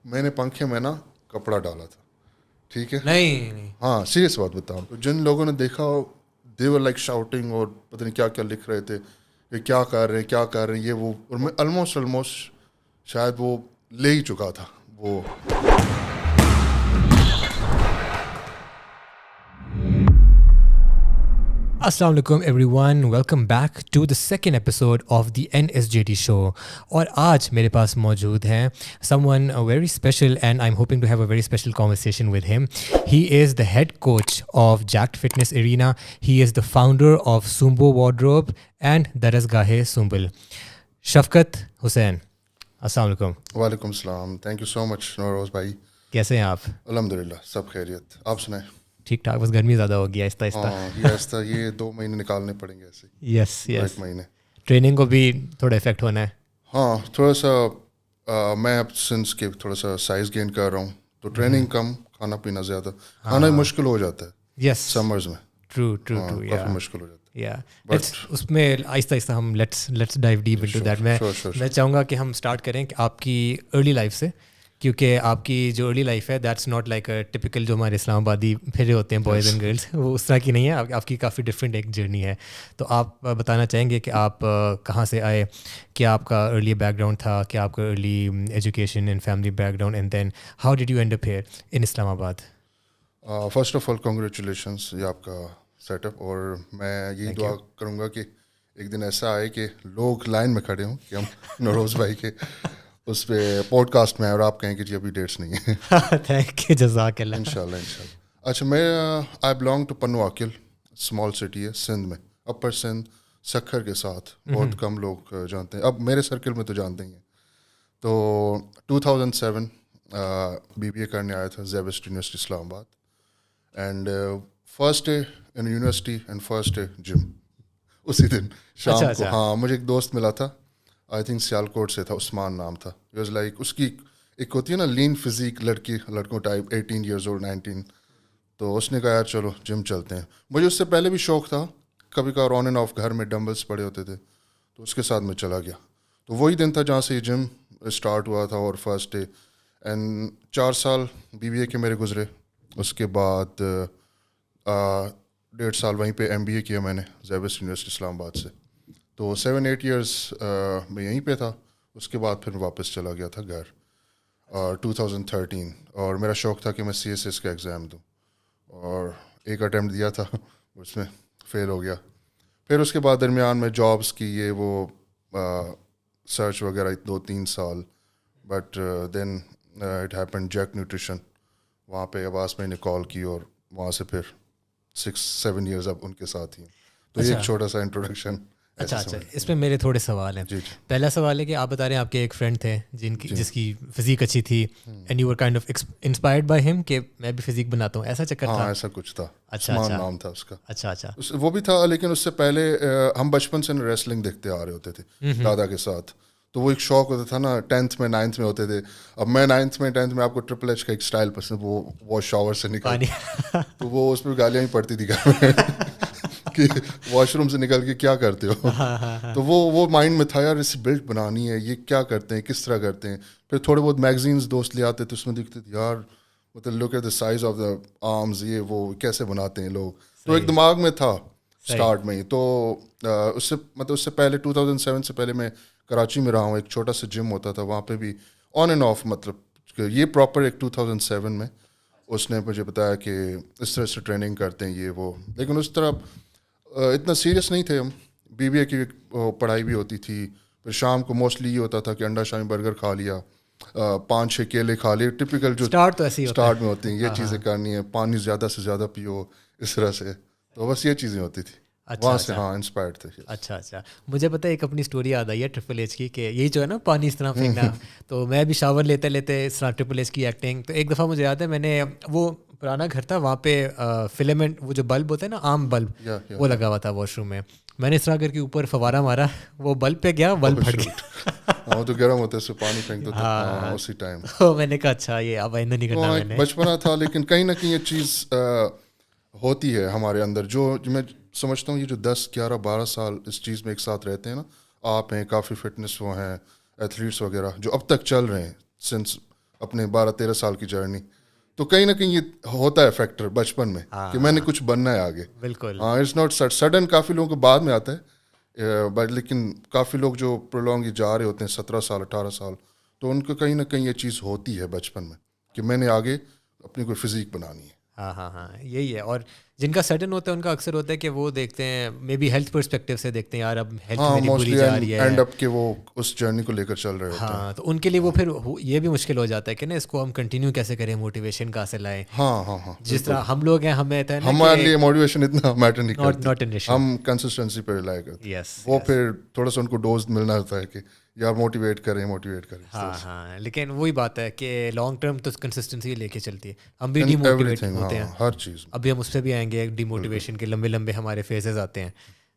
میں نے پنکھے میں نا کپڑا ڈالا تھا, ٹھیک ہے, نہیں ہاں سیریس بات بتاؤں, تو جن لوگوں نے دیکھا دے ور لائک شاؤٹنگ اور پتہ نہیں کیا کیا لکھ رہے تھے کہ کیا کر رہے ہیں یہ وہ, اور میں آلموسٹ شاید وہ لے ہی چکا تھا وہ. السلام علیکم everyone, welcome back to the second episode of the NSJD show. اور آج میرے پاس موجود ہیں someone very special and I am hoping to have a very special conversation with him. He is the head coach of jacked fitness arena. He is the founder of سومبو wardrobe and Darsgah Sumbal. Shafqat Hussain, السلام علیکم. وعلیکم السلام, thank you so much Nauroz بھائی. کیسے ہیں آپ؟ الحمدللہ سب خیریت, آپ سنائیں. ٹھیک ٹھاک, بس گرمی زیادہ ہو گیا آہستہ آہستہ. یہ 2 مہینے نکالنے پڑیں گے ایسے. یس یس, 1 مہینے. ٹریننگ کو بھی تھوڑا افیکٹ ہونا ہے. ہاں تھوڑا سا میں اب سنس کے تھوڑا سا سائز گین کر رہا ہوں, تو ٹریننگ کم, کھانا پینا زیادہ, کھانا ہی مشکل ہو جاتا ہے. یس, سمرز میں ٹرو کافی مشکل ہو جاتا ہے. یا اس میں آہستہ آہستہ ہم let's dive deep into that. میں چاہوں گا کہ ہم اسٹارٹ کریں کہ آپ کی ارلی لائف سے, کیونکہ آپ کی جو ارلی لائف ہے دیٹس ناٹ لائک ٹپکل جو ہمارے اسلام آبادی پھرے ہوتے ہیں بوائز اینڈ گرلس, وہ اس طرح کی نہیں ہے. آپ کی کافی ڈفرینٹ ایک جرنی ہے. تو آپ بتانا چاہیں گے کہ آپ کہاں سے آئے, کیا آپ کا ارلی بیک گراؤنڈ تھا, کیا آپ کا early education and family background, and then how did you end up here in Islamabad. First of all congratulations, یہ آپ کا سیٹ اپ, اور میں یہی دعا کروں گا کہ ایک دن ایسا آئے کہ لوگ لائن میں کھڑے ہوں کہ ہم نوروز بھائی کے اس پہ پوڈ کاسٹ میں, اور آپ کہیں کہ جی ابھی ڈیٹس نہیں ہیں. تھینک یو, جزاک اللہ. انشاءاللہ. اچھا, میں I belong to Pano Aqil, small city ہے سندھ میں, اپر سندھ, سکھر کے ساتھ. بہت کم لوگ جانتے ہیں, اب میرے سرکل میں تو جانتے ہی ہیں. تو 2007 BBA کرنے آیا تھا SZABIST university Islamabad, and first day in university and first day gym اسی دن شام کو. ہاں مجھے ایک دوست ملا تھا, آئی تھنک سیالکوٹ سے تھا, عثمان نام تھا. اٹ واز لائک اس کی ایک ہوتی ہے نا لین فزیک لڑکوں ٹائپ, 18 ایئرز اولڈ 19. تو اس نے کہا یار چلو جم چلتے ہیں. مجھے اس سے پہلے بھی شوق تھا, کبھی کبھار آن اینڈ آف گھر میں ڈمبلس پڑے ہوتے تھے, تو اس کے ساتھ میں چلا گیا. تو وہی دن تھا جہاں سے یہ جم اسٹارٹ ہوا تھا, اور فرسٹ ڈے. اینڈ 4 سال BBA کے میرے گزرے. اس کے بعد 1.5 سال وہیں پہ MBA کیا میں نے زیبسٹ یونیورسٹی اسلام آباد سے. تو 7-8 ایئرس میں یہیں پہ تھا. اس کے بعد پھر واپس چلا گیا تھا گھر 2013, اور میرا شوق تھا کہ میں CSS کا ایگزام دوں, اور ایک اٹیمپٹ دیا تھا, اس میں فیل ہو گیا. پھر اس کے بعد درمیان میں جابس کی یہ وہ سرچ وغیرہ 2-3 سال, but then it happen jack nutrition, وہاں پہ عباس میں نے کال کی, اور وہاں سے پھر 6-7 ایئرز اب ان کے ساتھ ہی. تو یہ ایک چھوٹا سا انٹروڈکشن. اچھا, اس میں میرے تھوڑے سوال ہیں. پہلا سوال ہے کہ آپ بتا رہے ہیں آپ کے ایک فرینڈ تھے جس کی فزیک اچھی تھی, and you were kind of inspired by ہم کہ میں بھی فزیک بناتا ہوں, ایسا چکر تھا؟ ہاں ایسا کچھ تھا. عثمان نام تھا اس کا. اچھا وہ بھی تھا, لیکن اس سے پہلے ہم بچپن سے ریسلنگ دیکھتے آ رہے ہوتے تھے دادا کے ساتھ. تو وہ ایک شوق ہوتا تھا نا, 10th میں 9th میں ہوتے تھے. اب میں 9th میں 10th میں آپ کو ٹرپل ایچ کا ایک اسٹائل پسند, وہ واش شاور سے نکال, تو وہ اس پہ گالیاں ہی پڑتی تھی گھر میں کہ واش روم سے نکل کے کیا کرتے ہو. تو وہ مائنڈ میں تھا یار اسے بیلٹ بنانی ہے, یہ کیا کرتے ہیں, کس طرح کرتے ہیں. پھر تھوڑے بہت میگزینس دوست لے آتے تھے, اس میں دیکھتے تھے یار مطلب look at the size of the arms, یہ وہ کیسے بناتے ہیں لوگ. تو ایک دماغ میں تھا اسٹارٹ میں ہی. تو اس سے پہلے 2007 سے پہلے میں کراچی میں رہا ہوں. ایک چھوٹا سا جم ہوتا تھا وہاں پہ بھی آن اینڈ آف, مطلب یہ پراپر ایک 2007 میں اس نے مجھے بتایا کہ اس طرح سے ٹریننگ کرتے ہیں یہ وہ. لیکن اس طرح اتنا سیریس نہیں تھے ہم. BBA کی پڑھائی بھی ہوتی تھی. پھر شام کو موسٹلی یہ ہوتا تھا کہ انڈا شامی برگر کھا لیا, 5-6 کیلے کھا لیے, ٹپیکل جو اسٹارٹ میں ہوتی ہیں یہ چیزیں کرنی ہے, پانی زیادہ سے زیادہ پیو, اس طرح سے. تو بس یہ چیزیں ہوتی تھی. وہاں سے ہاں انسپائرڈ تھے. اچھا, مجھے پتہ ہے ایک اپنی اسٹوری یاد آئی ہے ٹرپل ایچ کی, کہ یہی جو ہے نا پانی اس طرح پھینکنا. تو میں بھی شاور لیتے اس طرح ٹرپل ایچ کی ایکٹنگ. تو ایک دفعہ مجھے یاد ہے, میں نے وہ پرانا گھر تھا, وہاں پہ فلمنٹ وہ جو بلب ہوتا ہے نا عام بلب, وہ لگا ہوا تھا واش روم میں. میں نے اس طرح کر کے اوپر فوارہ مارا, وہ بلب پہ گیا, بلب پھٹ گیا. وہ تو گرم ہوتا ہے, اس سے پانی پھینک دیتے اسی ٹائم. میں نے کہا اچھا یہ اب آئندہ نہیں کرنا. میں نے بچپنا تھا, لیکن کہیں نہ کہیں یہ چیز ہوتی ہے ہمارے اندر, جو میں سمجھتا ہوں یہ جو 10-11-12 سال اس چیز میں ایک ساتھ رہتے ہیں نا, آپ ہیں کافی فٹنس وہ ہیں ایتھلیٹس وغیرہ جو اب تک چل رہے ہیں سنس اپنے 12-13 سال کی جرنی. تو کہیں نہ کہیں یہ ہوتا ہے فیکٹر بچپن میں کہ میں نے کچھ بننا ہے آگے. بالکل. ہاں اٹس ناٹ سڈن, کافی لوگوں کو بعد میں آتا ہے بٹ لیکن کافی لوگ جو پرولونگ جا رہے ہوتے ہیں 17 سال 18 سال, تو ان کو کہیں نہ کہیں یہ چیز ہوتی ہے بچپن میں کہ میں نے آگے اپنی کوئی فزیک بنانی ہے. ہاں یہی ہے. اور جن کا سڈن ہوتا ہے ان کا اکثر ہوتا ہے کہ وہ دیکھتے ہیں مے بی ہیلتھ پرسپیکٹیو سے دیکھتے ہیں یار اب ہیلتھ میری بری جا رہی ہے, اینڈ اپ کہ وہ اس جرنی کو لے کر چل رہے ہوتے ہیں. ہاں تو ان کے لیے وہ پھر یہ بھی مشکل ہو جاتا ہے کہ نا اس کو ہم کنٹینیو کیسے کریں, موٹیویشن کہاں سے لائیں. ہاں جس طرح ہم لوگ ہیں ہمیں ہے نا ہمارے لیے موٹیویشن اتنا میٹر نہیں ناٹ این کرتی, ایشو, ہم کنسسٹنسی پہ ریلائی کرتے ہیں. یس وہ پھر تھوڑا سا ان کو ڈوز ملنا ہوتا ہے کہ یار موٹیویٹ کریں. ہاں لیکن وہی بات ہے کہ لانگ ٹرم تو کنسسٹنسی لے کے چلتی ہے. ہم بھی ڈی موٹیویٹ ہوتے ہیں ہر چیز, ابھی ہم اس پہ بھی آئیں گے, ڈی موٹیویشن کے لمبے لمبے ہمارے فیزز آتے ہیں,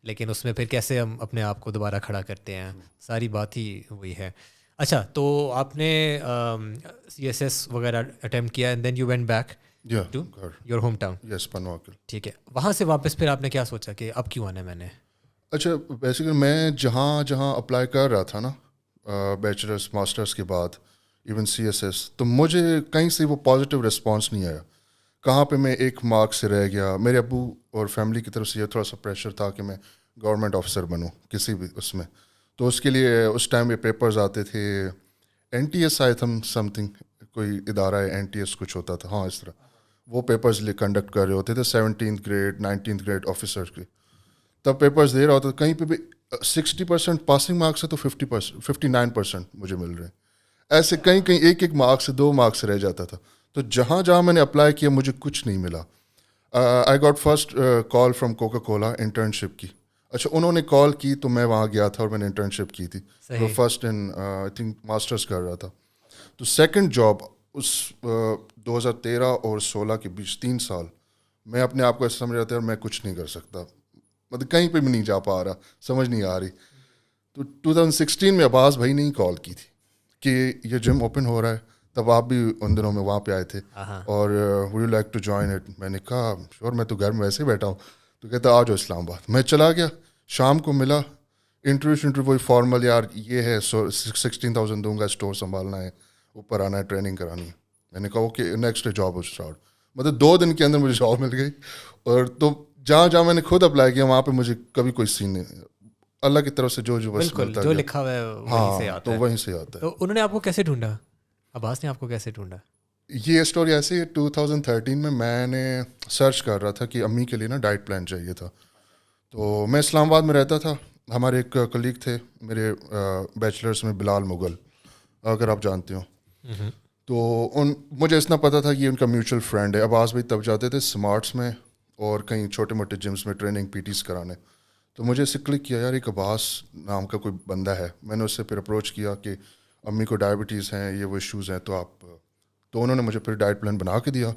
لیکن اس میں پھر کیسے ہم اپنے آپ کو دوبارہ کھڑا کرتے ہیں, ساری بات ہی وہی ہے. اچھا تو آپ نے CSS وغیرہ اٹیمپٹ کیا and then you went back to your hometown. Yes, پنواکل. ٹھیک ہے, وہاں سے واپس پھر آپ نے کیا سوچا کہ اب کیوں آنا ہے میں نے؟ اچھا بیسیکلی میں جہاں اپلائی کر رہا تھا نا بیچلرس ماسٹرس کے بعد, ایون CSS, تو مجھے کہیں سے وہ پازیٹیو رسپانس نہیں آیا. کہاں پہ میں ایک مارک سے رہ گیا. میرے ابو اور فیملی کی طرف سے یہ تھوڑا سا پریشر تھا کہ میں گورنمنٹ آفیسر بنوں کسی بھی اس میں. تو اس کے لیے اس ٹائم یہ پیپرز آتے تھے, NTS آئے تھم سم تھنگ, کوئی ادارہ ہے NTS کچھ ہوتا تھا, ہاں اس طرح وہ پیپرز کنڈکٹ کر رہے ہوتے تھے 17th grade 19th grade officer کے. تب پیپرز دے رہا ہوتا تھا, کہیں پہ بھی 60% پاسنگ مارکس ہے تو 59% مجھے مل رہے ہیں. ایسے کہیں ایک مارکس سے 2 مارکس رہ جاتا تھا. تو جہاں میں نے اپلائی کیا مجھے کچھ نہیں ملا. I got first call from Coca Cola internship کی. اچھا انہوں نے کال کی تو میں وہاں گیا تھا اور میں نے انٹرنشپ کی تھی. تو فرسٹ آئی تھنک ماسٹرس کر رہا تھا. تو سیکنڈ جاب اس 2013 اور 16 کے بیچ 3 سال میں اپنے آپ کو ایسا سمجھ رہا تھا اور میں کچھ نہیں کر سکتا, مطلب کہیں پہ بھی نہیں جا پا رہا, سمجھ نہیں آ رہی. تو 2016 میں عباس بھائی نے ہی کال کی تھی کہ یہ جم اوپن ہو رہا ہے, تب آپ بھی ان دنوں میں وہاں پہ آئے تھے, اور would you like to join it. میں نے کہا شور, میں تو گھر میں ویسے ہی بیٹھا ہوں. تو کہتا آ جاؤ اسلام آباد. میں چلا گیا, شام کو ملا, انٹرویو وہی فارمل, یار یہ ہے 16,000 دوں گا, اسٹور سنبھالنا ہے, اوپر آنا ہے, ٹریننگ کرانی ہے. میں نے کہا okay next day job start. مطلب 2 دن کے اندر مجھے جاب مل گئی. اور تو جہاں میں نے خود اپلائی کیا وہاں پہ مجھے کبھی کوئی سین نہیں, اللہ کی طرف سے جو بس ملتا جو لکھا ہوا ہے وہیں سے آتا ہے. تو وہیں سے آتا ہے. تو انہوں نے آپ کو کیسے ڈھونڈا, عباس نے آپ کو کیسے ڈھونڈا؟ یہ اسٹوری ایسے 2013 میں نے سرچ کر رہا تھا کہ امی کے لیے نا ڈائٹ پلان چاہیے تھا. تو میں اسلام آباد میں رہتا تھا. ہمارے ایک کلیگ تھے میرے بیچلرس میں, بلال مغل, اگر آپ جانتے ہو. تو مجھے اتنا پتہ تھا کہ ان کا میوچل فرینڈ ہے. عباس بھائی تب جاتے تھے اسمارٹس میں اور کہیں چھوٹے موٹے جمس میں ٹریننگ PTs کرانے. تو مجھے اسے کلک کیا, یار ایک عباس نام کا کوئی بندہ ہے. میں نے اس سے پھر اپروچ کیا کہ امی کو ڈائبٹیز ہیں, یہ وہ ایشوز ہیں, تو انہوں نے مجھے پھر ڈائٹ پلان بنا کے دیا.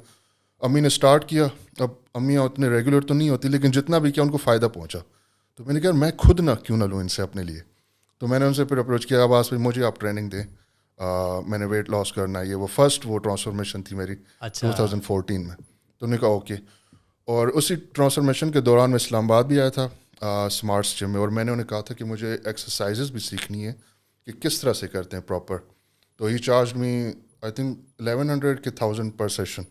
امی نے اسٹارٹ کیا. اب امیاں اتنے ریگولر تو نہیں ہوتی, لیکن جتنا بھی کیا ان کو فائدہ پہنچا. تو میں نے کہا میں خود کیوں نہ لوں ان سے اپنے لیے. تو میں نے ان سے پھر اپروچ کیا, عباس بھائی مجھے آپ ٹریننگ دیں, میں نے ویٹ لاس کرنا ہے. یہ وہ فرسٹ ٹرانسفارمیشن تھی میری 2014 میں. تو انہوں نے کہا اوکے. اور اسی ٹرانسفارمیشن کے دوران میں اسلام آباد بھی آیا تھا اسمارٹس جم میں, اور میں نے انہیں کہا تھا کہ مجھے ایکسرسائزز بھی سیکھنی ہے کہ کس طرح سے کرتے ہیں پراپر. تو ہی چارج می آئی تھنک 1100 کے 1000 پر سیشن.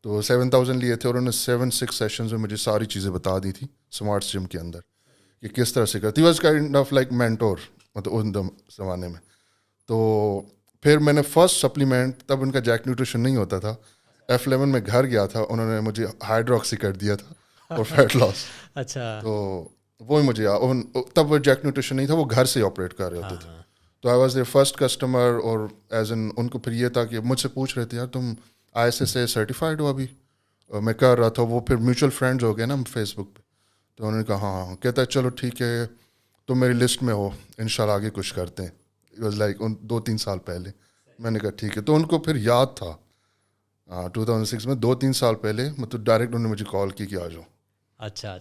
تو 7000 لیے تھے, اور انہوں نے 7-6 سیشنز میں مجھے ساری چیزیں بتا دی تھی اسمارٹس جم کے اندر کہ کس طرح سے کرتی. Was kind of like mentor مطلب ان زمانے میں. تو پھر میں نے فرسٹ سپلیمنٹ, تب ان کا جیک نیوٹریشن نہیں ہوتا تھا, F11 میں گھر گیا تھا, انہوں نے مجھے ہائیڈروکسی کر دیا تھا اور فیٹ لاس. اچھا. تو وہی مجھے تب وہ جیک نیوٹریشن نہیں تھا, وہ گھر سے آپریٹ کر رہے ہوتے تھے. تو I was there first customer. اور ایز ان کو پھر یہ تھا کہ مجھ سے پوچھ رہے تھے یار تم ISSA سرٹیفائڈ ہو ابھی. میں کر رہا تھا, وہ پھر میوچل فرینڈز ہو گئے نا فیس بک پہ. تو انہوں نے کہا ہاں. کہتا ہے چلو ٹھیک ہے تم میری لسٹ میں ہو, انشاءاللہ آگے کچھ کرتے ہیں. اٹ واز لائک 2-3 سال پہلے. میں نے کہا ٹھیک ہے. تو ان کو پھر یاد تھا 2006 میں 2-3 سال پہلے, مطلب ڈائریکٹ انہوں نے مجھے کال کی کہ آ جاؤ. اچھا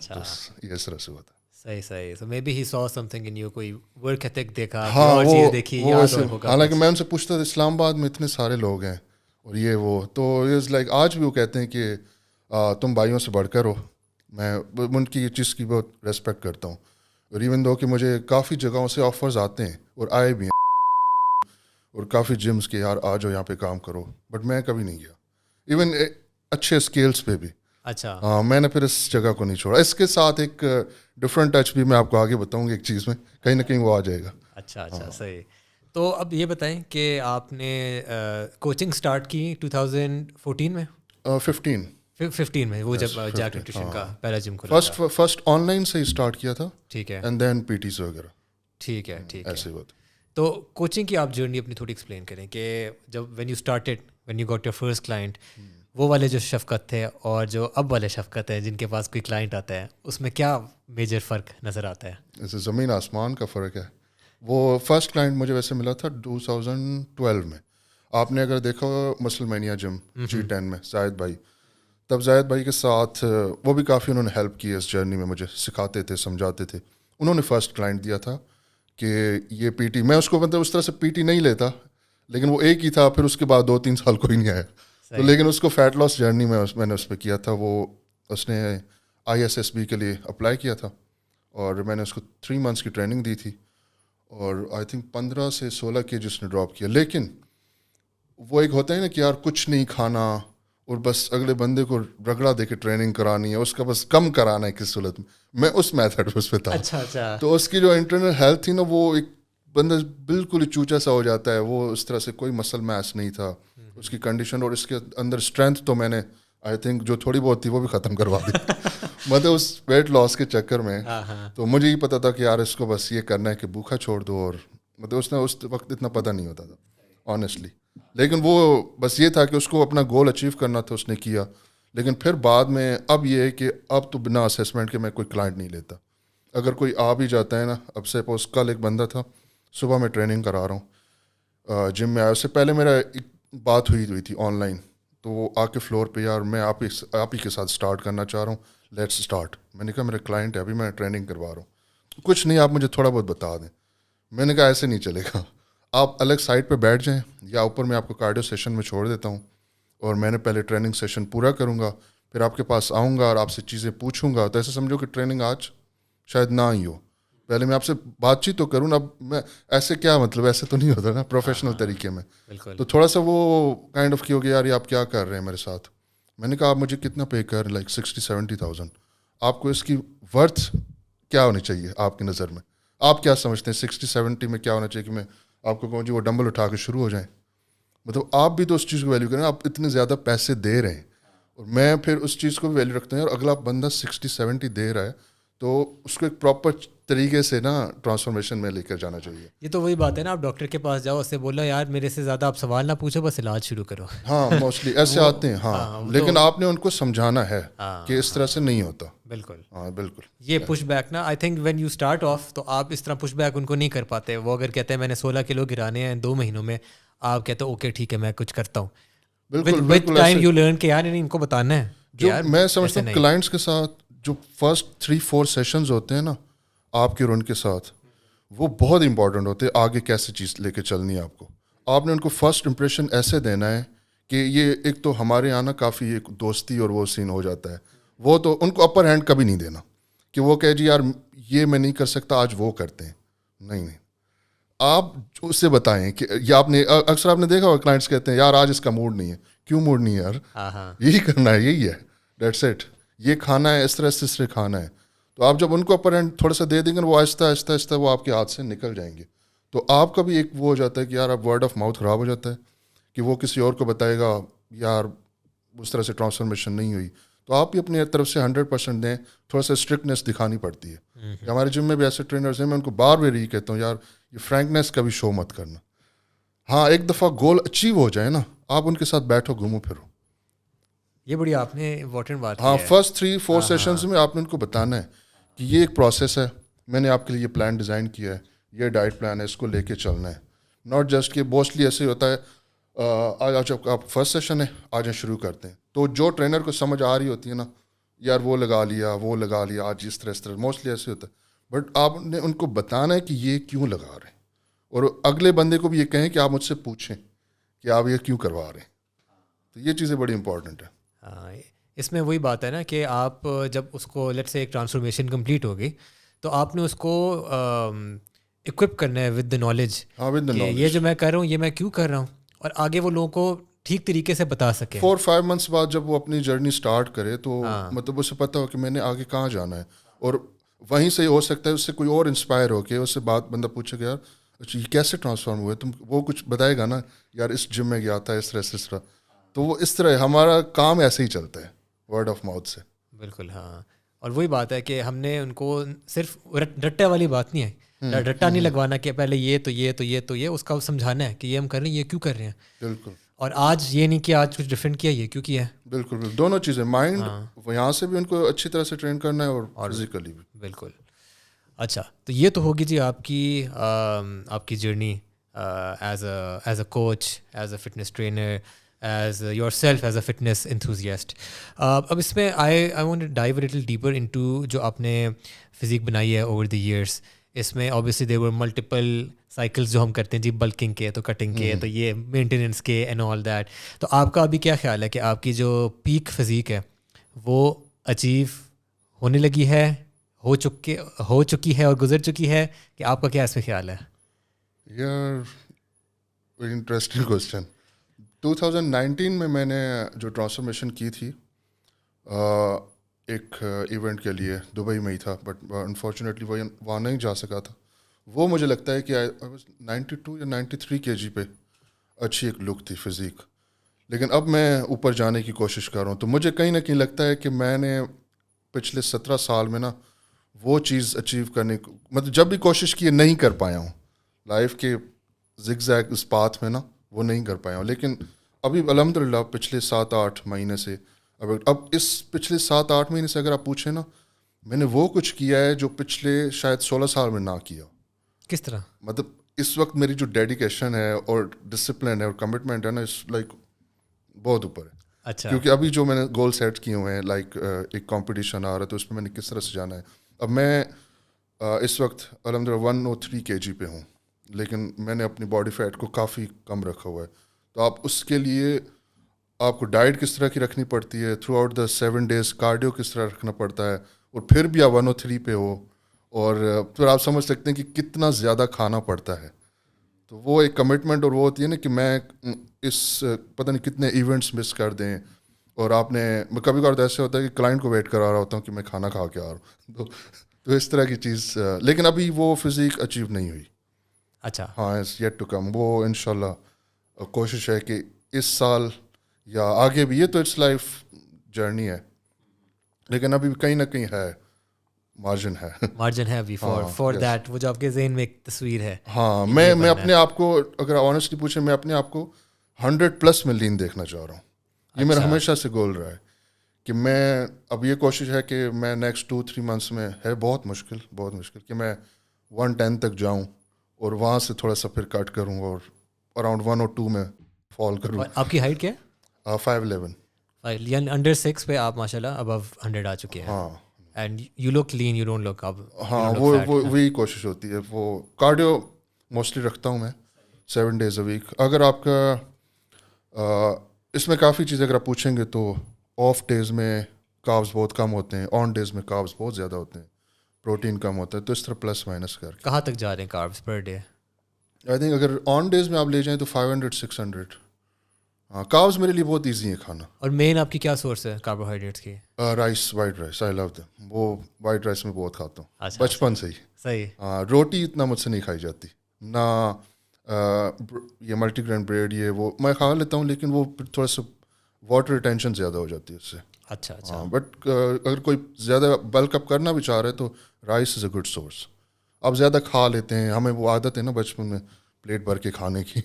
یہ اس طرح سے ہوا تھا. صحیح. So maybe he saw something in you, کوئی ورک ایتھک دیکھا, ہاں اور چیز دیکھی, یاد ہوگا. حالانکہ میں ان سے پوچھتا تھا اسلام آباد میں اتنے سارے لوگ ہیں اور یہ وہ, تو از لائک آج بھی وہ کہتے ہیں کہ تم بھائیوں سے بڑھ کر ہو. میں ان کی چیز کی بہت ریسپیکٹ کرتا ہوں. اور ایون دو کہ مجھے کافی جگہوں سے آفرز آتے ہیں اور آئے بھی ہیں, اور کافی جمس کے یار آ جاؤ یہاں پہ کام کرو, بٹ میں کبھی نہیں گیا, ایون اچھے اسکیلس پہ بھی. اچھا ہاں میں نے پھر اس جگہ کو نہیں چھوڑا. اس کے ساتھ ایک ڈفرینٹ ٹچ بھی میں آپ کو آگے بتاؤں گا ایک چیز میں, کہیں نہ کہیں وہ آ جائے گا. اچھا صحیح. تو اب یہ بتائیں کہ آپ نے کوچنگ اسٹارٹ کی 2014 میں 15 میں, وہ جب جیک نیوٹریشن کا پہلا جم کھلا تھا. فرسٹ آن لائن سے ہی اسٹارٹ کیا تھا, ٹھیک ہے, اینڈ دین پی ٹیز وغیرہ. ٹھیک ہے ایسے بات. تو کوچنگ کی آپ جرنی اپنی تھوڑی ایکسپلین کریں کہ جب when you got your first client, وہ والے جو شفقت تھے اور جو اب والے شفقت ہے جن کے پاس کوئی کلائنٹ آتا ہے, اس میں کیا میجر فرق نظر آتا ہے؟ اسے زمین آسمان کا فرق ہے. وہ فرسٹ کلائنٹ مجھے ویسے ملا تھا 2012 میں. آپ نے اگر دیکھا مسل مینیا جم G10 میں زاہد بھائی, تب زاہد بھائی کے ساتھ وہ بھی کافی انہوں نے ہیلپ کی اس جرنی میں, مجھے سکھاتے تھے, سمجھاتے تھے. انہوں نے فرسٹ کلائنٹ دیا تھا کہ یہ پی ٹی, میں اس کو مطلب اس طرح سے پی ٹی نہیں لیتا, لیکن وہ ایک ہی تھا. پھر اس کے بعد 2-3 سال کوئی نہیں آیا. تو لیکن اس کو فیٹ لاس جرنی میں نے اس پہ کیا تھا. وہ اس نے ISSB کے لیے اپلائی کیا تھا اور میں نے اس کو 3 months کی ٹریننگ دی تھی, اور آئی تھنک 15 سے 16 کے جس نے ڈراپ کیا. لیکن وہ ایک ہوتا ہے نا کہ یار کچھ نہیں کھانا اور بس اگلے بندے کو رگڑا دے کے ٹریننگ کرانی ہے, اس کا بس کم کرانا ہے کس صورت میں اس میتھڈ پہ اس پہ تھا. اچھا تو اس کی جو انٹرنل ہیلتھ تھی نا, وہ ایک بندہ بالکل ہی چوچا سا ہو جاتا ہے. وہ اس طرح سے کوئی مسل میس نہیں تھا اس کی کنڈیشن, اور اس کے اندر اسٹرینتھ تو میں نے آئی تھنک جو تھوڑی بہت تھی وہ بھی ختم کروا دی مطلب اس ویٹ لاس کے چکر میں. تو مجھے یہ پتا تھا کہ یار اس کو بس یہ کرنا ہے کہ بھوکا چھوڑ دو, اور مطلب اس وقت اتنا پتہ نہیں ہوتا تھا آنیسٹلی. لیکن وہ بس یہ تھا کہ اس کو اپنا گول اچیو کرنا تھا, اس نے کیا. لیکن پھر بعد میں اب یہ ہے کہ اب تو بنا اسیسمنٹ کے میں کوئی کلائنٹ نہیں لیتا. اگر کوئی آ بھی جاتا ہے نا, اب سے پوز کل ایک بندہ تھا, صبح میں ٹریننگ کرا رہا ہوں جم میں آیا, اس سے پہلے میرا ایک بات ہوئی تھی آن لائن. تو وہ آ کے فلور پہ, یار میں آپ ہی کے ساتھ اسٹارٹ کرنا چاہ رہا ہوں, لیٹس اسٹارٹ. میں نے کہا میرا کلائنٹ ہے, ابھی میں ٹریننگ کروا رہا ہوں, کچھ نہیں آپ مجھے تھوڑا بہت بتا دیں. میں نے کہا ایسے نہیں چلے گا, آپ الگ سائڈ پہ بیٹھ جائیں, یا اوپر میں آپ کو کارڈیو سیشن میں چھوڑ دیتا ہوں, اور میں نے پہلے ٹریننگ سیشن پورا کروں گا, پھر آپ کے پاس آؤں گا اور آپ سے چیزیں پوچھوں گا. تو ایسے سمجھو کہ ٹریننگ آج شاید نہ ہی ہو, پہلے میں آپ سے بات چیت تو کروں نا. اب میں ایسے کیا مطلب, ایسے تو نہیں ہوتا نا پروفیشنل طریقے میں. تو تھوڑا سا وہ کائنڈ آف کی ہو گیا, یار یہ آپ کیا کر رہے ہیں میرے ساتھ. میں نے کہا آپ مجھے کتنا پے کر, لائک 60-70,000. آپ کو اس کی ورتھ کیا ہونی چاہیے آپ کی نظر میں, آپ کیا سمجھتے ہیں 60-70 میں کیا ہونا چاہیے کہ میں آپ کو کہوں جی وہ ڈمبل اٹھا کے شروع ہو جائیں. مطلب آپ بھی تو اس چیز کو ویلیو کریں, آپ اتنے زیادہ پیسے دے رہے ہیں, اور میں پھر اس چیز کو بھی ویلیو رکھتا ہوں. اور اگلا بندہ 60-70 دے رہا ہے تو اس کو ایک پراپر طریقے سے نا ٹرانسفارمیشن میں لے کر جانا چاہیے. یہ تو وہی بات ہے نا, آپ ڈاکٹر کے پاس جاؤ, اس سے بولا یار میرے سے زیادہ آپ سوال نہ پوچھو, بس علاج شروع کرو. ہاں موسٹلی ایسے آتے ہیں. ہاں لیکن آپ نے ان کو سمجھانا ہے کہ اس طرح سے نہیں ہوتا. بالکل ہاں بالکل. یہ پش بیک نا, I think when you start of تو آپ اس طرح پش بیک ان کو نہیں کر پاتے. وہ اگر کہتے ہیں میں نے 16 کلو گرانے ہیں 2 مہینوں میں, آپ کہتے ہیں اوکے ٹھیک ہے میں کچھ کرتا ہوں. بالکل ٹائم یو لرن کہ یار ان کو بتانا ہے. جو میں سمجھتا ہوں کلائنٹس کے ساتھ جو فرسٹ 3-4 سیشنز ہوتے ہیں نا آپ کے اور ان کے ساتھ, وہ بہت امپورٹنٹ ہوتے ہیں. آگے کیسے چیز لے کے چلنی ہے آپ کو. آپ نے ان کو فرسٹ امپریشن ایسے دینا ہے کہ یہ ایک تو ہمارے یہاں نا کافی ایک دوستی اور وہ سین ہو جاتا ہے. وہ تو ان کو اپر ہینڈ کبھی نہیں دینا کہ وہ کہے جی یار یہ میں نہیں کر سکتا, آج وہ کرتے ہیں. نہیں, آپ اس سے بتائیں کہ یہ آپ نے اکثر آپ نے دیکھا ہوگا کلائنٹس کہتے ہیں یار آج اس کا موڈ نہیں ہے. کیوں موڈ نہیں ہے یار, یہی کرنا ہے, یہی ہے, دیٹس اٹ, یہ کھانا ہے, اس طرح کھانا ہے. تو آپ جب ان کو اپر ہینڈ تھوڑا سا دے دیں گے, وہ آہستہ آہستہ وہ آپ کے ہاتھ سے نکل جائیں گے. تو آپ کا بھی ایک وہ ہو جاتا ہے کہ یار اب ورڈ آف ماؤتھ خراب ہو جاتا ہے کہ وہ کسی اور کو بتائے گا یار اس طرح سے ٹرانسفارمیشن نہیں ہوئی. تو آپ بھی اپنی طرف سے 100% دیں. تھوڑا سا اسٹرکٹنیس دکھانی پڑتی ہے. ہمارے جم میں بھی ایسے ٹرینرز ہیں, میں ان کو بار بار یہی کہتا ہوں یار یہ فرینکنیس کا بھی شو مت کرنا. ہاں ایک دفعہ گول اچیو ہو جائے نا, آپ ان کے ساتھ بیٹھو, گھومو پھرو. یہ بڑی آپ نے امپورٹنٹ بات ہاں فرسٹ 3-4 سیشنز میں آپ نے ان کو بتانا ہے کہ یہ ایک پروسیس ہے, میں نے آپ کے لیے یہ پلان ڈیزائن کیا ہے, یہ ڈائٹ پلان ہے, اس کو لے کے چلنا ہے. ناٹ جسٹ کہ موسٹلی ایسے ہی ہوتا ہے آج آپ فرسٹ سیشن ہے آ جائیں شروع کرتے ہیں. تو جو ٹرینر کو سمجھ آ رہی ہوتی ہے نا, یار وہ لگا لیا آج اس طرح موسٹلی ایسے ہوتا ہے. بٹ آپ نے ان کو بتانا ہے کہ یہ کیوں لگا رہے ہیں, اور اگلے بندے کو بھی یہ کہیں کہ آپ مجھ سے پوچھیں کہ آپ یہ کیوں کروا رہے ہیں. تو یہ چیزیں بڑی امپورٹنٹ ہیں. ہاں اس میں وہی بات ہے نا کہ آپ جب اس کو لیٹ سے ایک ٹرانسفارمیشن کمپلیٹ ہوگی تو آپ نے اس کو اکوپ کرنا ہے ود دا نالج کہ یہ جو میں کر رہا ہوں یہ میں کیوں کر رہا ہوں, اور آگے وہ لوگوں کو ٹھیک طریقے سے بتا سکیں. 4-5 months بعد جب وہ اپنی جرنی اسٹارٹ کرے تو مطلب اسے پتہ ہو کہ میں نے آگے کہاں جانا ہے, اور وہیں سے ہو سکتا ہے اس سے کوئی اور انسپائر ہو کے اس سے بات بندہ پوچھے گا, یار اچھا یہ کیسے ٹرانسفارم ہوئے, تم وہ کچھ بتائے گا نا, یار اس جم میں گیا تھا اس طرح. تو وہ اس طرح ہمارا کام ایسے ہی چلتا ہے ورڈ آف ماؤتھ سے. بالکل ہاں, اور وہی بات ہے کہ ہم نے ان کو صرف رٹے والی بات نہیں ہے, رٹا نہیں لگوانا کہ پہلے یہ تو یہ تو یہ تو یہ, اس کا سمجھانا ہے کہ یہ ہم کر رہے ہیں یہ کیوں کر رہے ہیں. بالکل. اور آج یہ نہیں کہ آج کچھ ڈفرینٹ کیا, یہ کیوں کیا ہے. بالکل بالکل, دونوں چیزیں, مائنڈ یہاں سے بھی ان کو اچھی طرح سے ٹرین کرنا ہے اور فزیکلی بھی. بالکل. اچھا, تو یہ تو ہوگی جی آپ کی journey as a coach, as a fitness trainer, as yourself as a fitness enthusiast. اب اس میں I want to dive a little deeper into جو آپ نے فزیک بنائی ہے اوور دی ایئرس. اس میں اوبیسلی دیر ور ملٹیپل سائیکلس جو ہم کرتے ہیں جی, بلکنگ کے, تو کٹنگ کے, تو یہ مینٹیننس کے اینڈ آل دیٹ. تو آپ کا ابھی کیا خیال ہے کہ آپ کی جو پیک فزیک ہے وہ اچیو ہونے لگی ہے, ہو چکی ہے اور گزر چکی ہے, کہ آپ کا کیا اس میں خیال ہے؟ یار ویری انٹرسٹنگ کوسچن. 2019 میں نے جو ٹرانسفارمیشن کی تھی ایک ایونٹ کے لیے, دبئی میں ہی تھا, بٹ انفارچونیٹلی وہاں نہیں جا سکا تھا. وہ مجھے لگتا ہے کہ 92 یا 93 kg پہ اچھی ایک لک تھی فزیک. لیکن اب میں اوپر جانے کی کوشش کر رہا ہوں, تو مجھے کہیں نہ کہیں لگتا ہے کہ میں نے پچھلے 17 سال میں نا وہ چیز اچیو کرنے کو, مطلب جب بھی کوشش کی نہیں کر پایا ہوں لائف کے زگ زیگ اس پاتھ میں نا, وہ نہیں کر پایا ہوں. لیکن ابھی الحمد للہ پچھلے 7-8 مہینے سے, اب اس پچھلے 7-8 مہینے سے اگر آپ پوچھیں نا, میں نے وہ کچھ کیا ہے جو پچھلے شاید 16 سال میں نہ کیا. کس طرح؟ مطلب اس وقت میری جو ڈیڈیکیشن ہے اور ڈسپلن ہے اور کمٹمنٹ ہے نا, اس لائک بہت اوپر ہے. اچھا. کیونکہ ابھی جو میں نے گول سیٹ کیے ہوئے ہیں, لائک ایک کمپٹیشن آ رہا ہے تو اس میں نے کس طرح سے جانا ہے. اب میں اس وقت الحمد للہ 103 kg پہ ہوں, لیکن میں نے اپنی باڈی فیٹ کو کافی کم رکھا ہوا ہے. تو آپ اس کے لیے آپ کو ڈائٹ کس طرح کی رکھنی پڑتی ہے, through out the 7 days cardio کس طرح رکھنا پڑتا ہے, اور پھر بھی آپ 103 پہ ہو, اور پھر آپ سمجھ سکتے ہیں کہ کتنا زیادہ کھانا پڑتا ہے. تو وہ ایک کمٹمنٹ, اور وہ ہوتی ہے نا کہ میں اس پتہ نہیں کتنے ایونٹس مس کر دیں, اور آپ نے کبھی کبھار ایسے ہوتا ہے کہ کلائنٹ کو ویٹ کرا رہا ہوتا ہوں کہ میں کھانا کھا کے آ رہا ہوں, تو اس طرح کی چیز. لیکن ابھی وہ فزیک اچیو نہیں ہوئی. اچھا. ہاں, اٹس یٹ ٹو کم. وہ انشاءاللہ کوشش ہے کہ اس سال یا آگے بھی, یہ تو اٹس لائف جرنی ہے, لیکن ابھی کہیں نہ کہیں ہے, مارجن ہے ابھی فار دیٹ, وہ جو آپ کے ذہن میں ایک تصویر ہے. ہاں, میں اپنے آپ کو اگر آنیسٹلی پوچھیں, میں اپنے آپ کو 100+ میں لین دیکھنا چاہ رہا ہوں. یہ میرا ہمیشہ سے گول رہا ہے کہ میں, اب یہ کوشش ہے کہ میں نیکسٹ 2-3 months میں, ہے بہت مشکل کہ میں 110 تک جاؤں, اور وہاں سے تھوڑا سا پھر کٹ کروں اور اراؤنڈ 102 میں فال کروں. آپ کی ہائٹ کیا ہے؟ 5'11". یعنی انڈر 6 پہ آپ ماشاء اللہ ابو 100 آ چکے ہیں. ہاں, and you look lean, you don't look اب. ہاں, وہی کوشش ہوتی ہے. وہ کارڈیو موسٹلی رکھتا ہوں میں 7 days a week. اگر آپ کا اس میں کافی چیزیں اگر آپ پوچھیں گے تو آف ڈیز میں کاربس بہت کم ہوتے ہیں, آن ڈیز میں کاربس بہت زیادہ ہوتے ہیں, پروٹین کم ہوتا ہے. تو اس طرح پلس مائنس کر کے کہاں تک جا رہے ہیں carbs per day? I think اگر آن ڈیز میں آپ لے جائیں تو 500-600. ہاں, کاربس میرے لیے بہت ایزی ہے کھانا. اور مین آپ کی کیا سورس ہے کاربوہائیڈریٹس کی؟ Rice, white rice. I love them. وہ وائٹ رائس میں بہت کھاتا ہوں بچپن سے ہی. صحیح. ہاں, روٹی اتنا مجھ سے نہیں کھائی جاتی, نہ یہ ملٹی گرین بریڈ, یہ وہ میں کھا لیتا ہوں, لیکن وہ تھوڑا سا واٹر ریٹینشن زیادہ ہو جاتی ہے اس سے. اچھا. ہاں, بٹ اگر کوئی زیادہ بلک اپ کرنا بھی چاہ رہے تو rice is a good source. آپ زیادہ کھا لیتے ہیں, ہمیں وہ عادت ہے نا بچپن میں پلیٹ بھر کے کھانے کی,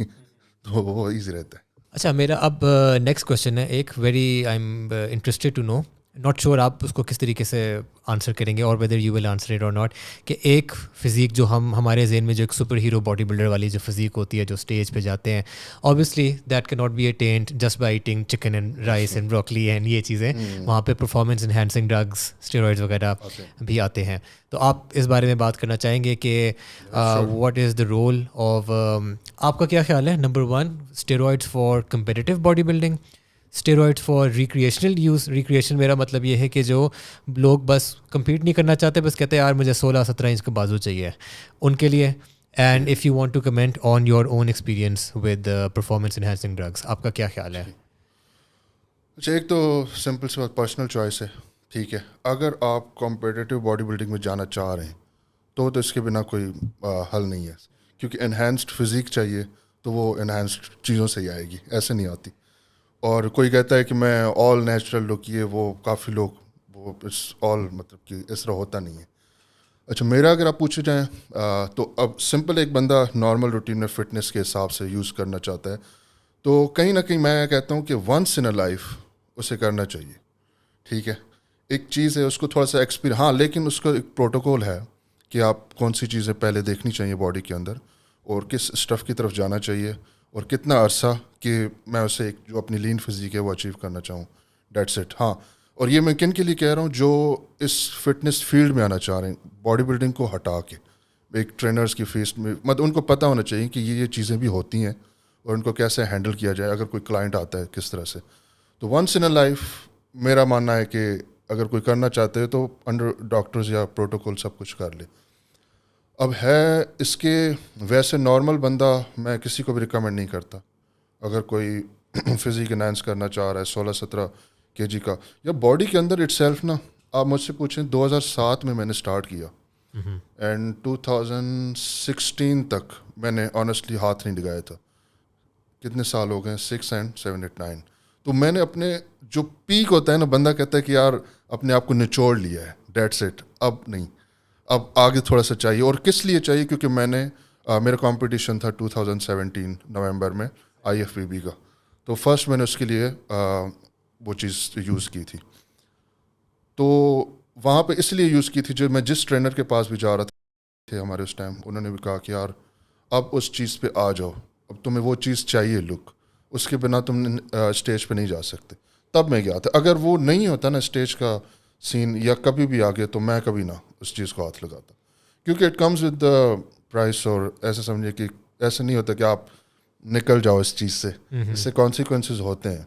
تو وہ ایزی رہتا ہے. اچھا, میرا اب نیکسٹ کوشچن ہے ایک very I am interested to know, not sure آپ اس کو کس طریقے سے آنسر کریں گے اور whether you will answer it اور ناٹ, کہ ایک فزیک جو ہمارے ذہن میں جو ایک سپر ہیرو باڈی بلڈر والی جو فزیک ہوتی ہے جو اسٹیج پہ جاتے ہیں, اوبیسلی دیٹ کی not be attained just by eating chicken and rice and broccoli and یہ چیزیں. وہاں پہ پرفارمنس انہینسنگ ڈرگس, اسٹیرائڈز وغیرہ بھی آتے ہیں. تو آپ اس بارے میں بات کرنا چاہیں گے کہ what is the role of, آپ کا کیا خیال ہے number 1 steroids for competitive body building, steroids for recreational use. Recreation میرا مطلب یہ ہے کہ جو لوگ بس کمپیٹ نہیں کرنا چاہتے, بس کہتے ہیں یار مجھے 16-17 انچ کا بازو چاہیے, ان کے لیے. And if you want to comment on your own experience with performance enhancing drugs, آپ کا کیا خیال ہے؟ اچھا, ایک تو سمپل سی بات پرسنل چوائس ہے, ٹھیک ہے. اگر آپ کمپیٹیٹیو باڈی بلڈنگ میں جانا چاہ رہے ہیں تو اس کے بنا کوئی حل نہیں ہے, کیونکہ انہینسڈ فزیک چاہیے تو وہ انہینسڈ چیزوں سے ہی آئے گی, ایسے نہیں آتی. اور کوئی کہتا ہے کہ میں آل نیچرل لک, یہ وہ کافی لوگ وہ آل مطلب کہ اس طرح ہوتا نہیں ہے. اچھا, میرا اگر آپ پوچھے جائیں تو اب سمپل ایک بندہ نارمل روٹین میں فٹنس کے حساب سے یوز کرنا چاہتا ہے تو کہیں نہ کہیں میں کہتا ہوں کہ ونس ان اے لائف اسے کرنا چاہیے, ٹھیک ہے. ایک چیز ہے اس کو تھوڑا سا ہاں, لیکن اس کا ایک پروٹوکول ہے کہ آپ کون سی چیزیں پہلے دیکھنی چاہیے باڈی کے اندر, اور کس اسٹف کی طرف جانا چاہیے, اور کتنا عرصہ کہ میں اسے ایک جو اپنی لین فزیک ہے وہ اچیو کرنا چاہوں, دیٹس اٹ. ہاں, اور یہ میں کن کے لیے کہہ رہا ہوں جو اس فٹنس فیلڈ میں آنا چاہ رہے ہیں, باڈی بلڈنگ کو ہٹا کے ایک ٹرینرز کی فیس میں, مطلب ان کو پتہ ہونا چاہیے کہ یہ چیزیں بھی ہوتی ہیں اور ان کو کیسے ہینڈل کیا جائے اگر کوئی کلائنٹ آتا ہے کس طرح سے. تو ونس ان اے لائف میرا ماننا ہے کہ اگر کوئی کرنا چاہتے ہیں تو انڈر ڈاکٹرز یا پروٹوکول سب کچھ کر لے. اب ہے اس کے ویسے نارمل بندہ میں کسی کو بھی ریکمینڈ نہیں کرتا. اگر کوئی فزیک انہینس کرنا چاہ رہا ہے 16-17 kg کا, یا باڈی کے اندر اٹ سیلف نا, آپ مجھ سے پوچھیں 2007 میں نے اسٹارٹ کیا اینڈ 2016 تک میں نے آنیسٹلی ہاتھ نہیں ڈگایا تھا. کتنے سال ہو گئے, 6 and 7 8 9. تو میں نے اپنے جو پیک ہوتا ہے نا, بندہ کہتا ہے کہ یار اپنے آپ کو نچوڑ لیا ہے, دیٹس اٹ, اب نہیں, اب آگے تھوڑا سا چاہیے. اور کس لیے چاہیے, کیونکہ میں نے میرا کمپٹیشن تھا 2017 نومبر میں IFBB کا, تو فرسٹ میں نے اس کے لیے وہ چیز یوز کی تھی. تو وہاں پہ اس لیے یوز کی تھی, جو میں جس ٹرینر کے پاس بھی جا رہا تھے ہمارے اس ٹائم, انہوں نے بھی کہا کہ یار اب اس چیز پہ آ جاؤ, اب تمہیں وہ چیز چاہیے لک, اس کے بنا تم اسٹیج پہ نہیں جا سکتے. تب میں گیا تھا. اگر وہ نہیں ہوتا نا اسٹیج کا سین یا کبھی بھی آگے, تو میں کبھی نہ اس چیز کو ہاتھ لگاتا, کیونکہ it comes with the price. اور ایسے سمجھے کہ ایسے نہیں ہوتا کہ آپ نکل جاؤ اس چیز سے, اس سے کانسیکوینسز ہوتے ہیں,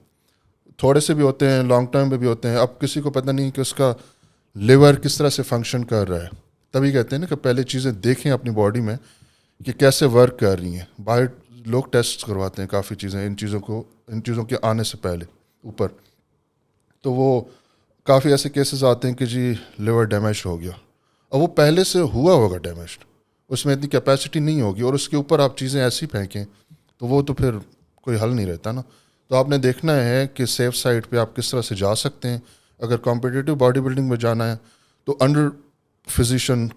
تھوڑے سے بھی ہوتے ہیں, لانگ ٹرم پہ بھی ہوتے ہیں. اب کسی کو پتہ نہیں کہ اس کا لیور کس طرح سے فنکشن کر رہا ہے, تبھی کہتے ہیں نا کہ پہلے چیزیں دیکھیں اپنی باڈی میں کہ کیسے ورک کر رہی ہیں. باہر لوگ ٹیسٹ کرواتے ہیں کافی چیزیں ان چیزوں کے آنے سے پہلے اوپر, تو وہ کافی ایسے کیسز آتے ہیں کہ جی لیور ڈیمیج ہو گیا. اب وہ پہلے سے ہوا ہوگا ڈیمیجڈ, اس میں اتنی کیپیسٹی نہیں ہوگی, اور اس کے اوپر آپ چیزیں ایسی پھینکیں تو وہ تو پھر کوئی حل نہیں رہتا نا. تو آپ نے دیکھنا ہے کہ سیف سائڈ پہ آپ کس طرح سے جا سکتے ہیں. اگر کمپٹیٹیو باڈی بلڈنگ میں جانا ہے تو انڈر فزیشین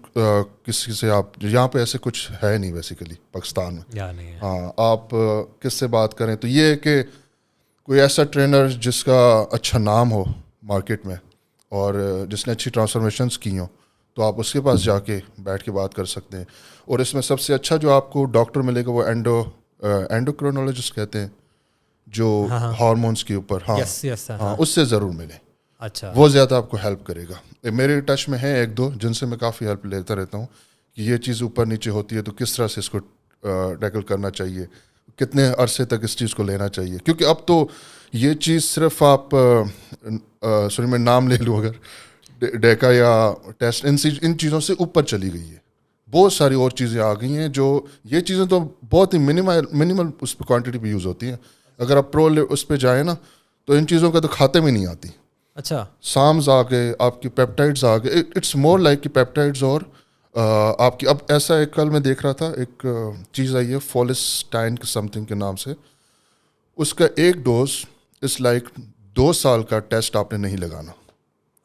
کسی سے آپ, یہاں پہ ایسے کچھ ہے نہیں بیسیکلی پاکستان میں. ہاں, آپ کس سے بات کریں تو یہ ہے کہ کوئی ایسا ٹرینر جس کا اچھا نام ہو مارکیٹ میں اور جس نے اچھی ٹرانسفارمیشنس کی ہوں, تو آپ اس کے پاس جا کے بیٹھ کے بات کر سکتے ہیں. اور اس میں سب سے اچھا جو آپ کو ڈاکٹر ملے گا وہ اینڈوکرینولوجسٹ کہتے ہیں, جو ہارمونس کے اوپر, ہاں ہاں, اس سے ضرور ملیں. اچھا, وہ زیادہ آپ کو ہیلپ کرے گا. میرے ٹچ میں ہیں 1-2 جن سے میں کافی ہیلپ لیتا رہتا ہوں کہ یہ چیز اوپر نیچے ہوتی ہے تو کس طرح سے اس کو ٹیکل کرنا چاہیے, کتنے عرصے تک اس چیز کو لینا چاہیے. کیونکہ اب تو یہ چیز صرف آپ سوری میں نام لے لوں, اگر ڈیکا یا ٹیسٹ, ان چیزوں سے اوپر چلی گئی ہے. بہت ساری اور چیزیں آ گئی ہیں جو, یہ چیزیں تو بہت ہی منیمل اس پہ کوانٹٹی پہ یوز ہوتی ہیں. اگر آپ اس پہ جائیں نا تو ان چیزوں کا تو کھاتے میں نہیں آتی. اچھا, سامز آ گئے, آپ کی پیپٹائڈز آ گئے, اٹس مور لائک کہ پیپٹائڈز. اور آپ کی اب ایسا ایک کل میں دیکھ رہا تھا ایک چیز آئی ہے فولسٹائن سم تھنگ کے نام سے, اس کا ایک ڈوز اس لائک 2 سال کا ٹیسٹ آپ نے نہیں لگانا.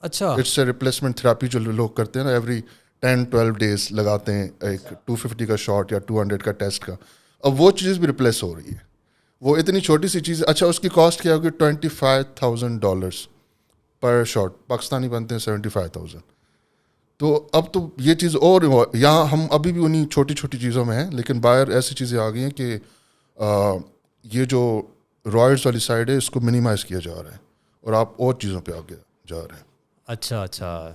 اچھا, اٹس اے ریپلیسمنٹ تھراپی جو لوگ کرتے ہیں نا, ایوری 10-12 days لگاتے ہیں ایک 250 کا شاٹ یا 200 کا ٹیسٹ کا. اب وہ چیز بھی ریپلیس ہو رہی ہے. وہ اتنی چھوٹی سی چیز. اچھا, اس کی کاسٹ کیا ہوگی $25,000 پر شاٹ, پاکستانی بنتے ہیں 75,000. تو اب تو یہ چیز, اور یہاں ہم ابھی بھی انہیں چھوٹی چھوٹی چیزوں میں ہیں, لیکن باہر ایسی چیزیں آ گئی ہیں کہ یہ جو رائڈس والی سائڈ ہے اس کو منیمائز کیا جا رہا ہے اور آپ اور چیزوں پہ آگے جا رہے ہیں. اچھا اچھا,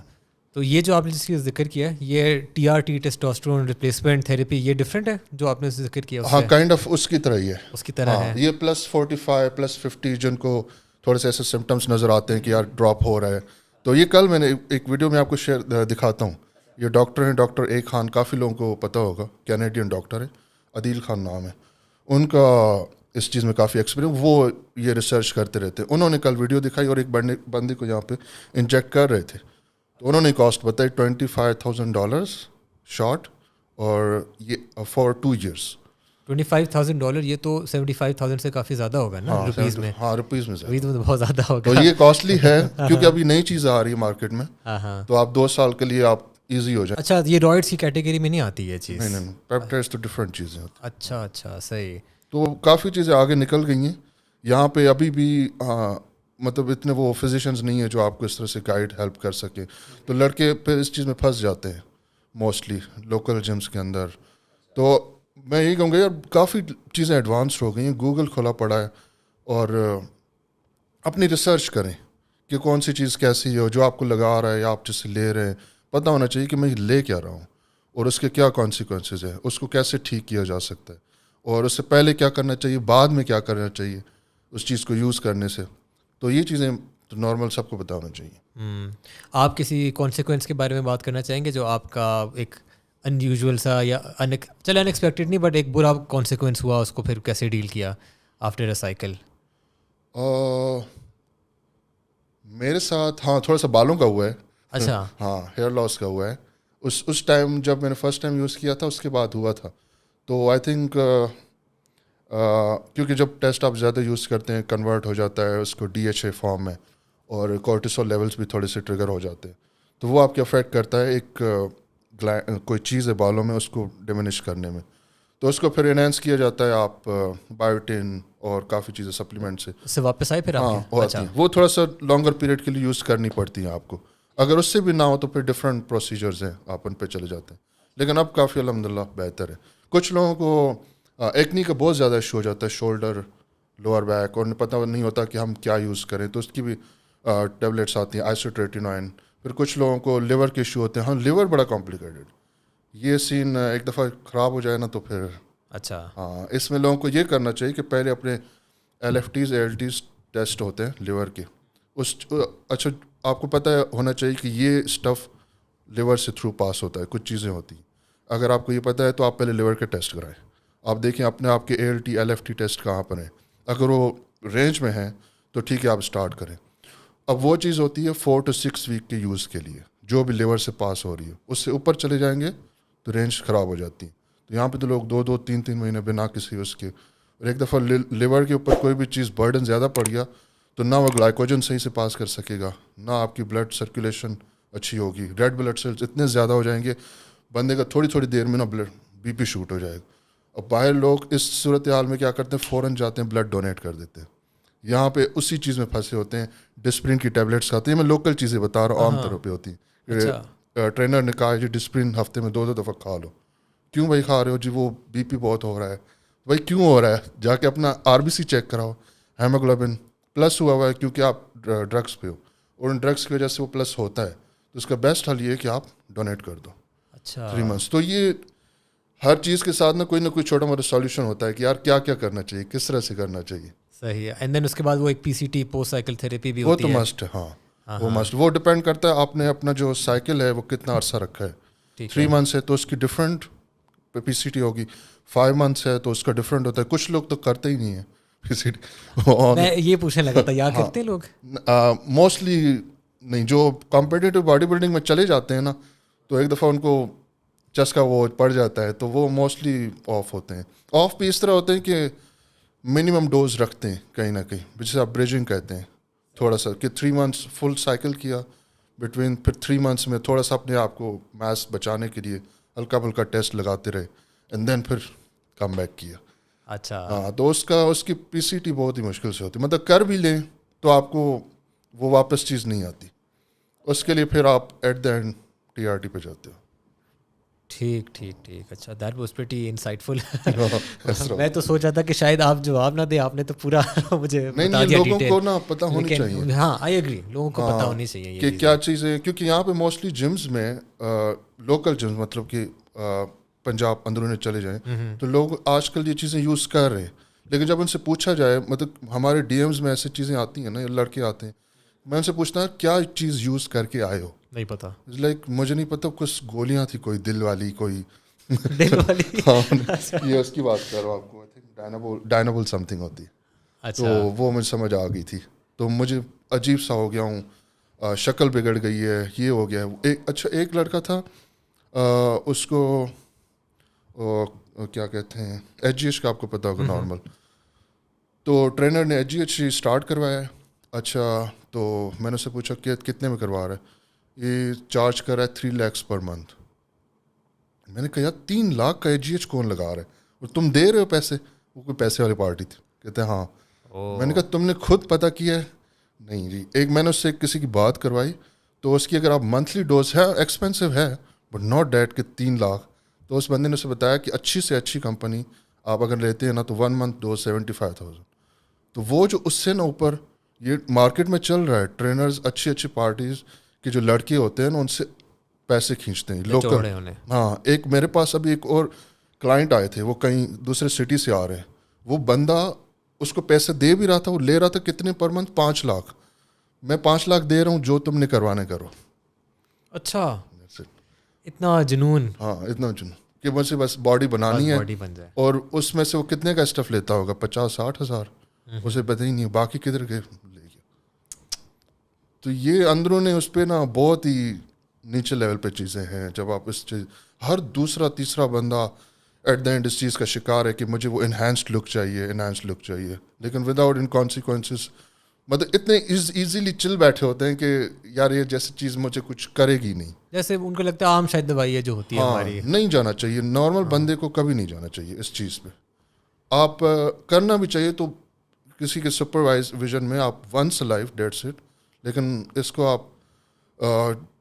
تو یہ جو آپ نے جس کی ذکر کیا یہ TRT ٹیسٹوسٹیرون ریپلیسمنٹ تھیراپی, یہ ڈفرینٹ ہے جو آپ نے ذکر کیا؟ ہاں, کائنڈ آف اس کی طرح ہی ہے. اس کی طرح ہے. یہ +45 +50 جن کو تھوڑے سے ایسے سمٹمس نظر آتے ہیں کہ یار ڈراپ ہو رہا ہے, تو یہ کل میں نے ایک ویڈیو میں آپ کو دکھاتا ہوں یہ ڈاکٹر ہیں, ڈاکٹر اے خان, کافی لوگوں کو پتہ ہوگا, کینیڈین ڈاکٹر ہے, عدیل خان نام ہے ان کا, اس چیز میں کافی ایکسپیرینس, وہ یہ ریسرچ کرتے رہتے ہیں. انہوں نے کل ویڈیو دکھائی اور ایک بندے کو یہاں پہ انجیکٹ کر رہے تھے, تو انہوں نے کاسٹ بتائی $25,000 شاٹ, اور یہ فار 2 years. $25,000, یہ تو 75,000 سے کافی زیادہ ہوگا نا روپیز میں. ہاں روپیز میں ابھی تو بہت زیادہ ہوگا. تو یہ کاسٹلی ہے کیونکہ ابھی نئی چیز آ رہی ہے مارکیٹ میں, تو آپ 2 سال کے لیے آپ ایزی ہو جائیں. اچھا, یہ رائڈس کی کیٹیگری میں نہیں آتی یہ چیز؟ نہیں, پیپٹائڈز تو ڈفرینٹ چیزیں ہوتی ہیں. اچھا صحیح. تو کافی چیزیں آگے نکل گئی ہیں. یہاں پہ ابھی بھی مطلب اتنے وہ فزیشینز نہیں ہیں جو آپ کو اس طرح سے گائیڈ ہیلپ کر سکیں, تو لڑکے پھر اس چیز میں پھنس جاتے ہیں موسٹلی لوکل جمس کے اندر. تو میں یہی کہوں گا یار کافی چیزیں ایڈوانسڈ ہو گئی ہیں, گوگل کھولا پڑا ہے, اور اپنی ریسرچ کریں کہ کون سی چیز کیسی ہو, جو آپ کو لگا رہا ہے یا آپ جس سے لے رہے ہیں, پتہ ہونا چاہیے کہ میں لے کیا رہا ہوں اور اس کے کیا کانسیکوینسز ہیں, اس کو کیسے ٹھیک کیا جا سکتا ہے, اور اس سے پہلے کیا کرنا چاہیے, بعد میں کیا کرنا چاہیے اس چیز کو یوز کرنے سے. تو یہ چیزیں تو نارمل سب کو پتہ ہونا چاہیے. آپ کسی کانسیکوینس کے بارے میں بات کرنا چاہیں گے جو آپ کا ایک ان یوزول سا یا چلے ان ایکسپیکٹڈ نہیں بٹ ایک برا کانسیکوینس ہوا, اس کو پھر کیسے ڈیل کیا آفٹر اے سائیکل؟ میرے ساتھ ہاں تھوڑا سا بالوں کا ہوا ہے. اچھا. ہاں ہیئر لاس کا ہوا ہے. اس ٹائم جب میں نے فرسٹ ٹائم یوز کیا تھا اس کے بعد ہوا تھا. تو آئی تھنک کیونکہ جب ٹیسٹ آپ زیادہ یوز کرتے ہیں کنورٹ ہو جاتا ہے اس کو DHA فارم میں, اور کورٹیسول لیولس بھی تھوڑے سے ٹریگر ہو جاتے ہیں, تو وہ آپ کے افیکٹ کرتا ہے ایک کوئی چیز ہے بالوں میں اس کو ڈیمینش کرنے میں. تو اس کو پھر انہینس کیا جاتا ہے آپ بایوٹین اور کافی چیزیں سپلیمنٹ سے. اس سے واپس آئے پھر آپ؟ ہاں وہ تھوڑا سا لانگر پیریڈ کے لیے یوز کرنی پڑتی ہیں آپ کو. اگر اس سے بھی نہ ہو تو پھر ڈفرینٹ پروسیجرز ہیں, آپ ان پہ چلے جاتے ہیں. لیکن اب کافی الحمدللہ بہتر ہے. کچھ لوگوں کو ایکنی کا بہت زیادہ ایشو ہو جاتا ہے, شولڈر لوور بیک, اور پتہ نہیں ہوتا کہ ہم کیا یوز کریں, تو اس کی بھی ٹیبلیٹس آتی ہیں آئسوٹریٹینوائن. پھر کچھ لوگوں کو لیور کے ایشو ہوتے ہیں. ہاں لیور بڑا کمپلیکیٹڈ, یہ سین ایک دفعہ خراب ہو جائے نا تو پھر اچھا. ہاں اس میں لوگوں کو یہ کرنا چاہیے کہ پہلے اپنے LFTs ALTs ٹیسٹ ہوتے ہیں لیور کے, اچھا آپ کو پتہ ہونا چاہیے کہ یہ اسٹف لیور سے تھرو پاس ہوتا ہے, کچھ چیزیں ہوتی ہیں. اگر آپ کو یہ پتہ ہے تو آپ پہلے لیور کے ٹیسٹ کرائیں, آپ دیکھیں اپنے آپ کے ALT LFT ٹیسٹ کہاں پر ہیں, اگر وہ رینج میں ہیں تو ٹھیک ہے آپ اسٹارٹ کریں. اب وہ چیز ہوتی ہے 4 to 6 ویک کے یوز کے لیے, جو بھی لیور سے پاس ہو رہی ہے. اس سے اوپر چلے جائیں گے تو رینج خراب ہو جاتی ہے. تو یہاں پہ تو لوگ 2-3 مہینے بنا کسی اس کے, اور ایک دفعہ لیور کے اوپر کوئی بھی چیز برڈن زیادہ پڑ گیا تو نہ وہ گلائکوجن صحیح سے پاس کر سکے گا, نہ آپ کی بلڈ سرکولیشن اچھی ہوگی, ریڈ بلڈ سیلز اتنے زیادہ ہو جائیں گے بندے کا تھوڑی دیر میں نا BP شوٹ ہو جائے گا. اور باہر لوگ اس صورت حال میں کیا کرتے ہیں, فوراً جاتے ہیں بلڈ ڈونیٹ کر دیتے ہیں. یہاں پہ اسی چیز میں پھنسے ہوتے ہیں. ڈسپرین کی ٹیبلیٹس کھاتے ہیں, میں لوکل چیزیں بتا رہا ہوں, عام طور پہ ہوتی ہیں. ٹرینر نے کہا جی ڈسپرین ہفتے میں 2 دفعہ کھا لو. کیوں بھائی کھا رہے ہو؟ جی وہ BP بہت ہو رہا ہے. بھائی کیوں ہو رہا ہے؟ جا کے اپنا RBC چیک کراؤ, ہیموگلوبن پلس ہوا ہے کیونکہ آپ ڈرگس پہ ہو, اور ان ڈرگس کی وجہ سے وہ پلس ہوتا ہے. تو اس کا بیسٹ حل یہ ہے کہ آپ ڈونیٹ کر دو. اچھا 3 months. تو یہ ہر چیز کے ساتھ نہ کوئی چھوٹا موٹا سولوشن ہوتا ہے کہ یار کیا کرنا چاہیے, کس طرح سے کرنا چاہیے. صحیح ہے. اینڈ دین اس کے بعد وہ ایک PCT پوسٹ سائیکل تھیراپی بھی وہ ہوتی تو ہے. مسٹ ہے. ہاں وہ مسٹ, وہ ڈپینڈ کرتا ہے آپ نے اپنا جو سائیکل ہے وہ کتنا عرصہ رکھا ہے. 3 months ہے تو اس کی ڈفرینٹ PCT ہوگی, 5 months ہے تو اس کا ڈفرینٹ ہوتا ہے. کچھ لوگ تو کرتے ہی نہیں ہیں PCT. میں یہ پوچھنے لگا تھا, یاد کرتے ہیں لوگ؟ موسٹلی نہیں. جو کمپٹیٹیو باڈی بلڈنگ میں چلے جاتے ہیں نا تو ایک دفعہ ان کو چسکا وہ پڑ جاتا ہے تو وہ موسٹلی آف ہوتے ہیں. آف بھی اس طرح ہوتے ہیں کہ منیمم ڈوز رکھتے ہیں کہیں نہ کہیں, جسے آپ بریجنگ کہتے ہیں, تھوڑا سا کہ 3 months فل سائیکل کیا, بٹوین پھر 3 months میں تھوڑا سا اپنے آپ کو میس بچانے کے لیے ہلکا پھلکا ٹیسٹ لگاتے رہے, اینڈ دین پھر کم بیک کیا. اچھا. ہاں تو اس کی PCT بہت ہی مشکل سے ہوتی ہے. مطلب کر بھی لیں تو آپ کو وہ واپس چیز نہیں آتی. اس کے لیے پھر آپ ایٹ دا اینڈ TRT پہ جاتے ہو. ٹھیک. اچھا, دیٹ واز پریٹی انسائٹفل. میں تو سوچ رہا تھا کہ شاید آپ جواب نہ دیں, آپ نے تو پورا مجھے بتا دیا. لوگوں کو نا پتہ ہونی چاہیے. ہاں آئی ایگری, لوگوں کو پتہ ہونی چاہیے کہ کیا چیزیں, کیونکہ یہاں پہ موسٹلی جمز میں لوکل جمز مطلب کہ پنجاب اندرون چلے جائیں تو لوگ آج کل یہ چیزیں یوز کر رہے ہیں. لیکن جب ان سے پوچھا جائے, مطلب ہمارے DMs میں ایسی چیزیں آتی ہیں نا, لڑکے آتے ہیں, میں ان سے پوچھتا ہوں کیا چیز یوز کر کے آئے ہو, نہیں پتا. لائک مجھے نہیں پتا کچھ گولیاں تھی, کوئی دل والی, کوئی دل والی. یہ اس کی بات کر رہا ہوں آپ کو, آئی تھنک ڈائنابول سم تھنگ ہوتی ہے. تو وہ مجھے سمجھ آ گئی تھی, تو مجھے عجیب سا ہو گیا ہوں, شکل بگڑ گئی ہے, یہ ہو گیا ہے. اچھا ایک لڑکا تھا, اس کو کیا کہتے ہیں ایچ جی ایچ کا, آپ کو پتا ہوگا نارمل. تو ٹرینر نے ایچ جی ایچ اسٹارٹ کروایا ہے. اچھا تو میں نے اس سے پوچھا کہ کتنے میں کروا رہا ہے, یہ چارج کر رہا ہے 3 lakhs پر منتھ. میں نے کہا یار 3 لاکھ کا ایچ جی ایچ کون لگا رہا ہے, اور تم دے رہے ہو پیسے؟ وہ کوئی پیسے والی پارٹی تھی. کہتے ہیں ہاں. میں نے کہا تم نے خود پتہ کیا ہے؟ نہیں جی. ایک میں نے اس سے کسی کی بات کروائی, تو اس کی اگر آپ منتھلی ڈوز ہے, ایکسپینسو ہے بٹ ناٹ ڈیٹ کہ 3 لاکھ. تو اس بندے نے اسے بتایا کہ اچھی سے اچھی کمپنی آپ اگر لیتے ہیں نا, تو 1 month ڈوز 75,000. تو وہ جو اس سے نا اوپر یہ مارکیٹ میں چل رہا ہے, ٹرینرز اچھی اچھی پارٹیز کے جو لڑکے ہوتے ہیں نا, ان سے پیسے کھینچتے ہیں لوکل. ہاں, ایک میرے پاس ابھی ایک اور کلائنٹ آئے تھے, وہ کہیں دوسرے سٹی سے آ رہے ہیں. وہ بندہ اس کو پیسے دے بھی رہا تھا, وہ لے رہا تھا کتنے پر منتھ, 5 لاکھ. میں 5 لاکھ دے رہا ہوں, جو تم نے کروانے کرو. اچھا اتنا جنون. ہاں اتنا جنون کہ مجھے بس باڈی بنانی ہے, اور اس میں سے وہ کتنے کا اسٹف لیتا ہوگا, 50-60 ہزار, اسے پتہ ہی نہیں باقی کدھر گئے لے گیا. تو یہ اندروں نے اس پہ نا بہت ہی نیچے لیول پہ چیزیں ہیں. جب آپ اس چیز, ہر دوسرا تیسرا بندہ ایٹ دا اینڈ اس چیز کا شکار ہے کہ مجھے وہ انہینسڈ لک چاہیے, لیکن وداؤٹ ان کانسیکوینسز. مطلب اتنے ایزیلی چل بیٹھے ہوتے ہیں کہ یار یہ جیسی چیز مجھے کچھ کرے گی نہیں, جیسے ان کو لگتا ہے عام شاید دوائی ہے جو ہوتی ہے ہماری. نہیں جانا چاہیے, نارمل بندے کو کبھی نہیں جانا چاہیے اس چیز پہ. آپ کرنا بھی چاہیے تو کسی کے سپروائز ویژن میں, آپ ونس لائف دیٹس اٹ. لیکن اس کو آپ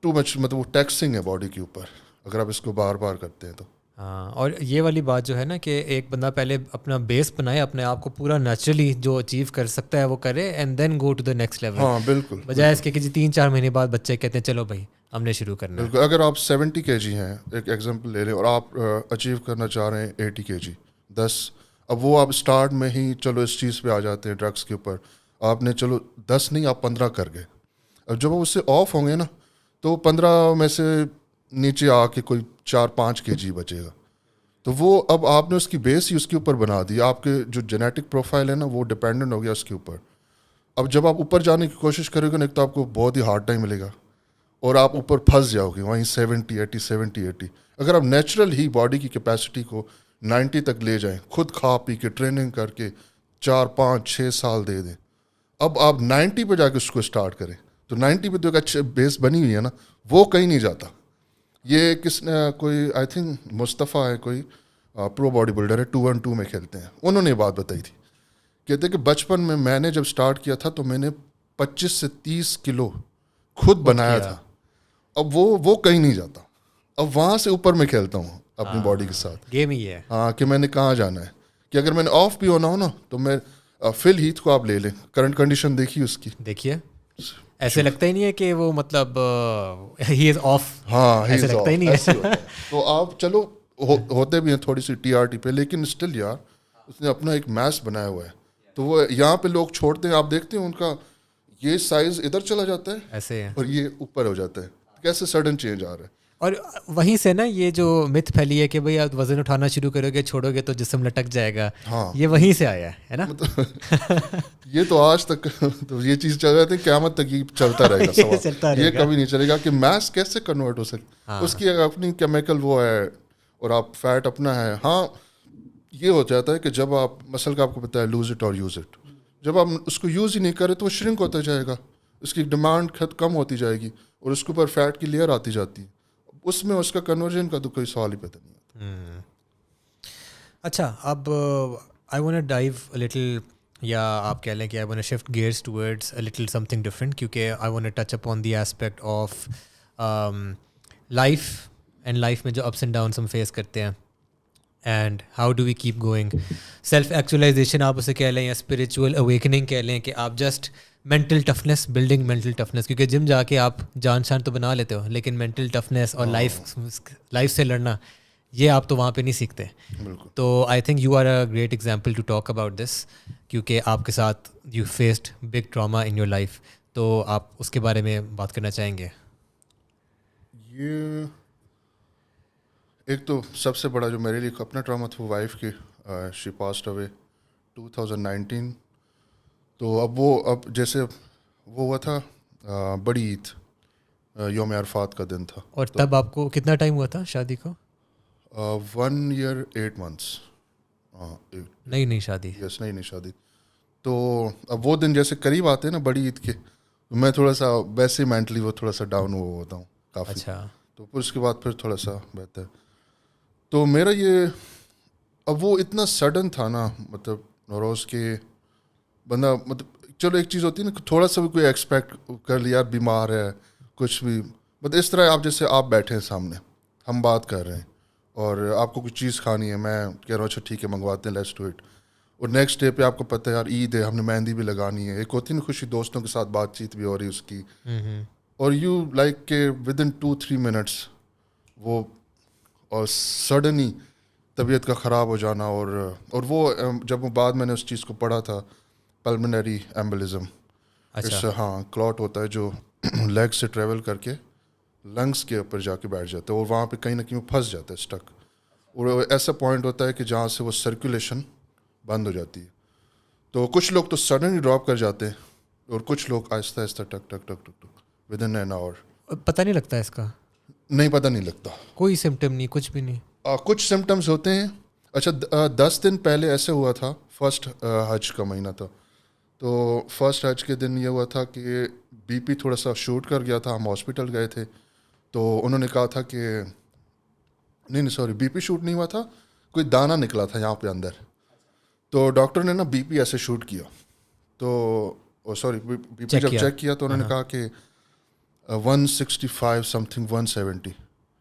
ٹو مچ, مطلب وہ ٹیکسنگ ہے باڈی کے اوپر اگر آپ اس کو بار بار کرتے ہیں تو. ہاں, اور یہ والی بات جو ہے نا کہ ایک بندہ پہلے اپنا بیس بنائے, اپنے آپ کو پورا نیچرلی جو اچیو کر سکتا ہے وہ کرے, and then go to the next level. ہاں بالکل, بجائے اس کے کہ 3-4 مہینے بعد بچے کہتے ہیں چلو بھائی ہم نے شروع کرنا ہے. بالکل. اگر آپ 70 kg ہیں, ایک ایگزامپل لے لیں, اور آپ اچیو کرنا چاہ رہے ہیں 80 kg 10, اب وہ آپ اسٹارٹ میں ہی چلو اس چیز پہ آ جاتے ہیں ڈرگس کے اوپر. آپ نے چلو 10 نہیں, آپ 15 کر گئے. اب جب وہ اس سے آف ہوں گے نا, تو 15 میں سے نیچے آ کے کوئی 4-5 kg بچے گا. تو وہ اب آپ نے اس کی بیس ہی اس کے اوپر بنا دی. آپ کے جو جینیٹک پروفائل ہے نا, وہ ڈپینڈنٹ ہو گیا اس کے اوپر. اب جب آپ اوپر جانے کی کوشش کرو گے نا, ایک تو آپ کو بہت ہی ہارڈ ٹائم ملے گا, اور آپ اوپر پھنس جاؤ گے وہیں 70-80. اگر آپ نیچرل ہی باڈی کی کیپیسٹی کو 90 تک لے جائیں, خود کھا پی کے ٹریننگ کر کے 4-5-6 سال دے دیں, اب آپ 90 پہ جا کے اس کو اسٹارٹ کریں, تو 90 پہ تو ایک اچھے بیس بنی ہوئی ہے نا, وہ کہیں نہیں جاتا. یہ کس نے, کوئی آئی تھنک مصطفیٰ ہے, کوئی پرو باڈی بلڈر ہے, 2-on-2 میں کھیلتے ہیں, انہوں نے یہ بات بتائی تھی. کہتے کہ بچپن میں نے جب اسٹارٹ کیا تھا تو میں نے 25 سے 30 کلو خود بنایا تھا. اب وہ کہیں نہیں جاتا, اب وہاں سے اوپر میں کھیلتا ہوں اپنی باڈی کے ساتھ. گیم ہی ہے. ہاں, کہ میں نے کہاں جانا ہے, کہ اگر میں نے آف بھی ہونا ہو نا, تو میں فل ہیتھ کو آپ لے لیں, کرنٹ کنڈیشن دیکھیے اس کی, دیکھیے ایسے لگتا ہی نہیں ہے کہ وہ مطلب ہی از آف. ہاں ایسے لگتا ہی نہیں ہے. تو آپ چلو ہوتے بھی ہیں تھوڑی سی ٹی آر ٹی پہ, لیکن اسٹل یار اس نے اپنا ایک میس بنایا ہوا ہے. تو وہ یہاں پہ لوگ چھوڑتے ہیں, آپ دیکھتے ہیں ان کا یہ سائز ادھر چلا جاتا ہے ایسے, اور یہ اوپر ہو جاتا ہے. کیسے سڈن چینج آ رہا ہے. اور وہیں سے نا یہ جو متھ پھیلی ہے کہ بھائی آپ وزن اٹھانا شروع کرو گے, چھوڑو گے تو جسم لٹک جائے گا, یہ وہیں سے آیا ہے نا. یہ تو آج تک تو یہ چیز چل رہی تھی, قیامت تک یہ چلتا رہے گا, یہ کبھی نہیں چلے گا کہ میس کیسے کنورٹ ہو سکے. اس کی اپنی کیمیکل وہ ہے, اور آپ فیٹ اپنا ہے. ہاں یہ ہو جاتا ہے کہ جب آپ مسل کا آپ کو پتا ہے لوز اٹ اور یوز اٹ, جب آپ اس کو یوز ہی نہیں کرے تو وہ شرنک ہوتا جائے گا, اس کی ڈیمانڈ کم ہوتی جائے گی, اور اس کے اوپر فیٹ کی لیئر آتی جاتی ہے. اس میں اس کا کنورژن کا تو کوئی سوال ہی پتہ نہیں ہوتا. اچھا, اب آئی وانٹ ڈائیو لٹل, یا آپ کہہ لیں کہ I want shift gears towards little something different, کیونکہ I want touch upon the aspect of life, and life میں جو اپس اینڈ ڈاؤنس ہم فیس کرتے ہیں, and how do we keep going. Self actualization آپ اسے کہہ لیں, یا اسپریچول اویکننگ کہہ لیں, کہ آپ just mental toughness, building mental toughness, کیونکہ جم جا کے آپ جان شان تو بنا لیتے ہو, لیکن مینٹل ٹفنس اور لائف سے لڑنا, یہ آپ تو وہاں پہ نہیں سیکھتے. تو I think you are a great example to talk about this, کیونکہ آپ کے ساتھ you faced big trauma in your life, تو آپ اس کے بارے میں بات کرنا چاہیں گے. یہ ایک تو سب سے بڑا جو میرے لیے اپنا ڈرامہ تھا وہ وائف کی، شی پاسڈ اوے 2019. تو اب جیسے وہ ہوا تھا بڑی عید، یوم عرفات کا دن تھا. اور تب آپ کو کتنا ٹائم ہوا تھا شادی کو؟ 1 year 8 months. نئی شادی. یس، نئی شادی. تو اب وہ دن جیسے قریب آتے ہیں نا بڑی عید کے، میں تھوڑا سا ویسے مینٹلی وہ تھوڑا سا ڈاؤن ہوتا ہوں کافی. اچھا. تو پھر اس کے بعد پھر تھوڑا سا بہتر. تو میرا یہ اب وہ اتنا سڈن تھا نا، مطلب نوروز کے بندہ، مطلب چلو ایک چیز ہوتی ہے نا تھوڑا سا بھی کوئی ایکسپیکٹ کر لیا بیمار ہے کچھ بھی، مطلب اس طرح آپ جیسے آپ بیٹھے ہیں سامنے، ہم بات کر رہے ہیں اور آپ کو کچھ چیز کھانی ہے، میں کہہ رہا ہوں اچھا ٹھیک ہے منگواتے ہیں، لیٹس ڈو اٹ. اور نیکسٹ ڈے پہ آپ کو پتہ ہے یار عید ہے، ہم نے مہندی بھی لگانی ہے، ایک ہوتی ہے نا خوشی، دوستوں کے ساتھ بات چیت بھی ہو رہی ہے اس کی، اور یو لائک کہ ود ان 2-3 minutes وہ، اور سڈنلی طبیعت کا خراب ہو جانا. اور وہ جب بعد میں نے اس چیز کو پڑھا تھا، پلمنری ایمبولزم. اچھا. ہاں، کلاٹ ہوتا ہے جو لیگ سے ٹریول کر کے لنگس کے اوپر جا کے بیٹھ جاتا ہے اور وہاں پہ کہیں نہ کہیں وہ پھنس جاتا ہے اسٹک، اور ایسا پوائنٹ ہوتا ہے کہ جہاں سے وہ سرکولیشن بند ہو جاتی ہے. تو کچھ لوگ تو سڈنلی ڈراپ کر جاتے ہیں اور کچھ لوگ آہستہ آہستہ ٹک ٹک ٹک ٹک ٹک ود ان این آور. پتہ نہیں لگتا اس کا؟ نہیں، پتہ نہیں لگتا، کوئی سمٹم نہیں، کچھ بھی نہیں. کچھ سمٹمز ہوتے ہیں. اچھا 10 دن پہلے ایسے ہوا تھا، فرسٹ حج کا مہینہ تھا، تو فرسٹ حج کے دن یہ ہوا تھا کہ بی پی تھوڑا سا شوٹ کر گیا تھا. ہم ہاسپٹل گئے تھے تو انہوں نے کہا تھا کہ نہیں سوری، بی پی شوٹ نہیں ہوا تھا، کوئی دانہ نکلا تھا یہاں پہ اندر. تو ڈاکٹر نے نا بی پی ایسے شوٹ کیا، تو سوری بی پی جب چیک کیا تو انہوں نے کہا کہ 165 some thing 170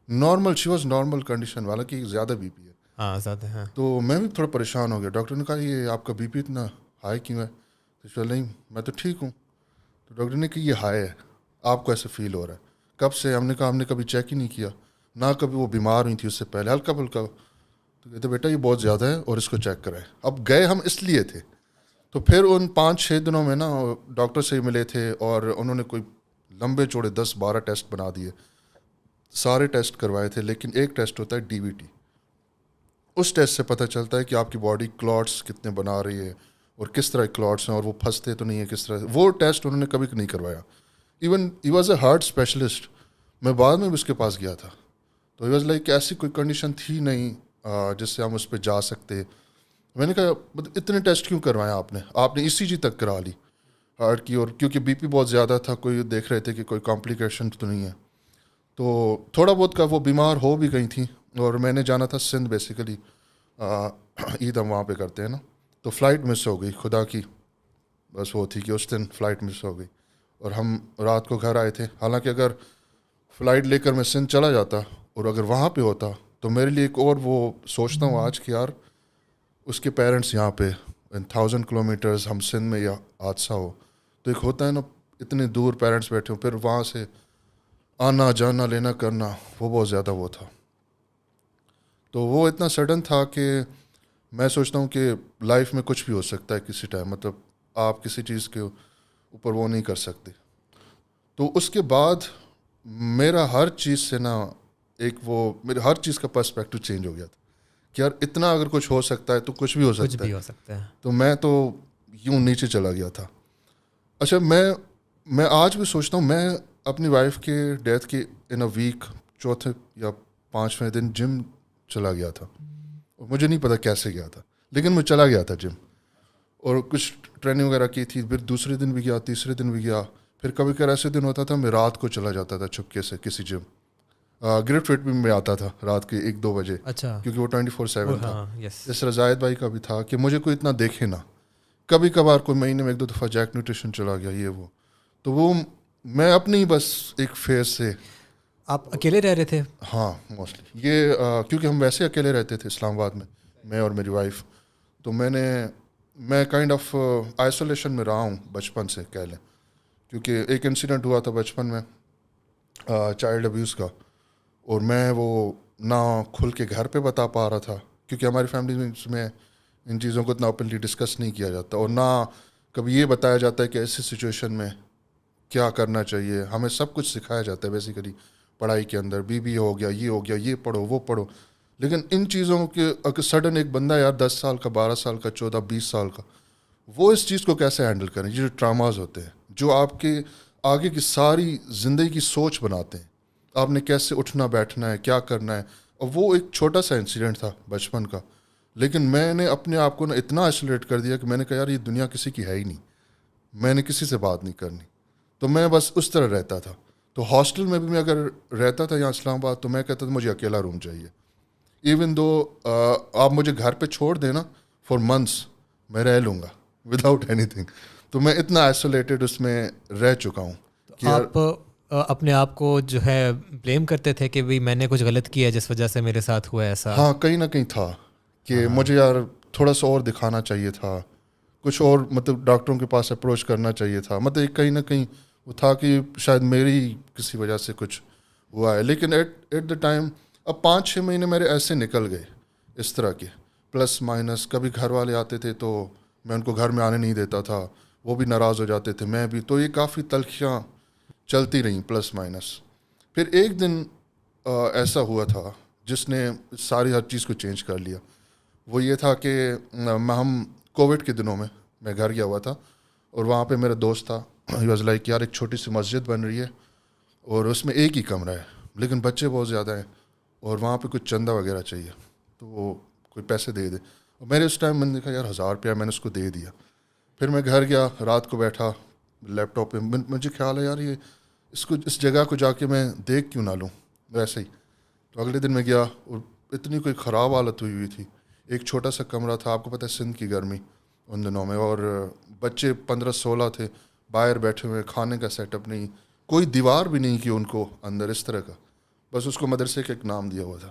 normal, she was normal condition والا کہ زیادہ بی پی ہے. ہاں زیادہ ہے. تو میں بھی تھوڑا پریشان ہو گیا. ڈاکٹر نے کہا یہ آپ کا بی پی اتنا ہائی کیوں ہے؟ تو چل نہیں، میں تو ٹھیک ہوں. تو ڈاکٹر نے کہا یہ ہائی ہے، آپ کو ایسے فیل ہو رہا ہے کب سے؟ ہم نے کہا ہم نے کبھی چیک ہی نہیں کیا، نہ کبھی وہ بیمار ہوئی تھی اس سے پہلے، ہلکا پھلکا. تو کہتے بیٹا یہ بہت زیادہ ہے اور اس کو چیک کرائے. اب گئے ہم اس لیے تھے. تو پھر ان 5-6 دنوں میں نا ڈاکٹر سے ہی ملے تھے اور انہوں نے کوئی لمبے چوڑے 10-12 ٹیسٹ بنا دیے، سارے ٹیسٹ کروائے تھے. لیکن ایک ٹیسٹ ہوتا ہے ڈی وی ٹی، اس ٹیسٹ سے پتہ چلتا ہے کہ آپ کی باڈی کلاٹس کتنے بنا رہی ہے اور کس طرح کلاٹس ہیں اور وہ پھنستے تو نہیں ہے کس طرح. وہ ٹیسٹ انہوں نے کبھی نہیں کروایا. Even he was a heart specialist. میں بعد میں بھی اس کے پاس گیا تھا تو ہی واز لائک ایسی کوئی کنڈیشن تھی نہیں جس سے ہم اس پہ جا سکتے. میں نے کہا اتنے ٹیسٹ کیوں کروائے آپ نے ای سی جی تک کرا لی ہارٹ کی، اور کیونکہ بی پی بہت زیادہ تھا، کوئی دیکھ رہے تھے کہ کوئی کمپلیکیشن تو نہیں ہے. تو تھوڑا بہت کا وہ بیمار ہو بھی گئی تھیں اور میں نے جانا تھا سندھ بیسیکلی، عید ہم وہاں پہ کرتے ہیں نا. تو فلائٹ مس ہو گئی، خدا کی بس وہ تھی کہ اس دن فلائٹ مس ہو گئی اور ہم رات کو گھر آئے تھے. حالانکہ اگر فلائٹ لے کر میں سندھ چلا جاتا اور اگر وہاں پہ ہوتا تو میرے لیے ایک اور وہ سوچتا ہوں آج کہ یار اس کے پیرنٹس یہاں پہ 1000 کلومیٹرز ہم سندھ میں یا حادثہ ہو تو ایک ہوتا ہے نا اتنے دور پیرنٹس بیٹھے ہوں، پھر وہاں سے آنا جانا لینا کرنا، وہ بہت زیادہ وہ تھا. تو وہ اتنا سڈن تھا کہ میں سوچتا ہوں کہ لائف میں کچھ بھی ہو سکتا ہے کسی ٹائم، مطلب آپ کسی چیز کے اوپر وہ نہیں کر سکتے. تو اس کے بعد میرا ہر چیز سے نا ایک وہ میرے ہر چیز کا پرسپیکٹو چینج ہو گیا تھا کہ یار اتنا اگر کچھ ہو سکتا ہے تو کچھ بھی ہو سکتا ہے. تو میں تو یوں نیچے چلا گیا تھا. اچھا میں آج بھی سوچتا ہوں، میں اپنی وائف کے ڈیتھ کے ان اے ویک چوتھے یا 5ویں دن جم چلا گیا تھا. مجھے نہیں پتا کیسے گیا تھا لیکن میں چلا گیا تھا جم، اور کچھ ٹریننگ وغیرہ کی تھی. پھر دوسرے دن بھی گیا، تیسرے دن بھی گیا. پھر کبھی کبھی ایسے دن ہوتا تھا میں رات کو چلا جاتا تھا چھپکے سے کسی جم. گرفٹ فٹ بھی میں آتا تھا رات کے 1-2 بجے. اچھا. کیونکہ وہ 24/7 تھا. اس طرح زاہد بھائی کا بھی تھا کہ مجھے کوئی اتنا دیکھے نا. کبھی کبھار کوئی مہینے میں 1-2 دفعہ جیک نیوٹریشن چلا گیا یہ وہ. تو وہ میں اپنی بس ایک فیز سے. آپ اکیلے رہ رہے تھے؟ ہاں موسٹلی یہ کیونکہ ہم ویسے اکیلے رہتے تھے اسلام آباد میں اور میری وائف. تو میں کائنڈ آف آئسولیشن میں رہا ہوں بچپن سے کہہ لیں، کیونکہ ایک انسیڈنٹ ہوا تھا بچپن میں چائلڈ ابیوز کا، اور میں وہ نہ کھل کے گھر پہ بتا پا رہا تھا کیونکہ ہماری فیملی میں ان چیزوں کو اتنا اوپنلی ڈسکس نہیں کیا جاتا، اور نہ کبھی یہ بتایا جاتا ہے کہ ایسی سچویشن میں کیا کرنا چاہیے. ہمیں سب کچھ سکھایا جاتا ہے بیسیکلی پڑھائی کے اندر BBA ہو گیا، یہ پڑھو وہ پڑھو. لیکن ان چیزوں کے اگر سڈن ایک بندہ یار 10 سال کا، 12 سال کا، 14 20 سال کا، وہ اس چیز کو کیسے ہینڈل کریں؟ یہ جو ٹراماز ہوتے ہیں جو آپ کے آگے کی ساری زندگی کی سوچ بناتے ہیں، آپ نے کیسے اٹھنا بیٹھنا ہے، کیا کرنا ہے. اور وہ ایک چھوٹا سا انسیڈنٹ تھا بچپن کا، لیکن میں نے اپنے آپ کو اتنا آئسولیٹ کر دیا کہ میں نے کہا یار یہ دنیا کسی کی ہے ہی نہیں، میں نے کسی سے بات نہیں کرنی. تو میں بس اس طرح رہتا تھا. تو ہاسٹل میں بھی میں اگر رہتا تھا یہاں اسلام آباد تو میں کہتا تھا مجھے اکیلا روم چاہیے. ایون دو آپ مجھے گھر پہ چھوڑ دینا فار منتھس، میں رہ لوں گا وداؤٹ اینی تھنگ. تو میں اتنا آئسولیٹڈ اس میں رہ چکا ہوں کہ آپ اپنے آپ کو جو ہے بلیم کرتے تھے کہ بھائی میں نے کچھ غلط کیا ہے جس وجہ سے میرے ساتھ ہوا ایسا؟ ہاں کہیں نہ کہیں تھا کہ مجھے یار تھوڑا سا اور دکھانا چاہیے تھا، کچھ اور مطلب ڈاکٹروں کے پاس اپروچ کرنا چاہیے تھا. مطلب کہیں نہ کہیں وہ تھا کہ شاید میری کسی وجہ سے کچھ ہوا ہے. لیکن ایٹ دا ٹائم اب 5-6 مہینے میرے ایسے نکل گئے اس طرح کے پلس مائنس. کبھی گھر والے آتے تھے تو میں ان کو گھر میں آنے نہیں دیتا تھا، وہ بھی ناراض ہو جاتے تھے، میں بھی. تو یہ کافی تلخیاں چلتی رہیں پلس مائنس. پھر ایک دن ایسا ہوا تھا جس نے ساری ہر چیز کو چینج کر لیا. وہ یہ تھا کہ ہم کووڈ کے دنوں میں گھر گیا ہوا تھا اور وہاں پہ میرا دوست تھا. ہی واز لائک یار ایک چھوٹی سی مسجد بن رہی ہے اور اس میں ایک ہی کمرہ ہے لیکن بچے بہت زیادہ ہیں اور وہاں پہ کچھ چندہ وغیرہ چاہیے تو وہ کوئی پیسے دے دے. اور میرے اس ٹائم میں نے کہا یار 1000 روپیہ میں نے اس کو دے دیا. پھر میں گھر گیا، رات کو بیٹھا لیپ ٹاپ پہ، مجھے خیال ہے یار یہ اس جگہ کو جا کے میں دیکھ کیوں نہ لوں ویسے ہی. تو اگلے دن میں گیا اور اتنی کوئی خراب حالت ہوئی تھی. ایک چھوٹا سا کمرہ تھا، آپ کو پتہ ہے سندھ کی گرمی ان دنوں میں، اور بچے 15-16 تھے باہر بیٹھے ہوئے، کھانے کا سیٹ اپ نہیں، کوئی دیوار بھی نہیں کہ ان کو اندر اس طرح کا، بس اس کو مدرسے کا ایک نام دیا ہوا تھا.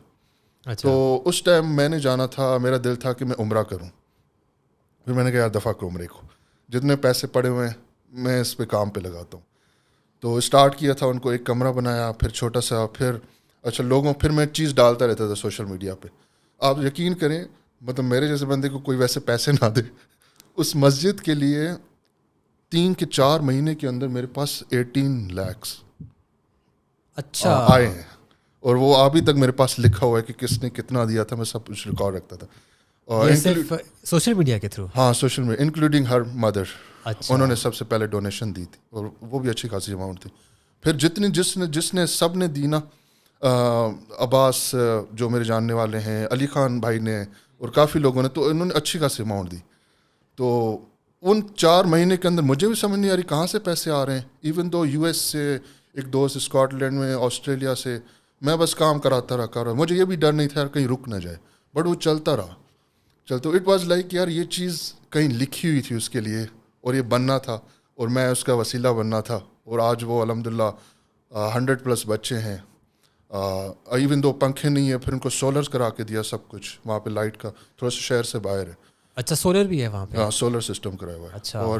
اچھا. تو اس ٹائم میں نے جانا تھا، میرا دل تھا کہ میں عمرہ کروں. پھر میں نے کہا یار دفعہ کرو عمرے کو، جتنے پیسے پڑے ہوئے ہیں میں اس پہ کام پہ لگاتا ہوں. تو اسٹارٹ کیا تھا، ان کو ایک کمرہ بنایا، پھر چھوٹا سا، پھر پھر میں چیز ڈالتا رہتا تھا سوشل میڈیا پہ. آپ یقین کریں مطلب میرے جیسے بندے کو کوئی ویسے پیسے نہ دے، اس مسجد کے لیے 3-4 مہینے کے اندر میرے پاس 18 lakhs اچھا آئے ہیں. اور وہ ابھی تک میرے پاس لکھا ہوا ہے کہ کس نے کتنا دیا تھا، میں سب کچھ ریکارڈ رکھتا تھا. یہ صرف سوشل میڈیا کے تھرو؟ ہاں social media including her mother. اچھا. انہوں نے سب سے پہلے ڈونیشن دی تھی اور وہ بھی اچھی خاصی اماؤنٹ تھی. پھر جس نے سب نے دی نا، عباس جو میرے جاننے والے ہیں، علی خان بھائی نے اور کافی لوگوں نے، تو انہوں نے اچھی خاصی اماؤنٹ دی. تو ان 4 مہینے کے اندر مجھے بھی سمجھ نہیں آ رہی کہاں سے پیسے آ رہے ہیں. ایون دو US سے ایک دوست، اسکاٹ لینڈ میں، آسٹریلیا سے، میں بس کام کراتا رہا. مجھے یہ بھی ڈر نہیں تھا یار کہیں رک نہ جائے، بٹ وہ چلتا رہا. اٹ واز لائک یار یہ چیز کہیں لکھی ہوئی تھی اس کے لیے اور یہ بننا تھا اور میں اس کا وسیلہ بننا تھا. اور آج وہ الحمدللہ 100+ بچے ہیں. ایون دو پنکھے نہیں ہیں، پھر ان کو سولر کرا کے دیا سب کچھ وہاں پہ، لائٹ کا تھوڑا سا شہر سے باہر ہے. اچھا سولر بھی ہے وہاں پہ؟ ہاں سولر سسٹم کرایا ہوا ہے. اچھا. اور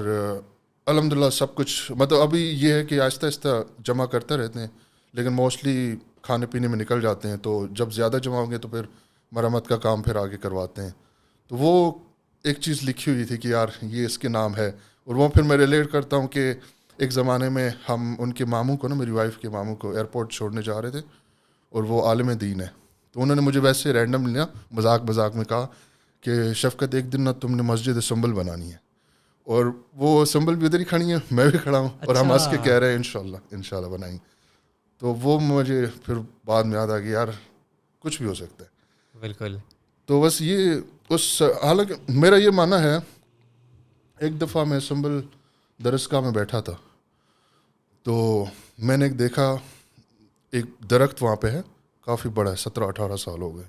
الحمدللہ سب کچھ مطلب ابھی یہ ہے کہ آہستہ آہستہ جمع کرتے رہتے ہیں، لیکن موسٹلی کھانے پینے میں نکل جاتے ہیں. تو جب زیادہ جمع ہوں گے تو پھر مرمت کا کام پھر آگے کرواتے ہیں. تو وہ ایک چیز لکھی ہوئی تھی کہ یار یہ اس کے نام ہے. اور وہ پھر میں ریلیٹ کرتا ہوں کہ ایک زمانے میں ہم ان کے ماموں کو نا، میری وائف کے ماموں کو ایئرپورٹ چھوڑنے جا رہے تھے اور وہ عالم دین ہے. تو انہوں نے مجھے ویسے رینڈم لیا، مذاق میں کہا کہ شفقت ایک دن نا تم نے مسجد سنبل بنانی ہے. اور وہ سنبل بھی ادھر ہی کھڑی ہے، میں بھی کھڑا ہوں اور ہم ہنس کے کہہ رہے ہیں انشاءاللہ بنائیں. تو وہ مجھے پھر بعد میں یاد آ گیا یار کچھ بھی ہو سکتا ہے. بالکل. تو بس یہ حالانکہ میرا یہ ماننا ہے، ایک دفعہ میں سنبل درسگاہ میں بیٹھا تھا تو میں نے ایک دیکھا، ایک درخت وہاں پہ ہے کافی بڑا ہے، 17-18 سال ہو گئے.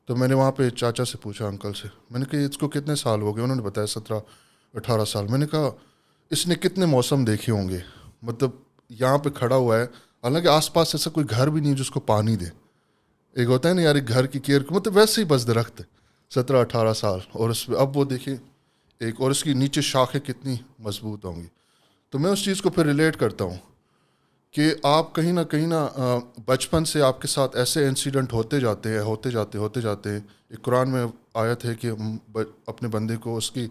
تو میں نے وہاں پہ چاچا سے پوچھا، انکل سے، میں نے کہا اس کو کتنے سال ہو گئے؟ انہوں نے بتایا 17-18 سال. میں نے کہا اس نے کتنے موسم دیکھے ہوں گے، مطلب یہاں پہ کھڑا ہوا ہے، حالانکہ آس پاس ایسا کوئی گھر بھی نہیں جس کو پانی دے. ایک ہوتا ہے نا یار ایک گھر کی کیئر کو، مطلب ویسے ہی بس درخت ہے 17-18 سال. اور اس پہ اب وہ دیکھیں ایک، اور اس کی نیچے شاخیں کتنی مضبوط ہوں گی. تو میں اس چیز کو پھر ریلیٹ کرتا ہوں کہ آپ کہیں نہ بچپن سے آپ کے ساتھ ایسے انسیڈنٹ ہوتے جاتے ہیں. ایک قرآن میں آیت ہے کہ اپنے بندے کو اس کی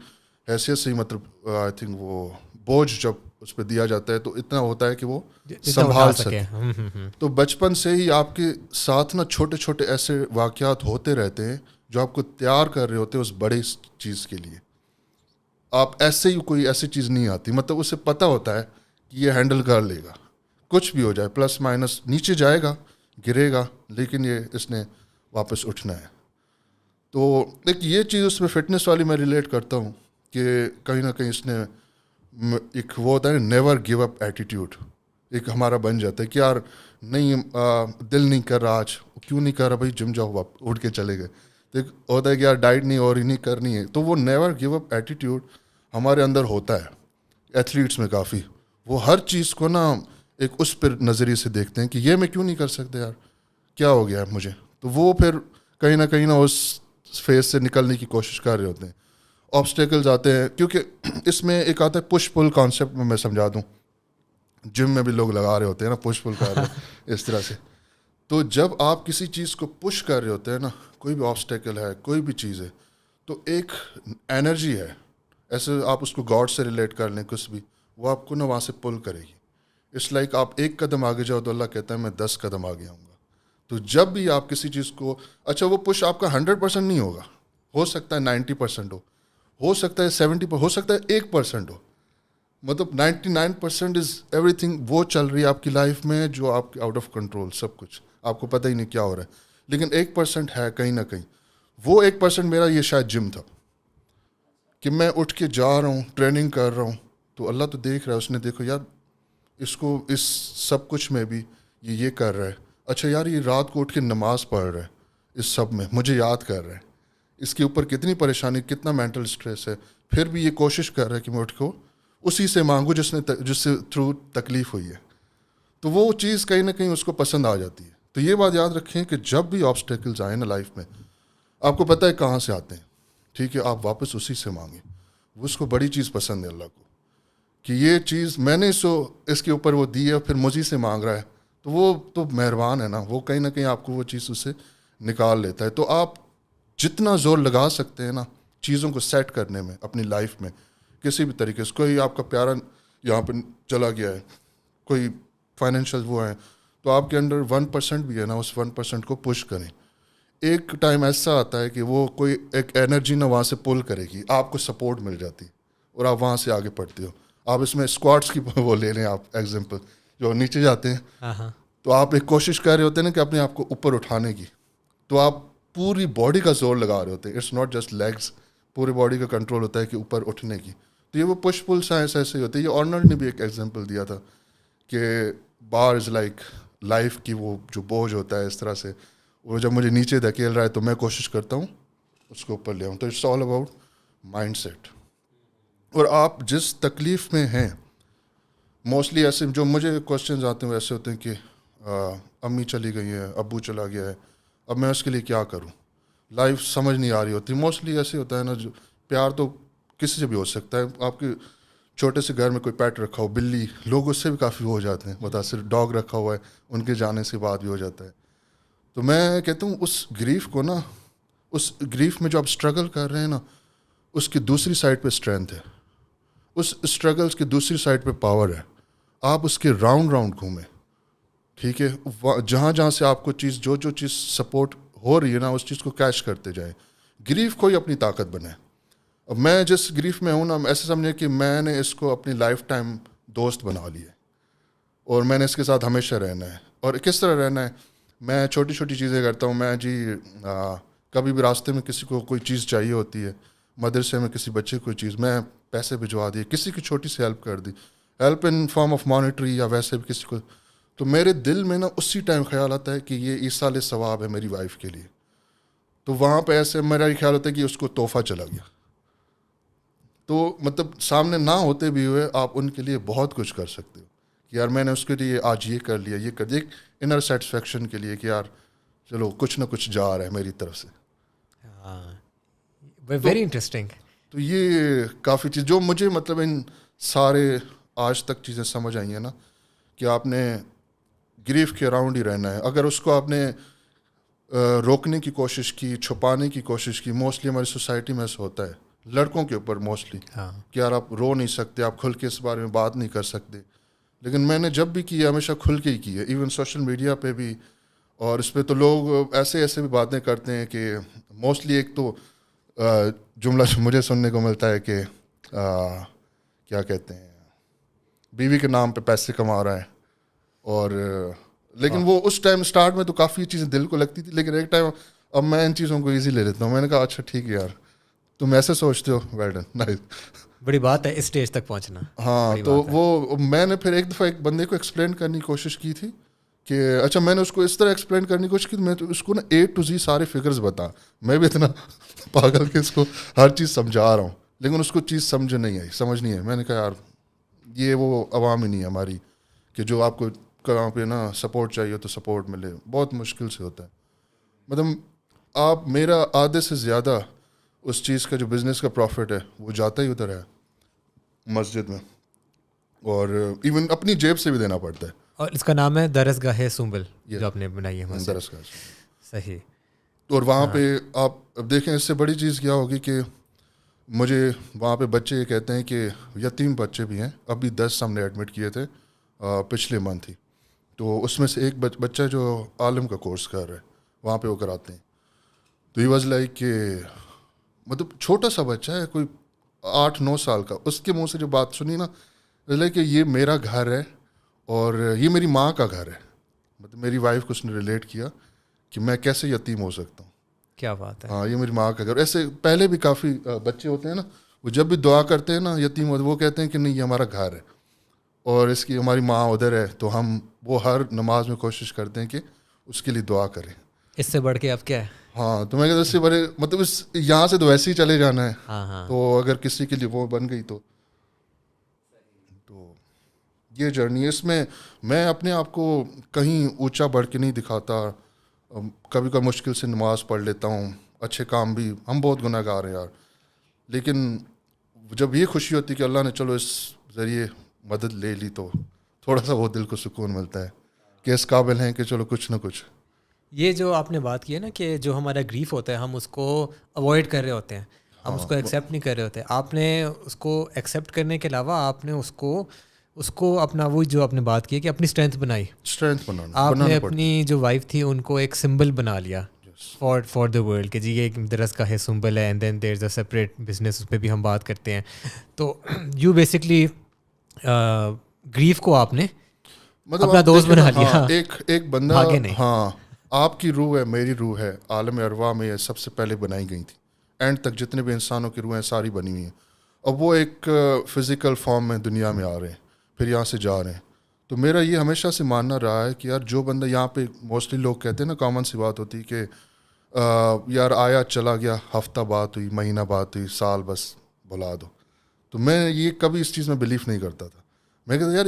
حیثیت سے ہی، مطلب آئی تھنک وہ بوجھ جب اس پہ دیا جاتا ہے تو اتنا ہوتا ہے کہ وہ سنبھال سکے. تو بچپن سے ہی آپ کے ساتھ نا چھوٹے چھوٹے ایسے واقعات ہوتے رہتے ہیں جو آپ کو تیار کر رہے ہوتے ہیں اس بڑے چیز کے لیے. آپ ایسے ہی کوئی ایسی چیز نہیں آتی, مطلب اسے پتہ ہوتا ہے کہ یہ ہینڈل کر لے گا, کچھ بھی ہو جائے, پلس مائنس, نیچے جائے گا, گرے گا, لیکن یہ اس نے واپس اٹھنا ہے. تو ایک یہ چیز اس میں فٹنس والی میں ریلیٹ کرتا ہوں کہ کہیں نہ کہیں اس نے ایک وہ ہوتا ہے نیور گیو اپ ایٹیٹیوڈ ایک ہمارا بن جاتا ہے کہ یار نہیں دل نہیں کر رہا آج, کیوں نہیں کر رہا بھائی, جم جاؤ, اٹھ کے چلے گئے. تو ایک ہوتا ہے کہ یار ڈائٹ نہیں اور ہی نہیں کرنی ہے. تو وہ نیور گیو اپ ایٹیٹیوڈ ہمارے اندر ہوتا ہے ایتھلیٹس میں کافی. وہ ہر چیز کو نا ایک اس پر نظریے سے دیکھتے ہیں کہ یہ میں کیوں نہیں کر سکتے یار, کیا ہو گیا ہے مجھے. تو وہ پھر کہیں نہ اس فیز سے نکلنے کی کوشش کر رہے ہوتے ہیں. آبسٹیکلز آتے ہیں کیونکہ اس میں ایک آتا ہے پش پل کانسیپٹ میں سمجھا دوں, جم میں بھی لوگ لگا رہے ہوتے ہیں نا پش پل کر رہے اس طرح سے. تو جب آپ کسی چیز کو پش کر رہے ہوتے ہیں نا, کوئی بھی آبسٹیکل ہے, کوئی بھی چیز ہے, تو ایک انرجی ہے, ایسے آپ اس کو گاڈ سے ریلیٹ کر لیں کچھ بھی, وہ آپ کو نا وہاں سے پل کرے گی. اٹس لائک آپ ایک قدم آگے جاؤ تو اللہ کہتا ہے میں 10 قدم آگے آؤں گا. تو جب بھی آپ کسی چیز کو, اچھا وہ پش آپ کا 100% نہیں ہوگا, ہو سکتا ہے 90% ہو سکتا ہے 70%, ہو سکتا ہے 1% ہو, مطلب 99% از ایوری تھنگ وہ چل رہی ہے آپ کی لائف میں جو آپ کے آؤٹ آف کنٹرول, سب کچھ آپ کو پتہ ہی نہیں کیا ہو رہا ہے. لیکن 1% ہے کہیں نہ کہیں. وہ 1% میرا یہ شاید جم تھا کہ میں اٹھ کے جا رہا ہوں, ٹریننگ کر رہا ہوں, تو اللہ تو دیکھ رہا ہے, اس نے دیکھو یار اس کو اس سب کچھ میں بھی یہ کر رہا ہے. اچھا یار یہ رات کو اٹھ کے نماز پڑھ رہا ہے, اس سب میں مجھے یاد کر رہا ہے, اس کے اوپر کتنی پریشانی, کتنا مینٹل اسٹریس ہے, پھر بھی یہ کوشش کر رہا ہے کہ میں اٹھ کو اسی سے مانگوں جس سے تھرو تکلیف ہوئی ہے. تو وہ چیز کہیں نہ کہیں اس کو پسند آ جاتی ہے. تو یہ بات یاد رکھیں کہ جب بھی آبسٹیکلز آئیں نا لائف میں, آپ کو پتہ ہے کہاں سے آتے ہیں, ٹھیک ہے, آپ واپس اسی سے مانگیں. وہ اس کو بڑی چیز پسند ہے اللہ کو کہ یہ چیز میں نے اس کے اوپر وہ دی ہے, پھر مجھے سے مانگ رہا ہے. تو وہ تو مہربان ہے نا, وہ کہیں نہ کہیں آپ کو وہ چیز اس سے نکال لیتا ہے. تو آپ جتنا زور لگا سکتے ہیں نا چیزوں کو سیٹ کرنے میں اپنی لائف میں کسی بھی طریقے سے, کوئی آپ کا پیارا یہاں پہ چلا گیا ہے, کوئی فائنینشیل وہ ہیں, تو آپ کے انڈر 1% بھی ہے نا, اس 1% کو پش کریں. ایک ٹائم ایسا آتا ہے کہ وہ کوئی ایک انرجی نا وہاں سے پل کرے گی, آپ کو سپورٹ مل جاتی ہے اور آپ وہاں سے آگے بڑھتے ہو. آپ اس میں اسکواٹس کی وہ لے لیں آپ ایگزامپل, جو نیچے جاتے ہیں تو آپ ایک کوشش کر رہے ہوتے ہیں نا کہ اپنے آپ کو اوپر اٹھانے کی, تو آپ پوری باڈی کا زور لگا رہے ہوتے ہیں. اٹس ناٹ جسٹ لیگس, پوری باڈی کا کنٹرول ہوتا ہے کہ اوپر اٹھنے کی. تو یہ وہ پش پل سائنس ایسے ہی ہوتے ہیں. یہ آرنلڈ نے بھی ایک ایگزامپل دیا تھا کہ بار از لائک لائف کی وہ جو بوجھ ہوتا ہے اس طرح سے, وہ جب مجھے نیچے دھکیل رہا ہے تو میں کوشش کرتا ہوں اس کو اوپر لے آؤں. تو it's all about mindset. اور آپ جس تکلیف میں ہیں, موسٹلی ایسے جو مجھے کوشچنز آتے ہیں وہ ایسے ہوتے ہیں کہ امی چلی گئی ہے, ابو چلا گیا ہے, اب میں اس کے لیے کیا کروں, لائف سمجھ نہیں آ رہی ہوتی. موسٹلی ایسے ہوتا ہے نا, جو پیار تو کسی سے بھی ہو سکتا ہے. آپ کے چھوٹے سے گھر میں کوئی پیٹ رکھا ہو, بلی, لوگ اس سے بھی کافی ہو جاتے ہیں متاثر. ڈاگ رکھا ہوا ہے, ان کے جانے سے بات بھی ہو جاتا ہے. تو میں کہتا ہوں اس گریف کو نا, اس گریف میں جو آپ اسٹرگل کر رہے ہیں نا, اس کی دوسری سائڈ پہ اسٹرینتھ ہے, اس اسٹرگلس کی دوسری سائڈ پہ پاور ہے. آپ اس کے راؤنڈ گھومیں, ٹھیک ہے, جہاں جہاں سے آپ کو چیز جو چیز سپورٹ ہو رہی ہے نا, اس چیز کو کیچ کرتے جائیں. گریف کو ہی اپنی طاقت بنائیں. اب میں جس گریف میں ہوں نا, ایسے سمجھیں کہ میں نے اس کو اپنی لائف ٹائم دوست بنا لیا اور میں نے اس کے ساتھ ہمیشہ رہنا ہے. اور کس طرح رہنا ہے, میں چھوٹی چھوٹی چیزیں کرتا ہوں. میں کبھی بھی راستے میں کسی کو کوئی چیز چاہیے ہوتی ہے, مدرسے میں کسی بچے کو کوئی چیز, میں پیسے بھجوا دیے, کسی کی چھوٹی سی ہیلپ کر دی, help in form of monetary یا ویسے بھی کسی کو, تو میرے دل میں نا اسی ٹائم خیال آتا ہے کہ یہ ایصال ثواب ہے میری وائف کے لیے. تو وہاں پہ ایسے میرا یہ خیال ہوتا ہے کہ اس کو تحفہ چلا گیا. تو مطلب سامنے نہ ہوتے بھی ہوئے آپ ان کے لیے بہت کچھ کر سکتے ہو کہ یار میں نے اس کے لیے آج یہ کر لیا, یہ کر دیا, ایک انر سیٹسفیکشن کے لیے کہ یار چلو کچھ نہ کچھ جا رہا ہے میری طرف سے. Very interesting. تو یہ کافی چیز جو مجھے مطلب ان سارے آج تک چیزیں سمجھ آئی ہیں نا, کہ آپ نے گریف کے اراؤنڈ ہی رہنا ہے. اگر اس کو آپ نے روکنے کی کوشش کی, چھپانے کی کوشش کی, موسٹلی ہماری سوسائٹی میں ایسا ہوتا ہے, لڑکوں کے اوپر موسٹلی کہ یار آپ رو نہیں سکتے, آپ کھل کے اس بارے میں بات نہیں کر سکتے. لیکن میں نے جب بھی کیا ہمیشہ کھل کے ہی کی ہے, ایون سوشل میڈیا پہ بھی. اور اس پہ تو لوگ ایسے بھی باتیں کرتے ہیں کہ موسٹلی ایک تو جملہ مجھے سننے کو ملتا ہے کہ کیا کہتے ہیں, بیوی کے نام پہ پیسے کما رہا ہے. اور لیکن وہ اس ٹائم اسٹارٹ میں تو کافی چیزیں دل کو لگتی تھی, لیکن ایک ٹائم اب میں ان چیزوں کو ایزی لے لیتا ہوں. میں نے کہا اچھا ٹھیک ہے یار, تم ایسے سوچتے ہو, ویل ڈن, نائس. بڑی بات ہے اس اسٹیج تک پہنچنا. ہاں تو وہ میں نے پھر ایک دفعہ ایک بندے کو ایکسپلین کرنے کی کوشش کی تھی کہ اچھا, میں نے اس کو اس طرح ایکسپلین کرنے کی کوشش کی, میں تو اس کو نا A to Z سارے فگرز بتا, میں بھی اتنا پاگل کہ اس کو ہر چیز سمجھا رہا ہوں, لیکن اس کو چیز سمجھ نہیں آئی. میں نے کہا یار یہ وہ عوام ہی نہیں ہے ہماری کہ جو آپ کو کہاں پہ نا سپورٹ چاہیے تو سپورٹ ملے, بہت مشکل سے ہوتا ہے. مطلب آپ میرا آدھے سے زیادہ اس چیز کا جو بزنس کا پروفٹ ہے وہ جاتا ہی ادھر ہے مسجد میں, اور ایون اپنی جیب سے بھی دینا پڑتا ہے. اور اس کا نام ہے درسگاہ سنبل جو آپ نے بنائی ہے مسجد. درسگاہ صحیح. اور وہاں پہ آپ اب دیکھیں اس سے بڑی چیز کیا ہوگی کہ مجھے وہاں پہ بچے یہ کہتے ہیں کہ یتیم بچے بھی ہیں, ابھی 10 ہم نے ایڈمٹ کیے تھے پچھلے منتھ ہی. تو اس میں سے ایک بچہ جو عالم کا کورس کر رہا ہے وہاں پہ وہ کراتے ہیں. تو ہی واز لائک کہ مطلب چھوٹا سا بچہ ہے, کوئی 8-9 سال کا, اس کے منہ سے جو بات سنی نا, لائک کہ یہ میرا گھر ہے اور یہ میری ماں کا گھر ہے. مطلب میری وائف کو اس نے ریلیٹ کیا کہ میں کیسے یتیم ہو سکتا ہوں. کیا بات ہے. ہاں یہ میری ماں کا گھر. ایسے پہلے بھی کافی بچے ہوتے ہیں نا, وہ جب بھی دعا کرتے ہیں نا یتیم ہوتے, وہ کہتے ہیں کہ نہیں یہ ہمارا گھر ہے اور اس کی ہماری ماں ادھر ہے, تو ہم وہ ہر نماز میں کوشش کرتے ہیں کہ اس کے لیے دعا کریں. اس سے بڑھ کے اب کیا ہے. ہاں تو میں کہتا اس سے بڑے مطلب اس یہاں سے تو ویسے ہی چلے جانا ہے. ہاں تو اگر کسی کے لیے وہ بن گئی تو یہ جرنی ہے. اس میں اپنے آپ کو کہیں اونچا بڑھ کے نہیں دکھاتا. کبھی کبھی مشکل سے نماز پڑھ لیتا ہوں, اچھے کام بھی, ہم بہت گناہ گار ہیں یار, لیکن جب یہ خوشی ہوتی ہے کہ اللہ نے چلو اس ذریعے مدد لے لی تو تھوڑا سا وہ دل کو سکون ملتا ہے کہ اس قابل ہیں کہ چلو کچھ نہ کچھ. یہ جو آپ نے بات کی ہے نا کہ جو ہمارا گریف ہوتا ہے ہم اس کو اوائڈ کر رہے ہوتے ہیں, ہم اس کو ایکسیپٹ نہیں کر رہے ہوتے. آپ نے اس کو ایکسیپٹ کرنے کے علاوہ آپ نے اس کو اپنا وہی جو آپ نے بات کی کہ اپنی اسٹرینتھ بنائی. آپ نے اپنی جو وائف تھی ان کو ایک سمبل بنا لیا فار دا ورلڈ کہ جی یہ ایک درسگاہ سمبل ہے, and then there is a separate business, اس پہ بھی ہم بات کرتے ہیں. تو یو بیسکلی گریف کو آپ نے اپنا دوست بنا لیا. ایک بندہ, ہاں آپ کی روح ہے, میری روح ہے, عالم ارواح میں یہ سب سے پہلے بنائی گئی تھی. اینڈ تک جتنے بھی انسانوں کی روحیں ساری بنی ہوئی ہیں. اب وہ ایک فزیکل فارم میں دنیا میں آ رہے ہیں, پھر یہاں سے جا رہے ہیں. تو میرا یہ ہمیشہ سے ماننا رہا ہے کہ یار جو بندہ یہاں پہ, موسٹلی لوگ کہتے ہیں نا, کامن سی بات ہوتی ہے کہ یار آیا چلا گیا, ہفتہ بات ہوئی, مہینہ بات ہوئی, سال بس بلا دو. تو میں یہ کبھی اس چیز میں بلیف نہیں کرتا تھا. میں کہتا یار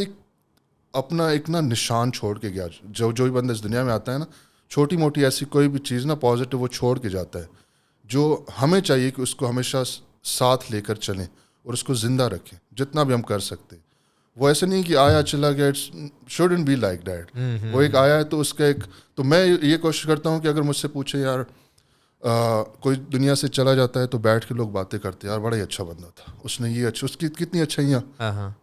اپنا ایک نا نشان چھوڑ کے گیا. جو بھی بندہ اس دنیا میں آتا ہے نا, چھوٹی موٹی ایسی کوئی بھی چیز نا پازیٹیو وہ چھوڑ کے جاتا ہے, جو ہمیں چاہیے کہ اس کو ہمیشہ ساتھ لے کر چلیں اور اس کو زندہ رکھیں جتنا بھی ہم کر سکتے. وہ ایسے نہیں کہ آیا چلا گیا, it shouldn't be like that. وہ ایک آیا ہے تو اس کا ایک, تو میں یہ کوشش کرتا ہوں کہ اگر مجھ سے پوچھے یار کوئی دنیا سے چلا جاتا ہے تو بیٹھ کے لوگ باتیں کرتے ہیں, یار بڑا ہی اچھا بندہ تھا, اس نے یہ اچھا, اس کی کتنی اچھائیاں,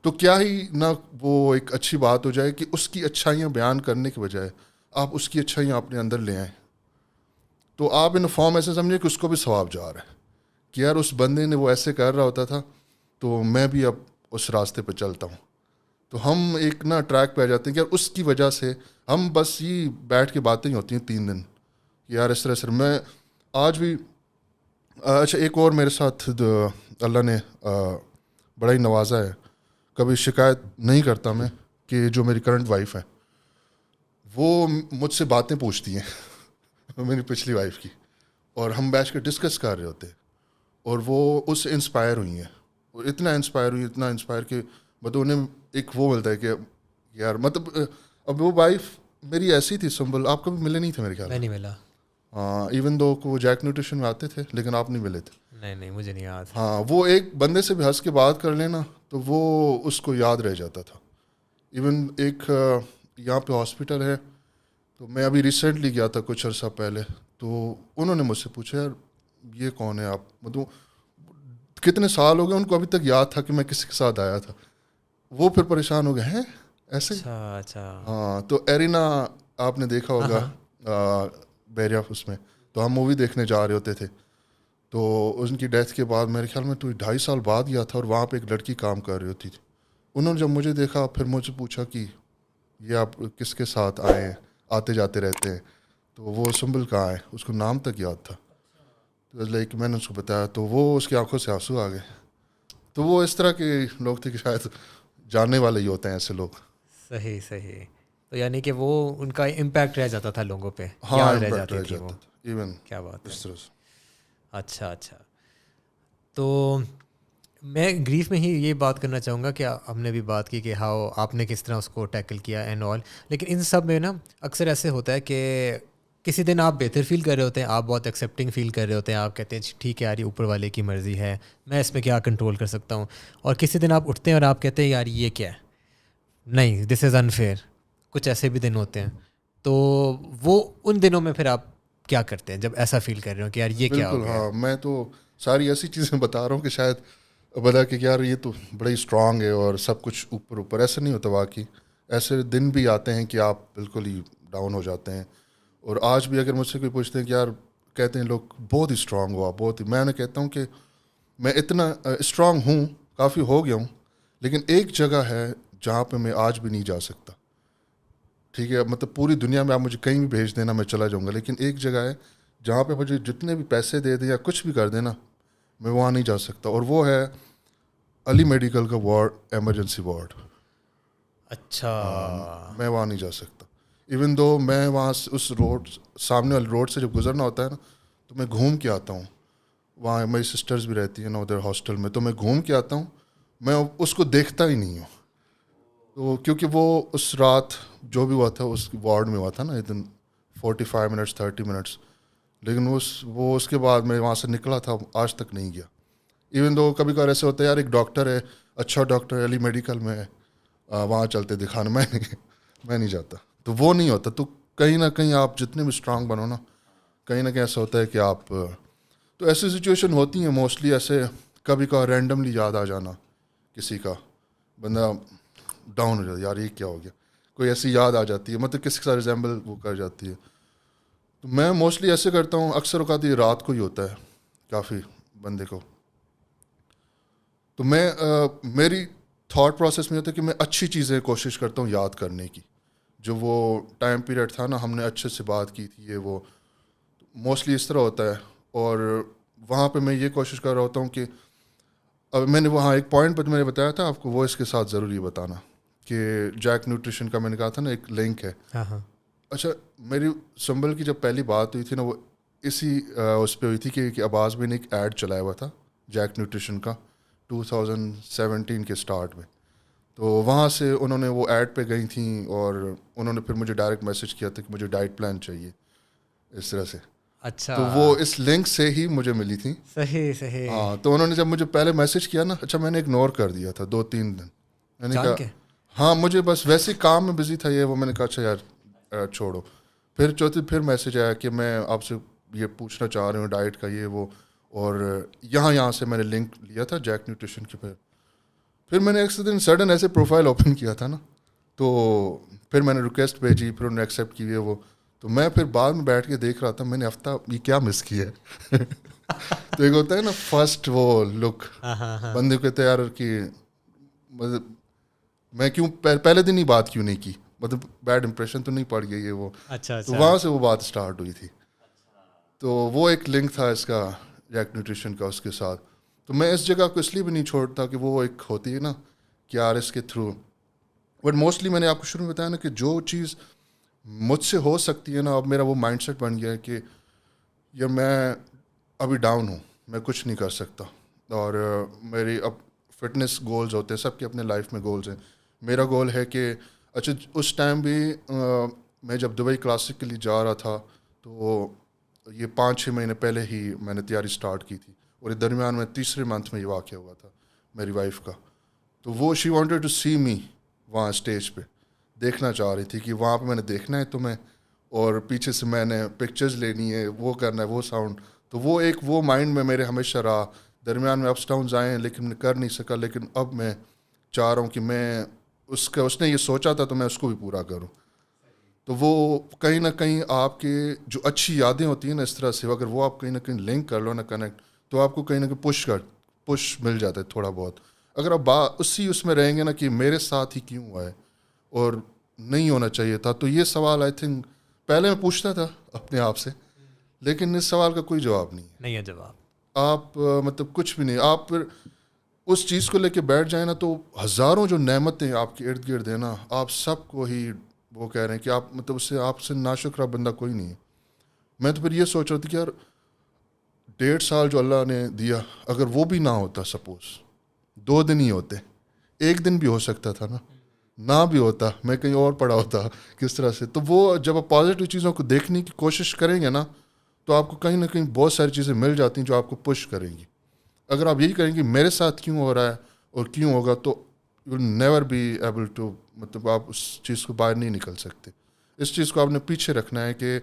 تو کیا ہی نہ وہ ایک اچھی بات ہو جائے کہ اس کی اچھائیاں بیان کرنے کے بجائے آپ اس کی اچھائیاں اپنے اندر لے آئیں. تو آپ ان فارم ایسے سمجھیں کہ اس کو بھی ثواب جا رہا ہے کہ یار اس بندے نے وہ ایسے کر رہا ہوتا تھا تو میں بھی اب اس راستے پہ چلتا ہوں. تو ہم ایک نا ٹریک پہ آ جاتے ہیں کہ یار اس کی وجہ سے ہم بس یہ بیٹھ کے باتیں ہی ہوتی ہیں 3 دن یار اس طرح. میں آج بھی اچھا ایک اور میرے ساتھ اللہ نے بڑا ہی نوازا ہے, کبھی شکایت نہیں کرتا میں, کہ جو میری کرنٹ وائف ہے وہ مجھ سے باتیں پوچھتی ہیں میری پچھلی وائف کی, اور ہم بیٹھ کے ڈسکس کر رہے ہوتے ہیں, اور وہ اس سے انسپائر ہوئی ہیں, اور اتنا انسپائر کہ مطلب انہیں ایک وہ ملتا ہے کہ یار مطلب اب وہ وائف میری ایسی تھی سمبل, آپ کبھی ملے نہیں تھے میرے خیال میں. نہیں ملا. ہاں ایون دو وہ جیک نیوٹریشن میں آتے تھے لیکن آپ نہیں ملے تھے. نہیں مجھے نہیں یاد. ہاں وہ ایک بندے سے بھی ہنس کے بات کر لینا تو وہ اس کو یاد رہ جاتا تھا. ایون ایک یہاں پہ ہاسپٹل ہے, تو میں ابھی ریسنٹلی گیا تھا کچھ عرصہ پہلے, تو انہوں نے مجھ سے پوچھا یار یہ کون ہے آپ, مطلب کتنے سال ہو گئے ان کو ابھی تک یاد تھا کہ میں کس کے ساتھ آیا تھا. وہ پھر پریشان ہو گئے ہیں ایسے. اچھا. ہاں تو ایرینا آپ نے دیکھا ہوگا بیریا, اس میں تو ہم مووی دیکھنے جا رہے ہوتے تھے, تو ان کی ڈیتھ کے بعد میرے خیال میں تو 2.5 سال بعد گیا تھا, اور وہاں پہ ایک لڑکی کام کر رہی ہوتی تھی. انہوں نے جب مجھے دیکھا پھر مجھ سے پوچھا کہ یہ آپ کس کے ساتھ آئے ہیں, آتے جاتے رہتے ہیں, تو وہ سنبل کہاں ہے, اس کو نام تک یاد تھا. تو لائک میں نے اس کو بتایا تو وہ اس کی آنکھوں سے آنسو آ گئے. تو وہ اس طرح کے لوگ تھے کہ شاید جاننے والے ہی ہوتے ہیں ایسے لوگ. صحیح. تو یعنی کہ وہ ان کا امپیکٹ رہ جاتا تھا لوگوں پہ, ہاں یاد رہ امپیکٹ جاتی تھی وہ. ایون کیا بات اس ہے. طرح سے. اچھا. تو میں گریف میں ہی یہ بات کرنا چاہوں گا کہ ہم نے بھی بات کی کہ ہاؤ آپ نے کس طرح اس کو ٹیکل کیا اینڈ آل, لیکن ان سب میں نا اکثر ایسے ہوتا ہے کہ کسی دن آپ بہتر فیل کر رہے ہوتے ہیں, آپ بہت ایکسیپٹنگ فیل کر رہے ہوتے ہیں, آپ کہتے ہیں ٹھیک ہے یار یہ اوپر والے کی مرضی ہے, میں اس میں کیا کنٹرول کر سکتا ہوں, اور کسی دن آپ اٹھتے ہیں اور آپ کہتے ہیں یار یہ کیا ہے, نہیں دس از انفیئر. کچھ ایسے بھی دن ہوتے ہیں, تو وہ ان دنوں میں پھر آپ کیا کرتے ہیں جب ایسا فیل کر رہے ہو کہ یار یہ کیا ہو بالکل. گیا؟ ہاں میں تو ساری ایسی چیزیں بتا رہا ہوں کہ شاید بتا کہ یار یہ تو بڑا ہی اسٹرانگ ہے اور سب کچھ اوپر. ایسا نہیں ہوتا واقعی. ایسے دن بھی آتے ہیں کہ آپ بالکل ہی ڈاؤن ہو جاتے ہیں. اور آج بھی اگر مجھ سے کوئی پوچھتے ہیں کہ یار کہتے ہیں لوگ بہت ہی اسٹرانگ ہوا, بہت ہی, میں کہتا ہوں کہ میں اتنا اسٹرانگ ہوں, کافی ہو گیا ہوں, لیکن ایک جگہ ہے جہاں پہ میں آج بھی نہیں جا سکتا. ٹھیک ہے, مطلب پوری دنیا میں آپ مجھے کہیں بھی بھیج دینا میں چلا جاؤں گا, لیکن ایک جگہ ہے جہاں پہ مجھے جتنے بھی پیسے دے دیں یا کچھ بھی کر دینا میں وہاں نہیں جا سکتا, اور وہ ہے علی میڈیکل کا وارڈ, ایمرجنسی وارڈ. اچھا. میں وہاں نہیں جا سکتا. ایون دو میں وہاں سے اس روڈ سامنے والے روڈ سے جب گزرنا ہوتا ہے نا تو میں گھوم کے آتا ہوں. وہاں میری سسٹرز بھی رہتی ہیں نا ادھر ہاسٹل میں, تو میں گھوم کے آتا ہوں, میں اس کو دیکھتا ہی نہیں ہوں. تو کیونکہ وہ اس رات جو بھی ہوا تھا اس وارڈ میں ہوا تھا نا ادن 45 منٹس 30 منٹس, لیکن وہ اس کے بعد میں وہاں سے نکلا تھا, آج تک نہیں گیا. ایون دو کبھی کبھار ایسے ہوتا ہے یار ایک ڈاکٹر ہے, اچھا ڈاکٹر ہے علی میڈیکل میں ہے, وہاں چلتے دکھانا, میں نہیں جاتا. تو وہ نہیں ہوتا. تو کہیں نہ کہیں آپ جتنے بھی اسٹرانگ بنو نا, کہیں نہ کہیں ایسا ہوتا ہے کہ آپ, تو ایسی سچویشن ہوتی ہیں موسٹلی, ایسے کبھی کبھار رینڈملی یاد آ جانا کسی کا, بندہ ڈاؤن ہو جاتا ہے یار یہ کیا ہو گیا, کوئی ایسی یاد آ جاتی ہے, مطلب کسی کے ساتھ ریزیمبل وہ کر جاتی ہے. تو میں موسٹلی ایسے کرتا ہوں, اکثر اوقات یہ رات کو ہی ہوتا ہے کافی بندے کو. تو میں میری تھاٹ پروسیس میں ہوتا ہے کہ میں اچھی چیزیں کوشش کرتا ہوں یاد کرنے کی. جو وہ ٹائم پیریڈ تھا نا, ہم نے اچھے سے بات کی تھی, یہ وہ موسٹلی اس طرح ہوتا ہے. اور وہاں پہ میں یہ کوشش کر رہا ہوتا ہوں کہ اب میں نے وہاں ایک پوائنٹ پہ میں نے بتایا تھا آپ کو, وہ اس کے ساتھ ضروری بتانا کہ جیک نیوٹریشن کا میں نے کہا تھا نا ایک لنک ہے. اچھا میری سنبل کی جب پہلی بات ہوئی تھی نا, وہ اسی اس پہ ہوئی تھی کہ عباس بھائی نے ایک ایڈ چلایا ہوا تھا جیک نیوٹریشن کا 2017 کے سٹارٹ میں. تو وہاں سے انہوں نے وہ ایڈ پہ گئی تھیں, اور انہوں نے پھر مجھے ڈائریکٹ میسج کیا تھا کہ مجھے ڈائٹ پلان چاہیے اس طرح سے. اچھا. تو وہ اس لنک سے ہی مجھے ملی تھی. صحیح. ہاں تو انہوں نے جب مجھے پہلے میسج کیا نا, اچھا میں نے اگنور کر دیا تھا 2-3 دن. میں نے کہا ہاں مجھے بس ویسے کام میں بزی تھا یہ وہ, میں نے کہا اچھا یار چھوڑو. پھر چوتھی پھر میسج آیا کہ میں آپ سے یہ پوچھنا چاہ رہی ہوں ڈائٹ کا یہ وہ, اور یہاں سے میں نے لنک لیا تھا جیک نیوٹریشن کے. پھر میں نے ایک دن سڈن ایسے پروفائل اوپن کیا تھا نا, تو پھر میں نے ریکویسٹ بھیجی, پھر انہوں نے ایکسیپٹ کی وہ. تو میں پھر بعد میں بیٹھ کے دیکھ رہا تھا, میں نے ہفتہ یہ کیا مس کیا ہے. تو ایک ہوتا ہے نا فرسٹ وہ لک, بندے کو کہتے ہیں یار کہ مطلب میں کیوں پہلے دن ہی بات کیوں نہیں کی, مطلب بیڈ امپریشن تو نہیں پڑ گیا یہ وہ. تو وہاں سے وہ بات اسٹارٹ ہوئی تھی. تو وہ ایک لنک تھا اس کا جیک نیوٹریشن کا اس کے ساتھ. تو میں اس جگہ کو اس لیے بھی نہیں چھوڑتا کہ وہ ایک ہوتی ہے نا کہ آر ایس کے تھرو, بٹ موسٹلی میں نے آپ کو شروع میں بتایا نا کہ جو چیز مجھ سے ہو سکتی ہے نا, اب میرا وہ مائنڈ سیٹ بن گیا ہے کہ یا میں ابھی ڈاؤن ہوں, میں کچھ نہیں کر سکتا. اور میری اب فٹنس گولز ہوتے ہیں, سب کے اپنے لائف میں گولز ہیں. میرا گول ہے کہ اچھا اس ٹائم بھی میں جب دبئی کلاسک کے لیے جا رہا تھا تو یہ 5-6 مہینے پہلے ہی میں نے تیاری سٹارٹ کی تھی, اور درمیان میں تیسرے منتھ میں یہ واقعہ ہوا تھا میری وائف کا. تو وہ شی وانٹیڈ ٹو سی می وہاں اسٹیج پہ, دیکھنا چاہ رہی تھی کہ وہاں پہ میں نے دیکھنا ہے تمہیں, اور پیچھے سے میں نے پکچرز لینی ہے, وہ کرنا ہے, وہ ساؤنڈ. تو وہ ایک وہ مائنڈ میں میرے ہمیشہ رہا درمیان میں اپس ڈاؤنز آئے ہیں لیکن میں کر نہیں سکا, لیکن اب میں چاہ رہا ہوں کہ میں اس نے یہ سوچا تھا تو میں اس کو بھی پورا کروں. تو وہ کہیں نہ کہیں آپ کے جو اچھی یادیں ہوتی ہیں نا اس طرح سے, اگر وہ آپ کہیں نہ کہیں لنک کر لو نا, کنیکٹ, تو آپ کو کہیں نہ کہیں پش مل جاتا ہے تھوڑا بہت. اگر آپ اس میں رہیں گے نا کہ میرے ساتھ ہی کیوں ہوا ہے اور نہیں ہونا چاہیے تھا, تو یہ سوال آئی تھنک پہلے میں پوچھتا تھا اپنے آپ سے, لیکن اس سوال کا کوئی جواب نہیں ہے جواب. آپ مطلب کچھ بھی نہیں, آپ پھر اس چیز کو لے کے بیٹھ جائیں نا تو ہزاروں جو نعمتیں آپ کے ارد گرد ہیں نا, آپ سب کو ہی وہ کہہ رہے ہیں کہ آپ مطلب اس سے آپ سے ناشکرہ بندہ کوئی نہیں ہے. میں تو پھر یہ سوچ رہا تھا کہ یار 1.5 سال جو اللہ نے دیا, اگر وہ بھی نہ ہوتا, سپوز 2 دن ہی ہوتے, 1 دن بھی ہو سکتا تھا نا, نہ بھی ہوتا, میں کہیں اور پڑا ہوتا کس طرح سے. تو وہ جب آپ پازیٹیو چیزوں کو دیکھنے کی کوشش کریں گے نا, تو آپ کو کہیں نہ کہیں بہت ساری چیزیں مل جاتی ہیں جو آپ کو پش کریں گی. اگر آپ یہی کریں گے میرے ساتھ کیوں ہو رہا ہے اور کیوں ہوگا, تو you will never be able to, مطلب آپ اس چیز کو باہر نہیں نکل سکتے. اس چیز کو آپ نے پیچھے رکھنا ہے کہ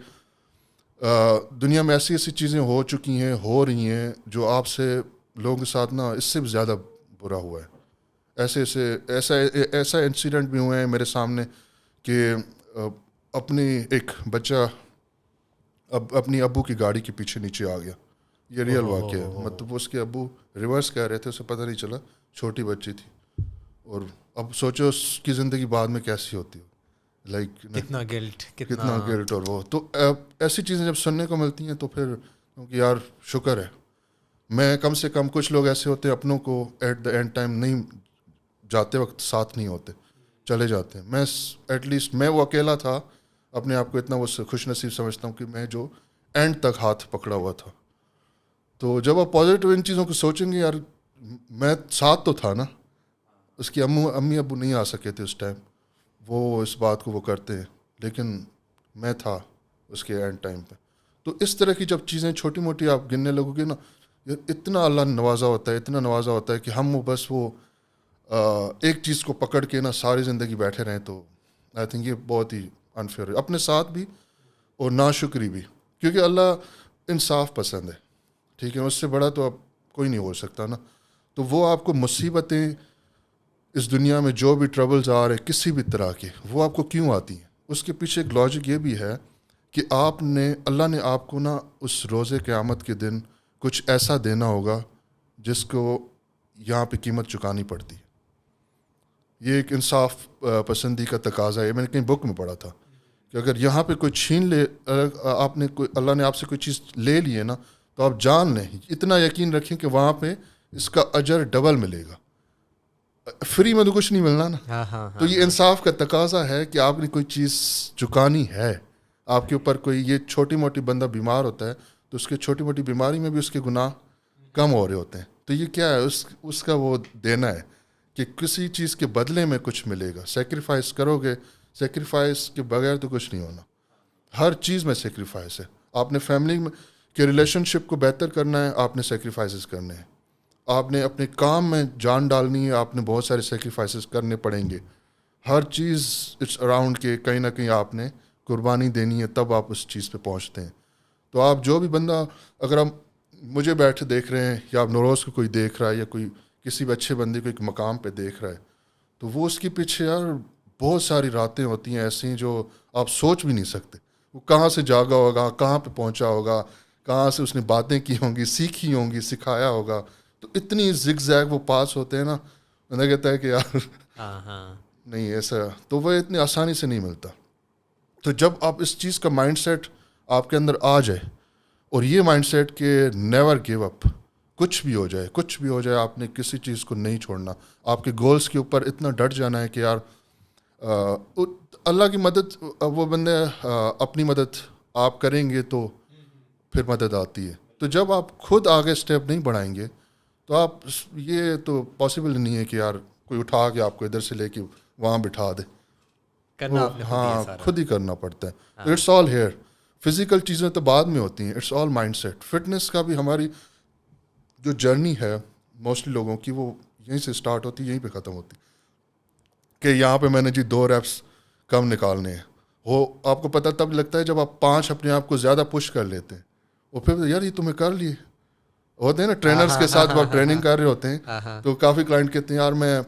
دنیا میں ایسی ایسی چیزیں ہو چکی ہیں, ہو رہی ہیں, جو آپ سے لوگوں کے ساتھ نا اس سے بھی زیادہ برا ہوا ہے. ایسا انسیڈنٹ بھی ہوئے ہیں میرے سامنے کہ اپنی ایک بچہ اپنی ابو کی گاڑی کے پیچھے نیچے آ گیا. یہ ریئل واقعہ ہے. مطلب اس کے ابو ریورس کہہ رہے تھے, اسے پتہ نہیں چلا, چھوٹی بچی تھی. اور اب سوچو اس کی زندگی بعد میں کیسی ہوتی ہو, لائک کتنا گلٹ. اور وہ تو ایسی چیزیں جب سننے کو ملتی ہیں تو پھر کیونکہ یار شکر ہے, میں کم سے کم, کچھ لوگ ایسے ہوتے ہیں اپنوں کو ایٹ دا اینڈ ٹائم نہیں جاتے وقت ساتھ نہیں ہوتے, چلے جاتے ہیں. میں ایٹ لیسٹ میں وہ اکیلا تھا, اپنے آپ کو اتنا وہ خوش نصیب سمجھتا ہوں کہ میں جو اینڈ تک ہاتھ پکڑا ہوا تھا. تو جب آپ پازیٹیو ان چیزوں کو سوچیں گے, یار میں ساتھ تو تھا نا, اس کی امی ابو نہیں آ سکے تھے اس ٹائم, وہ اس بات کو وہ کرتے ہیں, لیکن میں تھا اس کے اینڈ ٹائم پہ. تو اس طرح کی جب چیزیں چھوٹی موٹی آپ گننے لگو گے نا, اتنا اللہ نے نوازا ہوتا ہے, اتنا نوازا ہوتا ہے کہ ہم وہ بس وہ ایک چیز کو پکڑ کے نا ساری زندگی بیٹھے رہیں. تو آئی تھنک یہ بہت ہی انفیئر ہے اپنے ساتھ بھی اور ناشکری بھی, کیونکہ اللہ انصاف پسند ہے, ٹھیک ہے, اس سے بڑا تو اب کوئی نہیں ہو سکتا نا. تو وہ آپ کو مصیبتیں اس دنیا میں جو بھی ٹربلز آ رہے کسی بھی طرح کے, وہ آپ کو کیوں آتی ہیں, اس کے پیچھے ایک لاجک یہ بھی ہے کہ اللہ نے آپ کو نا اس روز قیامت کے دن کچھ ایسا دینا ہوگا جس کو یہاں پہ قیمت چکانی پڑتی ہے. یہ ایک انصاف پسندی کا تقاضا ہے. میں نے کہیں بک میں پڑھا تھا کہ اگر یہاں پہ کوئی چھین لے, اللہ نے آپ سے کوئی چیز لے لی ہے نا, تو آپ جان لیں, اتنا یقین رکھیں کہ وہاں پہ اس کا اجر ڈبل ملے گا. فری میں تو کچھ نہیں ملنا نا. تو یہ انصاف کا تقاضا ہے کہ آپ نے کوئی چیز چکانی ہے, آپ کے اوپر کوئی یہ چھوٹی موٹی بندہ بیمار ہوتا ہے تو اس کے چھوٹی موٹی بیماری میں بھی اس کے گناہ کم ہو رہے ہوتے ہیں. تو یہ کیا ہے, اس کا وہ دینا ہے کہ کسی چیز کے بدلے میں کچھ ملے گا. سیکریفائس کرو گے, سیکریفائس کے بغیر تو کچھ نہیں ہونا. ہر چیز میں سیکریفائس ہے. آپ نے فیملی میں کے ریلیشن شپ کو بہتر کرنا ہے, آپ نے سیکریفائسز کرنے ہیں. آپ نے اپنے کام میں جان ڈالنی ہے, آپ نے بہت سارے سیکریفائسز کرنے پڑیں گے. ہر چیز اٹس اراؤنڈ کے کہیں نہ کہیں آپ نے قربانی دینی ہے, تب آپ اس چیز پہ پہنچتے ہیں. تو آپ جو بھی بندہ, اگر آپ مجھے بیٹھے دیکھ رہے ہیں یا آپ نوروز کو کوئی دیکھ رہا ہے یا کوئی کسی بھی اچھے بندے کو ایک مقام پہ دیکھ رہا ہے, تو وہ اس کے پیچھے یار بہت ساری راتیں ہوتی ہیں ایسی جو آپ سوچ بھی نہیں سکتے. وہ کہاں سے جاگا ہوگا, کہاں پہ پہنچا ہوگا, کہاں سے اس نے باتیں کی ہوں گی, سیکھی ہوں گی, سکھایا ہوگا. تو اتنی زگ زیگ وہ پاس ہوتے ہیں نا, میں کہتا ہے کہ یار نہیں ایسا, تو وہ اتنی آسانی سے نہیں ملتا. تو جب آپ اس چیز کا مائنڈ سیٹ آپ کے اندر آ جائے, اور یہ مائنڈ سیٹ کہ نیور گیو اپ, کچھ بھی ہو جائے آپ نے کسی چیز کو نہیں چھوڑنا, آپ کے گولز کے اوپر اتنا ڈٹ جانا ہے کہ یار اللہ کی مدد, وہ بندے اپنی مدد آپ کریں گے تو پھر مدد آتی ہے. تو جب آپ خود آگے اسٹیپ نہیں بڑھائیں گے تو آپ, یہ تو پاسبل نہیں ہے کہ یار کوئی اٹھا کے آپ کو ادھر سے لے کے وہاں بٹھا دے. ہاں, خود ہی کرنا پڑتا ہے. It's all here. فزیکل چیزیں تو بعد میں ہوتی ہیں, it's all mindset. Fitness کا بھی ہماری جو جرنی ہے موسٹلی لوگوں کی, وہ یہیں سے اسٹارٹ ہوتی, یہیں پہ ختم ہوتی کہ یہاں پہ میں نے 2 ریپس کم نکالنے ہیں. وہ آپ کو پتہ تب لگتا ہے جب آپ 5 اپنے آپ کو زیادہ پش کر لیتے ہیں, اور پھر یار یہ تمہیں کر لیے, ہوتے ہیں نا ٹرینرز کے ساتھ، وہ ٹریننگ کر رہے ہوتے ہیں تو کافی کلائنٹ کہتے ہیں یار میں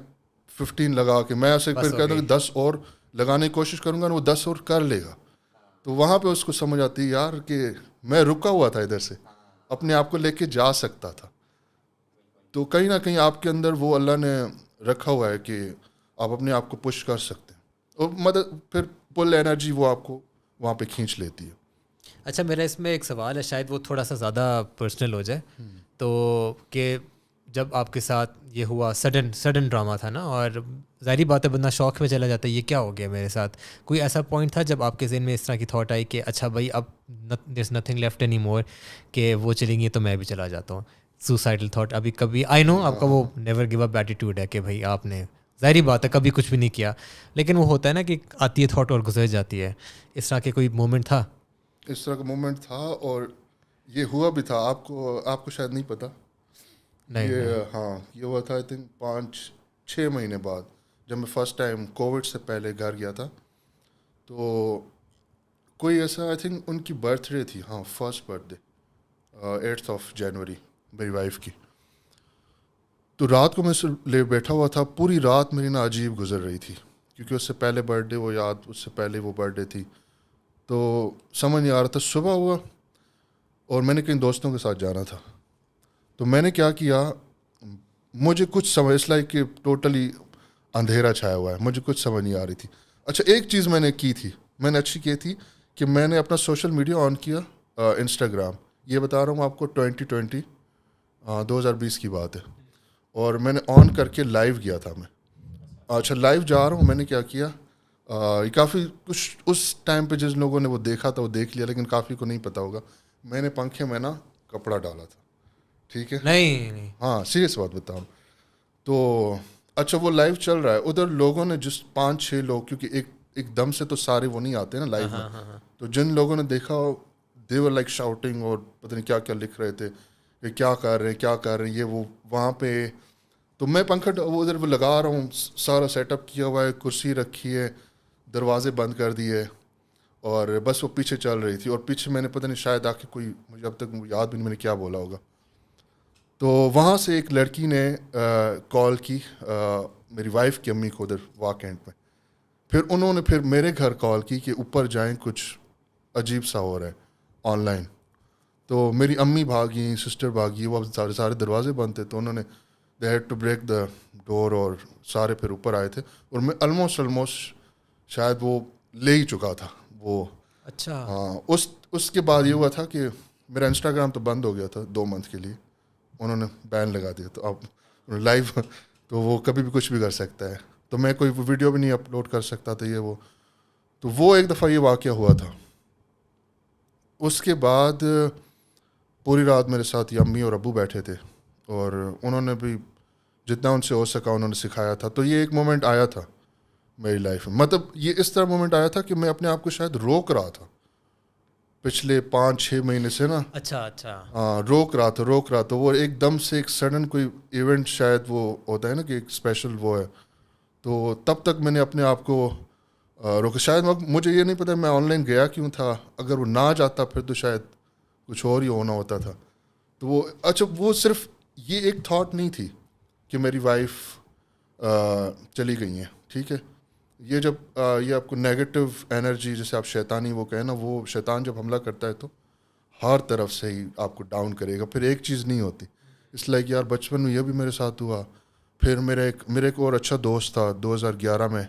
15 لگا کے، میں اسے پھر کہتا ہوں کہ 10 اور لگانے کی کوشش کروں گا نا، وہ 10 اور کر لے گا. تو وہاں پہ اس کو سمجھ آتی ہے یار کہ میں رکا ہوا تھا ادھر سے، اپنے آپ کو لے کے جا سکتا تھا. تو کہیں نہ کہیں آپ کے اندر وہ اللہ نے رکھا ہوا ہے کہ آپ اپنے آپ کو پش کر سکتے ہیں، اور مدد پھر پل انرجی وہ آپ کو وہاں پہ کھینچ لیتی ہے. اچھا میرا اس میں ایک سوال ہے، شاید وہ تھوڑا سا زیادہ پرسنل ہو جائے، تو کہ جب آپ کے ساتھ یہ ہوا سڈن ڈرامہ تھا نا، اور ظاہری بات ہے بندہ شوق میں چلا جاتا ہے یہ کیا ہو گیا میرے ساتھ، کوئی ایسا پوائنٹ تھا جب آپ کے ذہن میں اس طرح کی تھاٹ آئی کہ اچھا بھائی اب there is nothing left anymore, کہ وہ چلیں گی تو میں بھی چلا جاتا ہوں، سوسائڈل تھاٹ؟ ابھی کبھی آئی نو آپ کا وہ نیور گیو اپ ایٹیٹیوڈ ہے کہ بھائی آپ نے ظاہری بات ہے کبھی کچھ بھی نہیں کیا، لیکن وہ ہوتا ہے نا کہ آتی ہے تھاٹ اور گزر جاتی ہے، اس طرح کے کوئی مومنٹ تھا؟ اس طرح کا مومنٹ تھا، اور یہ ہوا بھی تھا. آپ کو شاید نہیں پتا. ہاں یہ ہوا تھا آئی تھنک 5-6 مہینے بعد، جب میں فرسٹ ٹائم کووڈ سے پہلے گھر گیا تھا. تو کوئی ایسا آئی تھنک ان کی برتھ ڈے تھی، ہاں فرسٹ برتھ ڈے 8 جنوری میری وائف کی. تو رات کو میں لے بیٹھا ہوا تھا، پوری رات میری نا عجیب گزر رہی تھی، کیونکہ اس سے پہلے برتھ ڈے وہ یاد، اس سے پہلے وہ برتھ ڈے تھی، تو سمجھ نہیں آ رہا تھا. صبح ہوا اور میں نے کئی دوستوں کے ساتھ جانا تھا. تو میں نے کیا کیا، مجھے کچھ سمجھ اس لائک کہ ٹوٹلی اندھیرا چھایا ہوا ہے، مجھے کچھ سمجھ نہیں آ رہی تھی. اچھا ایک چیز میں نے کی تھی، میں نے اچھی کی تھی کہ میں نے اپنا سوشل میڈیا آن کیا، انسٹاگرام. یہ بتا رہا ہوں آپ کو 2020 کی بات ہے، اور میں نے آن کر کے لائیو گیا تھا میں. اچھا لائیو جا رہا ہوں، میں نے کیا کیا، یہ کافی کچھ اس ٹائم پہ جس لوگوں نے وہ دیکھا تھا وہ دیکھ لیا، لیکن کافی کو نہیں پتا ہوگا. میں نے پنکھے میں نا کپڑا ڈالا تھا، ٹھیک ہے؟ نہیں ہاں سیریس بات بتاؤں. تو اچھا وہ لائیو چل رہا ہے، ادھر لوگوں نے جس 5-6 لوگ، کیونکہ ایک دم سے تو سارے وہ نہیں آتے نا لائیو میں، تو جن لوگوں نے دیکھا دے ور لائک شاؤٹنگ، اور پتہ نہیں کیا کیا لکھ رہے تھے کہ کیا کر رہے ہیں یہ وہ وہاں پہ. تو میں پنکھا ادھر وہ لگا رہا ہوں، سارا سیٹ اپ کیا ہوا ہے، کرسی رکھی ہے، دروازے بند کر دیے، اور بس وہ پیچھے چل رہی تھی. اور پیچھے میں نے پتہ نہیں شاید آ کے کوئی، مجھے اب تک یاد بھی نہیں میں نے کیا بولا ہوگا. تو وہاں سے ایک لڑکی نے کال کی میری وائف کی امی کو ادھر واک اینڈ میں. پھر انہوں نے پھر میرے گھر کال کی کہ اوپر جائیں، کچھ عجیب سا ہو رہا ہے آن لائن. تو میری امی بھاگی، سسٹر بھاگی، وہ سارے دروازے بند تھے، تو انہوں نے they had to break the door, اور سارے پھر اوپر آئے تھے. اور میں آلموسٹ شاید وہ لے ہی چکا تھا وہ. اچھا ہاں اس کے بعد یہ ہوا تھا کہ میرا انسٹاگرام تو بند ہو گیا تھا 2 منتھ کے لیے، انہوں نے بین لگا دیا. تو اب لائیو تو وہ کبھی بھی کچھ بھی کر سکتا ہے، تو میں کوئی ویڈیو بھی نہیں اپلوڈ کر سکتا تھا یہ وہ. تو وہ ایک دفعہ یہ واقعہ ہوا تھا. اس کے بعد پوری رات میرے ساتھ یہ امی اور ابو بیٹھے تھے، اور انہوں نے بھی جتنا ان سے ہو سکا انہوں نے سکھایا تھا. تو یہ ایک مومنٹ آیا تھا میری لائف میں، مطلب یہ اس طرح مومنٹ آیا تھا کہ میں اپنے آپ کو شاید روک رہا تھا پچھلے 5-6 مہینے سے نا. اچھا ہاں روک رہا تھا. وہ ایک دم سے ایک سڈن کوئی ایونٹ شاید وہ ہوتا ہے نا کہ ایک اسپیشل وہ ہے. تو تب تک میں نے اپنے آپ کو روکا. شاید مجھے یہ نہیں پتا میں آن لائن گیا کیوں تھا، اگر وہ نہ جاتا پھر تو شاید کچھ اور ہی ہونا ہوتا تھا. تو وہ اچھا وہ صرف یہ ایک تھاٹ نہیں تھی کہ میری وائف چلی گئی ہیں، ٹھیک ہے. یہ جب یہ آپ کو نیگیٹو انرجی جیسے آپ شیطانی وہ کہیں نا، وہ شیطان جب حملہ کرتا ہے تو ہر طرف سے ہی آپ کو ڈاؤن کرے گا. پھر ایک چیز نہیں ہوتی. اس لیے کہ یار بچپن میں یہ بھی میرے ساتھ ہوا. پھر میرے ایک اور اچھا دوست تھا 2011 میں،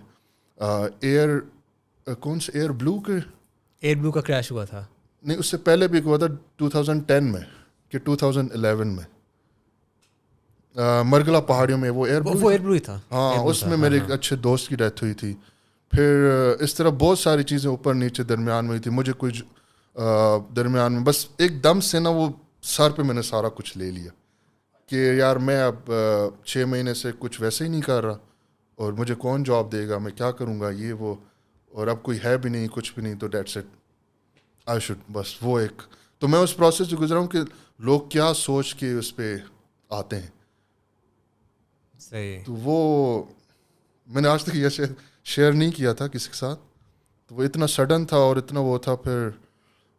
ایئر بلو کا کریش ہوا تھا. نہیں اس سے پہلے بھی ہوا تھا 2010 میں کہ 2011 میں مرگلا پہاڑیوں میں وہ ایئر بلو ہی تھا. ہاں اس میں میرے ایک اچھے دوست کی ڈیتھ ہوئی تھی. پھر اس طرح بہت ساری چیزیں اوپر نیچے درمیان میں ہوئی تھی. مجھے کچھ درمیان میں بس ایک دم سے نا وہ سر پہ میں نے سارا کچھ لے لیا کہ یار میں اب 6 مہینے سے کچھ ویسے ہی نہیں کر رہا، اور مجھے کون جاب دے گا، میں کیا کروں گا یہ وہ، اور اب کوئی ہے بھی نہیں کچھ بھی نہیں. تو دیٹس اٹ، آئی شوڈ بس وہ ایک. تو میں اس پروسیس سے گزرا ہوں کہ لوگ کیا سوچ کے اس پہ آتے ہیں. صحیح. تو وہ میں نے آج تک یہ شیئر نہیں کیا تھا کسی کے ساتھ. تو وہ اتنا سڈن تھا اور اتنا وہ تھا. پھر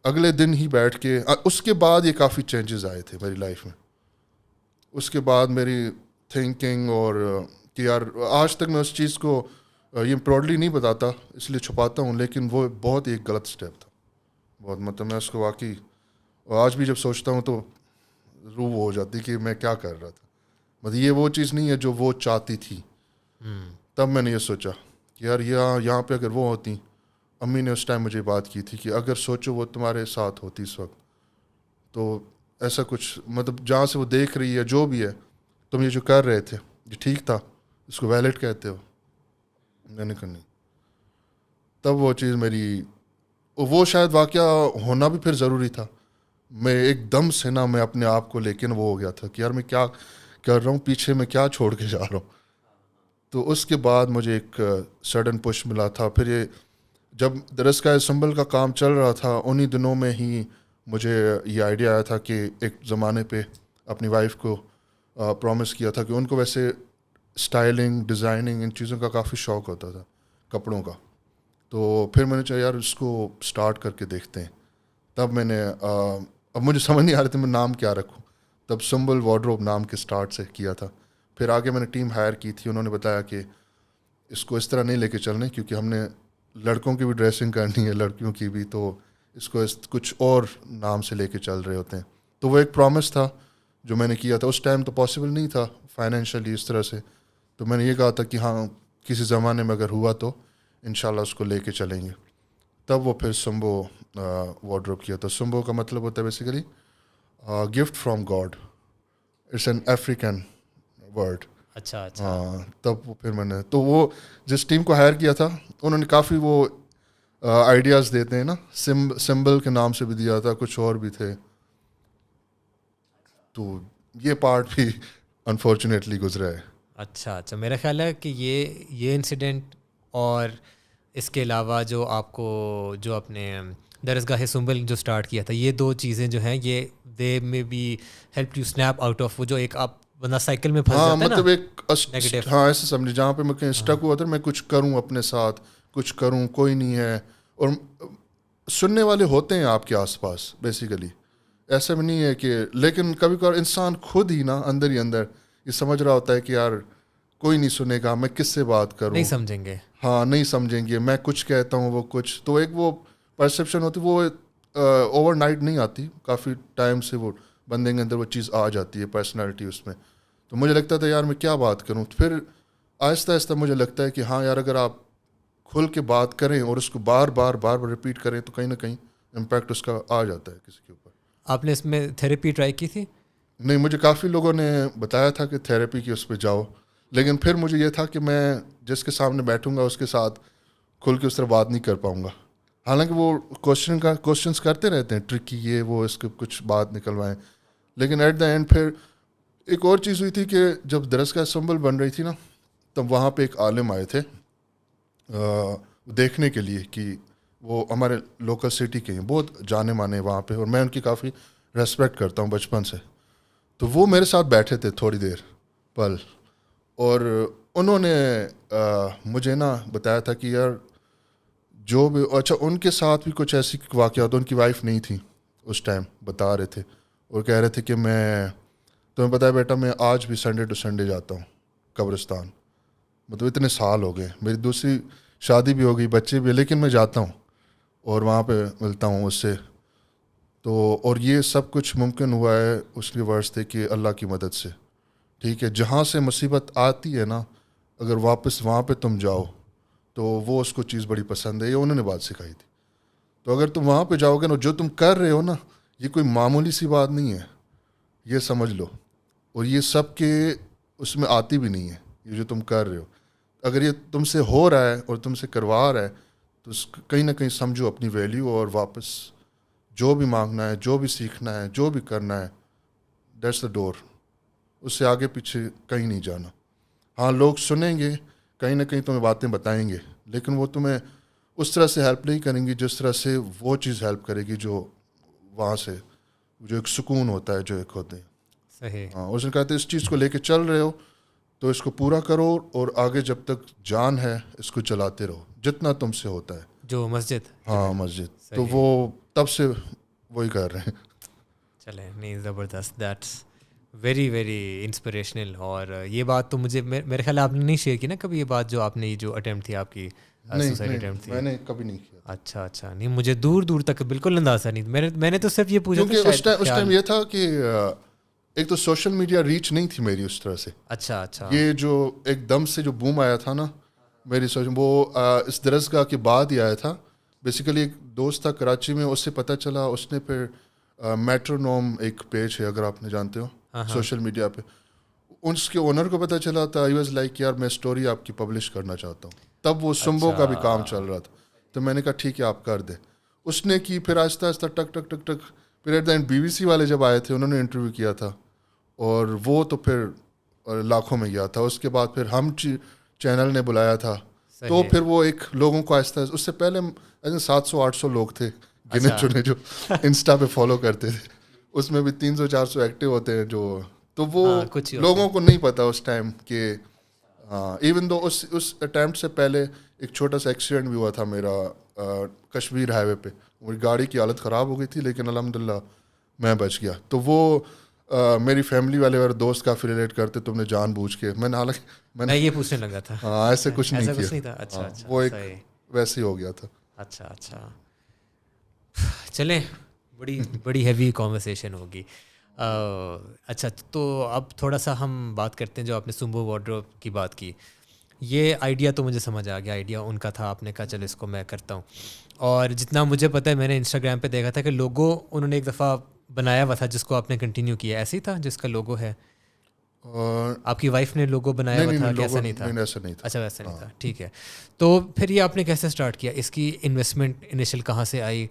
اگلے دن ہی بیٹھ کے اس کے بعد یہ کافی چینجز آئے تھے میری لائف میں. اس کے بعد میری تھنکنگ اور کہ یار آج تک میں اس چیز کو یہ پراؤڈلی نہیں بتاتا اس لیے چھپاتا ہوں, لیکن وہ بہت ایک غلط اسٹیپ تھا بہت, مطلب میں اس کو واقعی آج بھی جب سوچتا ہوں تو روح ہو جاتی کہ میں کیا کر رہا تھا, مطلب یہ وہ چیز نہیں ہے جو وہ چاہتی تھی. تب میں نے یہ سوچا کہ یار یہاں پہ اگر وہ ہوتی, امی نے اس ٹائم مجھے بات کی تھی کہ اگر سوچو وہ تمہارے ساتھ ہوتی اس وقت تو ایسا کچھ, مطلب جہاں سے وہ دیکھ رہی ہے جو بھی ہے, تم یہ جو کر رہے تھے یہ ٹھیک تھا, اس کو ویلڈ کہتے ہو, میں نے کہا نہیں. تب وہ چیز میری, وہ شاید واقعہ ہونا بھی پھر ضروری تھا. میں ایک دم سے نا میں اپنے آپ کو لیکن وہ ہو گیا تھا کہ یار میں کیا کر رہا ہوں, پیچھے میں کیا چھوڑ کے جا رہا ہوں. تو اس کے بعد مجھے ایک سڈن پش ملا تھا. پھر یہ جب درسگاہ سنبل کا کام چل رہا تھا انہی دنوں میں ہی مجھے یہ آئیڈیا آیا تھا کہ ایک زمانے پہ اپنی وائف کو پرومس کیا تھا کہ ان کو ویسے اسٹائلنگ ڈیزائننگ ان چیزوں کا کافی شوق ہوتا تھا, کپڑوں کا. تو پھر میں نے چاہا یار اس کو اسٹارٹ کر کے دیکھتے ہیں. تب میں نے اب مجھے سمجھ نہیں آ رہا تھا میں نام کیا رکھوں, تب سنبل وارڈروب نام کے اسٹارٹ سے کیا تھا. پھر آگے میں نے ٹیم ہائر کی تھی, انہوں نے بتایا کہ اس کو اس طرح نہیں لے کے چلنے کیونکہ ہم نے لڑکوں کی بھی ڈریسنگ کرنی ہے لڑکیوں کی بھی, تو اس کو کچھ اور نام سے لے کے چل رہے ہوتے ہیں. تو وہ ایک پرومس تھا جو میں نے کیا تھا. اس ٹائم تو پاسبل نہیں تھا فائنینشلی اس طرح سے, تو میں نے یہ کہا تھا کہ ہاں کسی زمانے میں اگر ہوا تو انشاءاللہ اس کو لے کے چلیں گے. تب وہ پھر سمبو وارڈروب کیا تھا. سمبو کا مطلب ہوتا ہے basically gift from God, it's an African word. اچھا ہاں. تب وہ پھر میں نے, تو وہ جس ٹیم کو ہائر کیا تھا انہوں نے کافی وہ آئیڈیاز دیتے ہیں نا, سمبل کے نام سے بھی دیا تھا, کچھ اور بھی تھے. تو یہ پارٹ بھی انفارچونیٹلی گزرا ہے. اچھا میرا خیال ہے کہ یہ انسیڈنٹ اور اس کے علاوہ جو آپ کو جو اپنے درسگاہ سنبل جو اسٹارٹ کیا تھا, یہ دو چیزیں جو ہیں یہ they may be help you snap out of وہ جو ایک آپ بندہ سائیکل میں پھنس جاتا ہے نا, مطلب ایک ہاں ایسے سمجھے جہاں پہ میں کہیں اسٹک ہوا تھا, میں کچھ کروں اپنے ساتھ, کچھ کروں, کوئی نہیں ہے. اور سننے والے ہوتے ہیں آپ کے آس پاس بیسیکلی, ایسا بھی نہیں ہے کہ, لیکن کبھی کبھار انسان خود ہی نا اندر ہی اندر یہ سمجھ رہا ہوتا ہے کہ یار کوئی نہیں سنے گا, میں کس سے بات کروں, نہیں سمجھیں گے, ہاں نہیں سمجھیں گے, میں کچھ کہتا ہوں وہ کچھ. تو ایک وہ پرسیپشن ہوتی, وہ اوور نائٹ نہیں آتی, کافی ٹائم سے وہ بندے کے اندر وہ چیز آ جاتی ہے, پرسنالٹی اس میں. تو مجھے لگتا تھا یار میں کیا بات کروں. پھر آہستہ آہستہ مجھے لگتا ہے کہ ہاں یار اگر آپ کھل کے بات کریں اور اس کو بار بار ریپیٹ کریں تو کہیں نہ کہیں امپیکٹ اس کا آ جاتا ہے کسی کے اوپر. آپ نے اس میں تھیراپی ٹرائی کی تھی؟ نہیں, مجھے کافی لوگوں نے بتایا تھا کہ تھیراپی کی اس پہ جاؤ, لیکن پھر مجھے یہ تھا کہ میں جس کے سامنے بیٹھوں گا اس کے ساتھ کھل کے اس طرح بات نہیں کر پاؤں گا. حالانکہ وہ کوشچنس کرتے رہتے ہیں ٹرکی, یہ وہ اس کے کچھ بات نکلوائیں, لیکن ایٹ دا اینڈ پھر ایک اور چیز ہوئی تھی کہ جب درسگاہ سنبل بن رہی تھی نا, تب وہاں پہ ایک عالم آئے تھے دیکھنے کے لیے کہ وہ ہمارے لوکل سٹی کے ہیں, بہت جانے مانے وہاں پہ, اور میں ان کی کافی ریسپیکٹ کرتا ہوں بچپن سے. تو وہ میرے ساتھ بیٹھے تھے تھوڑی دیر پل, اور انہوں نے مجھے نا بتایا تھا کہ یار جو بھی, اچھا ان کے ساتھ بھی کچھ ایسی واقعات, ان کی وائف نہیں تھی اس ٹائم, بتا رہے تھے اور کہہ رہے تھے کہ میں تمہیں پتا ہے بیٹا میں آج بھی سنڈے ٹو سنڈے جاتا ہوں قبرستان, مطلب اتنے سال ہو گئے, میری دوسری شادی بھی ہو گئی, بچے بھی, لیکن میں جاتا ہوں اور وہاں پہ ملتا ہوں اس سے. تو اور یہ سب کچھ ممکن ہوا ہے اس کے واسطے کہ اللہ کی مدد سے, ٹھیک ہے. جہاں سے مصیبت آتی ہے نا, اگر واپس وہاں پہ تم جاؤ تو وہ اس کو چیز بڑی پسند ہے, یہ انہوں نے بات سکھائی تھی. تو اگر تم وہاں پہ جاؤ گے نا, جو تم کر رہے ہو نا, یہ کوئی معمولی سی بات نہیں ہے, یہ سمجھ لو. اور یہ سب کے اس میں آتی بھی نہیں ہے, یہ جو تم کر رہے ہو. اگر یہ تم سے ہو رہا ہے اور تم سے کروا رہا ہے تو کہیں نہ کہیں سمجھو اپنی ویلیو, اور واپس جو بھی مانگنا ہے, جو بھی سیکھنا ہے, جو بھی کرنا ہے, دیٹس دا ڈور. اس سے آگے پیچھے کہیں نہیں جانا. ہاں لوگ سنیں گے, کہیں نہ کہیں تمہیں باتیں بتائیں گے, لیکن وہ تمہیں اس طرح سے ہیلپ نہیں کریں گی جس طرح سے وہ چیز ہیلپ کرے گی جو وہاں سے جو ایک سکون ہوتا ہے, جو ایک ہوتے ہیں. صحیح. ہاں, اس نے کہا تھا اس چیز کو لے کے چل رہے ہو تو اس کو پورا کرو, اور آگے جب تک جان ہے اس کو چلاتے رہو جتنا تم سے ہوتا ہے. جو مسجد, ہاں مسجد, تو وہ تب سے وہی کر رہے ہیں. چلیں, نہیں زبردست, دیٹس ویری ویری انسپریشنل. اور یہ بات تو مجھے میرے خیال آپ نے نہیں شیئر کی نا کبھی یہ بات جو آپ نے یہ جو اٹیمپٹ تھی آپ کی سوسائڈ اٹیمپٹ تھی؟ میں نے کبھی نہیں کیا. اچھا نہیں مجھے دور تک بالکل اندازہ نہیں. میں نے تو صرف یہ پوچھا کیونکہ اس ٹائم یہ تھا کہ ایک تو سوشل میڈیا ریچ نہیں تھی میری اس طرح سے. اچھا یہ جو ایک دم سے جو بوم آیا تھا نا میری وہ اس درسگاہ کے بعد ہی آیا تھا. بیسیکلی ایک دوست تھا کراچی میں, اس سے پتہ چلا, اس نے پھر میٹرونوم ایک پیج ہے اگر آپ نے جانتے ہو سوشل میڈیا پہ, اس کے اونر کو پتہ چلا تھا. آئی واز لائک یار میں اسٹوری آپ کی پبلش کرنا چاہتا ہوں. تب وہ سمبو کا بھی کام چل رہا تھا, تو میں نے کہا ٹھیک ہے آپ کر دیں. اس نے کی, پھر آہستہ آہستہ ٹک ٹک ٹک ٹک, پھر ایٹ دا اینڈ BBC والے جب آئے تھے انہوں نے انٹرویو کیا تھا اور وہ تو پھر لاکھوں میں گیا تھا. اس کے بعد پھر ہم چینل نے بلایا تھا, تو پھر وہ ایک لوگوں کو آہستہ, اس سے پہلے 700-800 لوگ تھے گنے چنے جو انسٹا پہ فالو کرتے تھے. اس میں بھی 300-400 ایکٹیو ہوتے ہیں جو, تو وہ لوگوں کو نہیں پتا اس ٹائم کہ ایون دو اس اٹیمپٹ سے پہلے ایک چھوٹا سا ایکسیڈنٹ بھی ہوا تھا میرا کشمیر ہائی وے پہ. میری گاڑی کی حالت خراب ہو گئی تھی لیکن الحمدللہ میں بچ گیا. تو وہ میری فیملی والے اور دوست کافی ریلیٹ کرتے, تم نے جان بوجھ کے, میں نے حالانکہ میں یہ پوچھنے لگا تھا. ہاں ایسے کچھ نہیں کیا. اچھا وہ ایک ویسے ہی ہو گیا تھا. اچھا چلیں, بڑی ہیوی کانورسیشن ہوگی. اچھا تو اب تھوڑا سا ہم بات کرتے ہیں جو آپ نے سمبو وارڈروب کی بات کی. یہ آئیڈیا تو مجھے سمجھ آ گیا, آئیڈیا ان کا تھا, آپ نے کہا چلو اس کو میں کرتا ہوں. اور جتنا مجھے پتہ ہے میں نے انسٹاگرام پہ دیکھا تھا کہ لوگو انہوں نے ایک دفعہ بنایا ہوا تھا جس کو آپ نے کنٹینیو کیا, ایسے ہی تھا جس کا لوگو ہے. آپ کی وائف نے لوگو بنایا ہوا تھا کہ ایسا نہیں تھا؟ اچھا ویسا نہیں تھا, ٹھیک ہے. تو پھر یہ آپ نے کیسے اسٹارٹ کیا, اس کی انویسٹمنٹ انیشل کہاں سے آئی,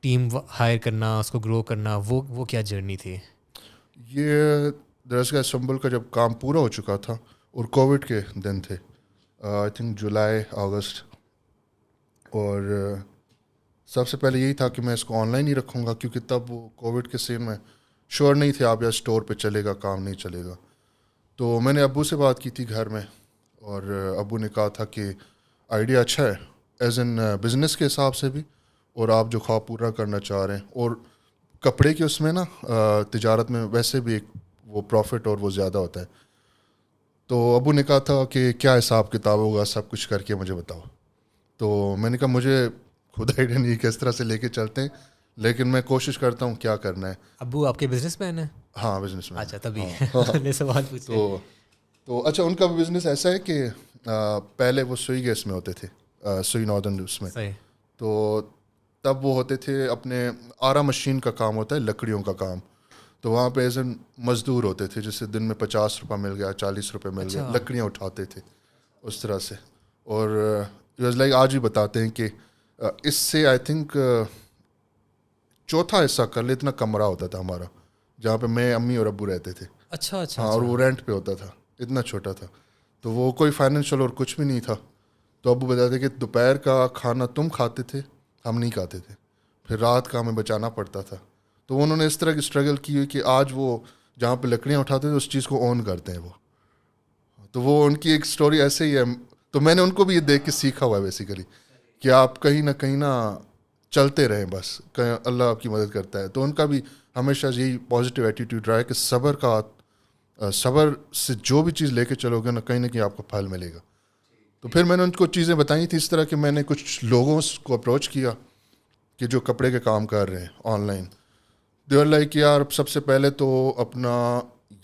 ٹیم ہائر کرنا, اس کو گرو کرنا, وہ کیا جرنی تھی؟ یہ درسگاہ سنبل کا جب کام پورا ہو چکا تھا اور کووڈ کے دن تھے, آئی تھنک جولائی اگست, اور سب سے پہلے یہی تھا کہ میں اس کو آن لائن ہی رکھوں گا کیونکہ تب وہ کووڈ کے سین میں شور نہیں تھے آپ یا اسٹور پہ چلے گا کام نہیں چلے گا. تو میں نے ابو سے بات کی تھی گھر میں, اور ابو نے کہا تھا کہ آئیڈیا اچھا ہے ایز این بزنس کے حساب سے بھی, اور آپ جو خواب پورا کرنا چاہ رہے ہیں, اور کپڑے کے اس میں نا تجارت میں ویسے بھی ایک وہ پروفٹ اور وہ زیادہ ہوتا ہے. تو ابو نے کہا تھا کہ کیا حساب کتاب ہوگا, سب کچھ کر کے مجھے بتاؤ. تو میں نے کہا مجھے خود آئیڈیا نہیں کس طرح سے لے کے چلتے ہیں, لیکن میں کوشش کرتا ہوں کیا کرنا ہے. ابو آپ کے بزنس مین ہیں؟ ہاں بزنس مین. اچھا تبھی سوال پوچھ. تو اچھا ان کا بزنس ایسا ہے کہ پہلے وہ سوئی گیس میں ہوتے تھے, سوئی ناردرن اس میں. تو تب وہ ہوتے تھے اپنے آرا مشین کا کام ہوتا ہے, لکڑیوں کا کام. تو وہاں پہ ایز این مزدور ہوتے تھے, جس سے دن میں 50 روپے مل گیا, 40 روپے مل گیا, لکڑیاں اٹھاتے تھے اس طرح سے. اور لائک آج ہی بتاتے ہیں کہ اس سے آئی تھنک چوتھا حصہ کر لے اتنا کمرہ ہوتا تھا ہمارا, جہاں پہ میں امی اور ابو رہتے تھے. اچھا ہاں, اور وہ رینٹ پہ ہوتا تھا, اتنا چھوٹا تھا. تو وہ کوئی فائنینشیل اور کچھ بھی نہیں تھا. تو ابو بتاتے کہ دوپہر کا کھانا تم کھاتے تھے, ہم نہیں کھاتے تھے, پھر رات کا ہمیں بچانا پڑتا تھا. تو انہوں نے اس طرح کی اسٹرگل کی ہوئی کہ آج وہ جہاں پہ لکڑیاں اٹھاتے تھے اس چیز کو اون کرتے ہیں وہ. تو وہ ان کی ایک اسٹوری ایسے ہی ہے. تو میں نے ان کو بھی یہ دیکھ کے سیکھا ہوا ہے بیسیکلی کہ آپ کہیں نہ چلتے رہیں, بس اللہ آپ کی مدد کرتا ہے. تو ان کا بھی ہمیشہ یہی پازیٹیو ایٹیٹیوڈ رہا ہے کہ صبر سے جو بھی چیز لے کے چلو گے نا کہیں آپ کو پھل ملے گا. تو پھر میں نے ان کو چیزیں بتائی تھی اس طرح کہ میں نے کچھ لوگوں کو اپروچ کیا کہ جو کپڑے کے کام کر رہے ہیں online. They are like یار سب سے پہلے تو اپنا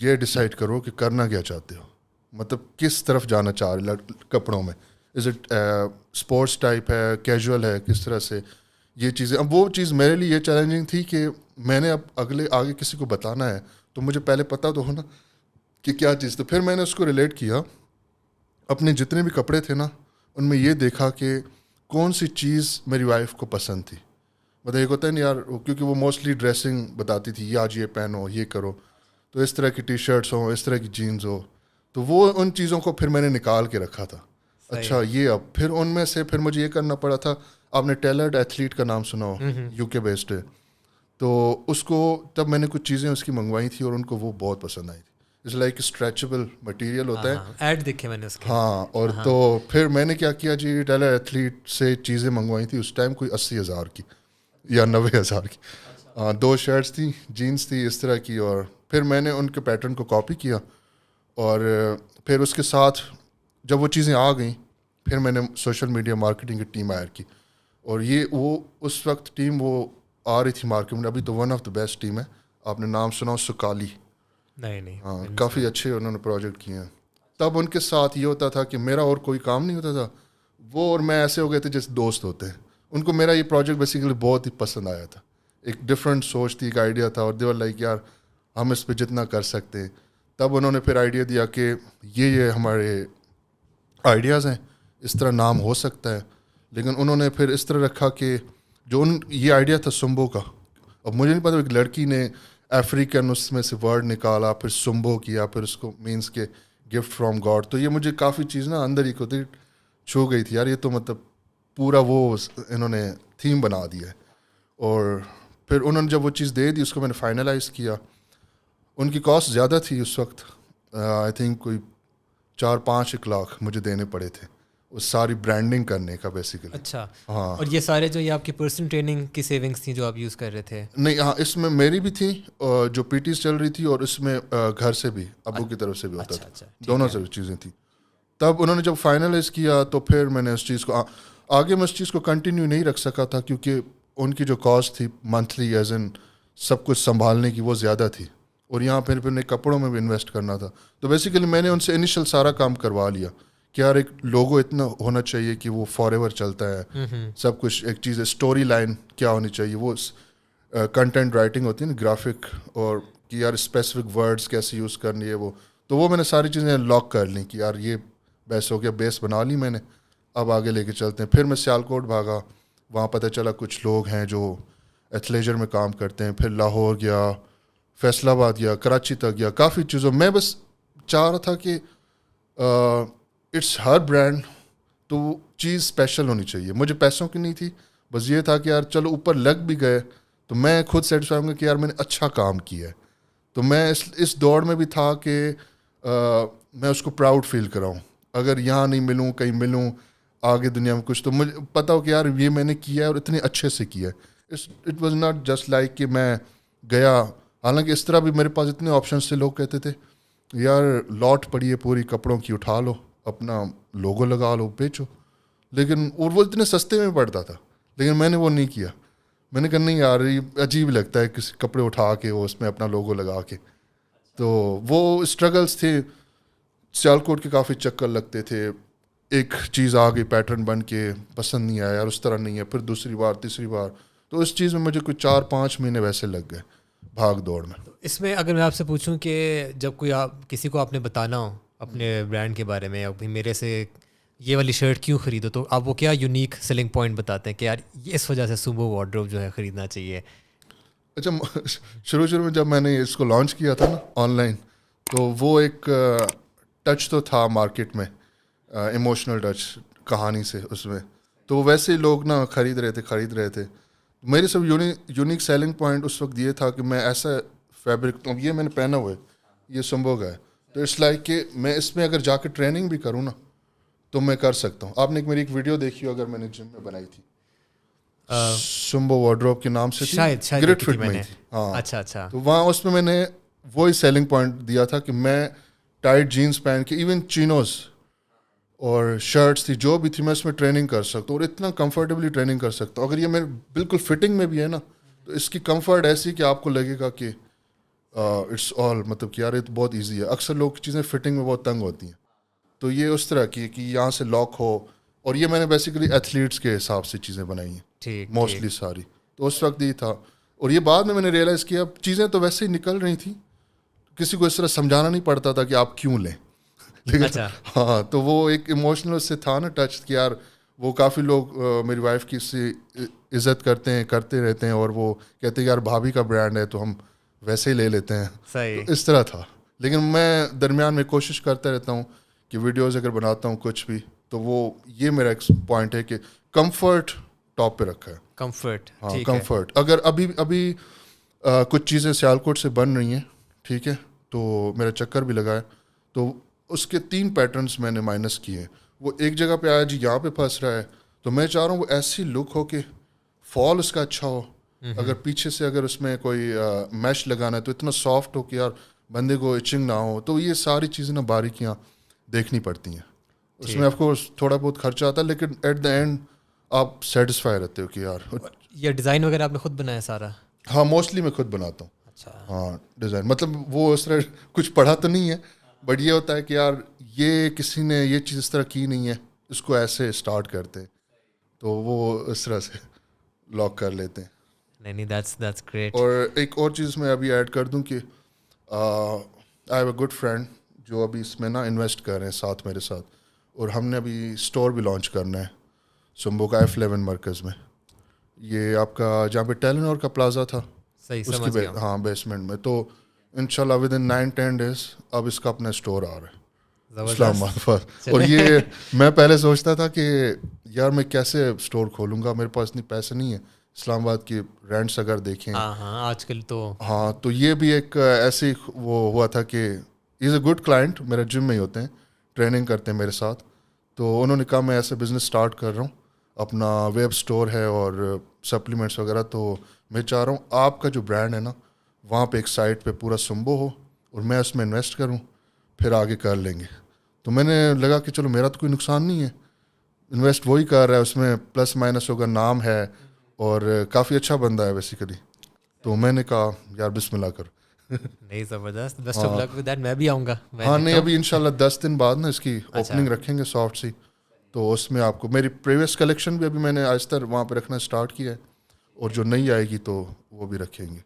یہ ڈیسائیڈ کرو کہ کرنا کیا چاہتے ہو, مطلب کس طرف جانا چاہ رہے کپڑوں میں. از اٹ اسپورٹس ٹائپ ہے, کیجول ہے, کس طرح سے یہ چیزیں. اب وہ چیز میرے لیے یہ چیلنجنگ تھی کہ میں نے اب آگے کسی کو بتانا ہے تو مجھے پہلے پتہ تو ہونا کہ کیا چیز. تو پھر میں نے اس کو ریلیٹ کیا, اپنے جتنے بھی کپڑے تھے نا ان میں یہ دیکھا کہ کون سی چیز میری وائف کو پسند تھی. مطلب ایک ہوتا ہے نا یار, کیونکہ وہ موسٹلی ڈریسنگ بتاتی تھی, یہ آج یہ پہنو, یہ کرو, تو اس طرح کی ٹی شرٹس ہوں, اس طرح کی جینز ہو. تو وہ ان چیزوں کو پھر میں نے نکال کے رکھا تھا. اچھا یہ اب پھر ان میں سے پھر مجھے یہ کرنا پڑا تھا. آپ نے ٹیلرڈ ایتھلیٹ کا نام سنا ہو, UK بیسڈ ہے. تو اس کو تب میں نے کچھ چیزیں اس کی منگوائی تھی اور ان کو وہ بہت پسند آئی تھی. اٹس لائک اسٹریچبل مٹیریل ہوتا ہے, ایڈ دیکھے میں نے اس کے. ہاں, اور تو پھر میں نے کیا کیا جی, ٹیلر ایتھلیٹ سے چیزیں منگوائی تھی اس ٹائم کوئی 80,000 کی یا 90,000 کی. 2 شرٹس تھیں, جینس تھی اس طرح کی, اور پھر میں نے ان کے پیٹرن کو کاپی کیا, اور پھر اس کے ساتھ جب وہ چیزیں آ گئیں پھر میں نے سوشل میڈیا مارکیٹنگ کی ٹیم ہائر کی, اور یہ وہ اس وقت ٹیم وہ آ رہی تھی مارکیٹ میں, ابھی تو one of the best team ہے, آپ نے نام سنا ہو سکالی؟ نہیں ہاں, کافی اچھے انہوں نے پروجیکٹ کیے ہیں. تب ان کے ساتھ یہ ہوتا تھا کہ میرا اور کوئی کام نہیں ہوتا تھا, وہ اور میں ایسے ہو گئے تھے جیسے دوست ہوتے ہیں. ان کو میرا یہ پروجیکٹ بیسیکلی بہت ہی پسند آیا تھا, ایک ڈفرینٹ سوچ تھی, ایک آئیڈیا تھا, اور دیور لائک یار ہم اس پہ جتنا کر سکتے ہیں. تب انہوں نے پھر آئیڈیا دیا کہ یہ ہمارے آئیڈیاز ہیں, اس طرح نام ہو سکتا ہے. لیکن انہوں نے پھر اس طرح رکھا کہ جو یہ آئیڈیا تھا سمبو کا, اب مجھے نہیں پتا ایک لڑکی نے افریقن اس میں سے ورڈ نکالا, پھر سمبو کیا, پھر اس کو مینس کے گفٹ فرام گاڈ. تو یہ مجھے کافی چیز نا اندر ہی کو چھو گئی تھی یار, یہ تو مطلب پورا وہ انہوں نے تھیم بنا دیا ہے. اور پھر انہوں نے جب وہ چیز دے دی, اس کو میں نے فائنلائز کیا. ان کی کاسٹ زیادہ تھی اس وقت, آئی تھنک کوئی 4-5 لاکھ مجھے دینے پڑے تھے اس ساری برانڈنگ کرنے کا بیسیکلی. اچھا, ہاں. اور یہ سارے جو یہ آپ کی پرسنل ٹریننگ کی سیونگس تھیں جو آپ یوز کر رہے تھے؟ نہیں, ہاں اس میں میری بھی تھی جو پی ٹیز چل رہی تھی, اور اس میں گھر سے بھی ابو کی طرف سے بھی ہوتا تھا, دونوں سے چیزیں تھیں. تب انہوں نے جب فائنلائز کیا تو پھر میں نے اس چیز کو آگے میں اس چیز کو کنٹینیو نہیں رکھ سکا تھا, کیونکہ ان کی جو کاسٹ تھی منتھلی ایز ان سب کچھ سنبھالنے کی وہ زیادہ تھی, اور یہاں پھر نے کپڑوں میں بھی انویسٹ کرنا تھا. تو بیسیکلی میں نے ان سے انیشل سارا کام کروا لیا کہ یار ایک لوگو اتنا ہونا چاہیے کہ وہ فار ایور چلتا ہے, سب کچھ ایک چیز ہے, اسٹوری لائن کیا ہونی چاہیے, وہ کنٹینٹ رائٹنگ ہوتی ہے نا, گرافک, اور کہ یار اسپیسیفک ورڈز کیسے یوز کرنی ہے وہ. تو وہ میں نے ساری چیزیں لاک کر لیں کہ یار یہ بیس ہو گیا, بیس بنا لی میں نے, اب آگے لے کے چلتے ہیں. پھر میں سیالکوٹ بھاگا, وہاں پتہ چلا کچھ لوگ ہیں جو ایتھلیجر میں کام کرتے ہیں. پھر لاہور گیا, فیصل آباد گیا, کراچی تک گیا, کافی چیزوں. میں بس چاہ رہا تھا کہ اٹس ہر برانڈ تو وہ چیز اسپیشل ہونی چاہیے. مجھے پیسوں کی نہیں تھی, بس یہ تھا کہ یار چلو اوپر لگ بھی گئے تو میں خود سیٹسفائی ہوں گا کہ یار میں نے اچھا کام کیا ہے. تو میں اس دوڑ میں بھی تھا کہ میں اس کو پراؤڈ فیل کراؤں. اگر یہاں نہیں ملوں, کہیں ملوں آگے دنیا میں کچھ, تو مجھے پتا ہو کہ یار یہ میں نے کیا ہے اور اتنے اچھے سے کیا ہے. It was not just like کہ میں گیا, حالانکہ اس طرح بھی میرے پاس اتنے آپشنس تھے. لوگ کہتے تھے یار لاٹ پڑی ہے پوری کپڑوں کی, اٹھا لو, اپنا لوگو لگا لو, بیچو. لیکن اور وہ اتنے سستے میں پڑتا تھا, لیکن میں نے وہ نہیں کیا. میں نے کہا نہیں یار یہ عجیب لگتا ہے کسی کپڑے اٹھا کے وہ اس میں اپنا لوگو لگا کے. تو وہ اسٹرگلس تھے. سیالکوٹ کے کافی چکر لگتے تھے, ایک چیز آ گئی پیٹرن بن کے, پسند نہیں آیا یار اس طرح نہیں ہے, پھر دوسری بار تیسری بار, تو اس چیز میں مجھے کوئی 4-5 مہینے ویسے لگ گئے بھاگ دوڑ میں. اس میں اگر میں آپ سے پوچھوں کہ جب کوئی کسی کو آپ نے بتانا ہو اپنے برانڈ کے بارے میں, ابھی میرے سے یہ والی شرٹ کیوں خریدو, تو آپ وہ کیا یونیک سیلنگ پوائنٹ بٹاتے ہیں کہ یار اس وجہ سے سمبو وارڈروب جو ہے خریدنا چاہیے؟ اچھا, شروع میں جب میں نے اس کو لانچ کیا تھا نا آن لائن, تو وہ ایک ٹچ تو تھا مارکیٹ میں, ایموشنل ٹچ کہانی سے اس میں, تو ویسے ہی لوگ نا خرید رہے تھے. میری سب یونیک سیلنگ پوائنٹ اس وقت یہ تھا کہ میں ایسا فیبرک, یہ میں نے پہنا ہوا ہے, یہ سمبو کا ہے, تو اٹس لائک کہ میں اس میں اگر جا کے ٹریننگ بھی کروں نا تو میں کر سکتا ہوں. آپ نے میری ایک ویڈیو دیکھی ہو اگر, میں نے جم میں بنائی تھی, سمبو وارڈروب کے نام سے, شاید گریٹ فٹ میں تھی. ہاں اچھا. تو وہاں اس میں نے وہی سیلنگ پوائنٹ دیا تھا کہ میں ٹائٹ جینس پہن کے, ایون چینوز اور شرٹس تھی جو بھی تھی, میں اس میں ٹریننگ کر سکتا ہوں, اور اتنا کمفرٹیبلی ٹریننگ کر سکتا ہوں. اگر یہ میرے بالکل فٹنگ میں بھی ہے نا, تو اس کی کمفرٹ ایسی کہ آپ کو لگے گا کہ اٹس آل, مطلب کہ یار یہ تو بہت ایزی ہے. اکثر لوگ چیزیں فٹنگ میں بہت تنگ ہوتی ہیں, تو یہ اس طرح کی کہ یہاں سے لاک ہو, اور یہ میں نے بیسیکلی ایتھلیٹس کے حساب سے چیزیں بنائی ہیں موسٹلی ساری. تو اس وقت یہ تھا, اور یہ بعد میں نے ریئلائز کیا چیزیں تو ویسے ہی نکل رہی تھیں, کسی کو اس طرح سمجھانا نہیں پڑتا تھا کہ آپ کیوں لیں. لیکن ہاں, تو وہ ایک ایموشنل سے تھا نا ٹچ کہ یار وہ کافی لوگ میری وائف کی سے عزت کرتے رہتے ہیں, اور وہ کہتے ہیں یار بھابھی کا برانڈ ہے تو ہم ویسے ہی لے لیتے ہیں. تو اس طرح تھا. لیکن میں درمیان میں کوشش کرتا رہتا ہوں کہ ویڈیوز اگر بناتا ہوں کچھ بھی, تو وہ یہ میرا ایک پوائنٹ ہے کہ کمفرٹ ٹاپ پہ رکھا ہے. کمفرٹ, ہاں کمفرٹ. اگر ابھی کچھ چیزیں سیالکوٹ سے بن رہی ہیں, ٹھیک ہے, تو میرا چکر بھی لگا ہے, تو اس کے 3 پیٹرنس میں نے مائنس کیے ہیں. وہ ایک جگہ پہ آیا جی یہاں پہ پھنس رہا ہے, تو میں چاہ رہا ہوں وہ ایسی لک ہو کہ فال اس کا اچھا ہو, اگر پیچھے سے اگر اس میں کوئی میش لگانا ہے تو اتنا سافٹ ہو کہ یار بندے کو ایچنگ نہ ہو. تو یہ ساری چیزیں نا باریکیاں دیکھنی پڑتی ہیں. اس میں آف کورس تھوڑا بہت خرچہ آتا ہے لیکن ایٹ دا اینڈ آپ سیٹسفائی رہتے ہو کہ یار. یہ ڈیزائن وغیرہ آپ نے خود بنایا سارا؟ ہاں موسٹلی میں خود بناتا ہوں. اچھا. ہاں ڈیزائن مطلب وہ اس طرح کچھ پڑھا تو نہیں ہے بٹ یہ ہوتا ہے کہ یار یہ کسی نے یہ چیز اس طرح کی نہیں ہے, اس کو ایسے اسٹارٹ کرتے تو وہ اس طرح سے لاک کر لیتے ہیں. نہیں that's great. اور ایک اور چیز میں ابھی ایڈ کر دوں کہ I have a good friend جو ابھی اس میں نا انویسٹ کر رہے ہیں ساتھ میرے ساتھ, اور ہم نے ابھی اسٹور بھی لانچ کرنا ہے سمبو کا F11 مرکز میں. یہ آپ کا جہاں پہ ٹیلنور کا پلازا تھا اس کی ہاں بیسمنٹ میں. تو انشاءاللہ ود ان 9-10 days اب اس کا اپنا اسٹور آ رہا ہے اسلام آباد پر. اور یہ میں پہلے سوچتا تھا کہ یار میں کیسے اسٹور کھولوں گا, میرے پاس اتنی پیسے نہیں ہیں. اسلام آباد کی رینٹس اگر دیکھیں آج کل تو ہاں, تو یہ بھی ایک ایسی وہ ہوا تھا کہ از اے گڈ کلائنٹ, میرے جم میں ہی ہوتے ہیں, ٹریننگ کرتے ہیں میرے ساتھ. تو انہوں نے کہا میں ایسے بزنس اسٹارٹ کر رہا ہوں, اپنا ویب اسٹور ہے اور سپلیمنٹس وغیرہ, تو میں چاہ رہا ہوں آپ کا جو برانڈ ہے نا وہاں پہ ایک سائٹ پہ پورا سمبو ہو اور میں اس میں انویسٹ کروں, پھر آگے کر لیں گے. تو میں نے لگا کہ چلو میرا تو کوئی نقصان نہیں ہے, انویسٹ وہی کر رہا ہے, اس میں پلس مائنس ہوگا, نام ہے اور کافی اچھا بندہ ہے بیسیکلی. تو میں نے کہا یار بسم اللہ کرو. نہیں زبردست, best of luck with that. میں بھی آؤں گا. ہاں نہیں ابھی انشاءاللہ 10 دن بعد نا اس کی اوپننگ رکھیں گے سافٹ سی, تو اس میں آپ کو میری پریویس کلیکشن بھی ابھی میں نے آہستہ وہاں پہ رکھنا اسٹارٹ کیا ہے, اور جو نئی آئے گی تو وہ بھی رکھیں گے.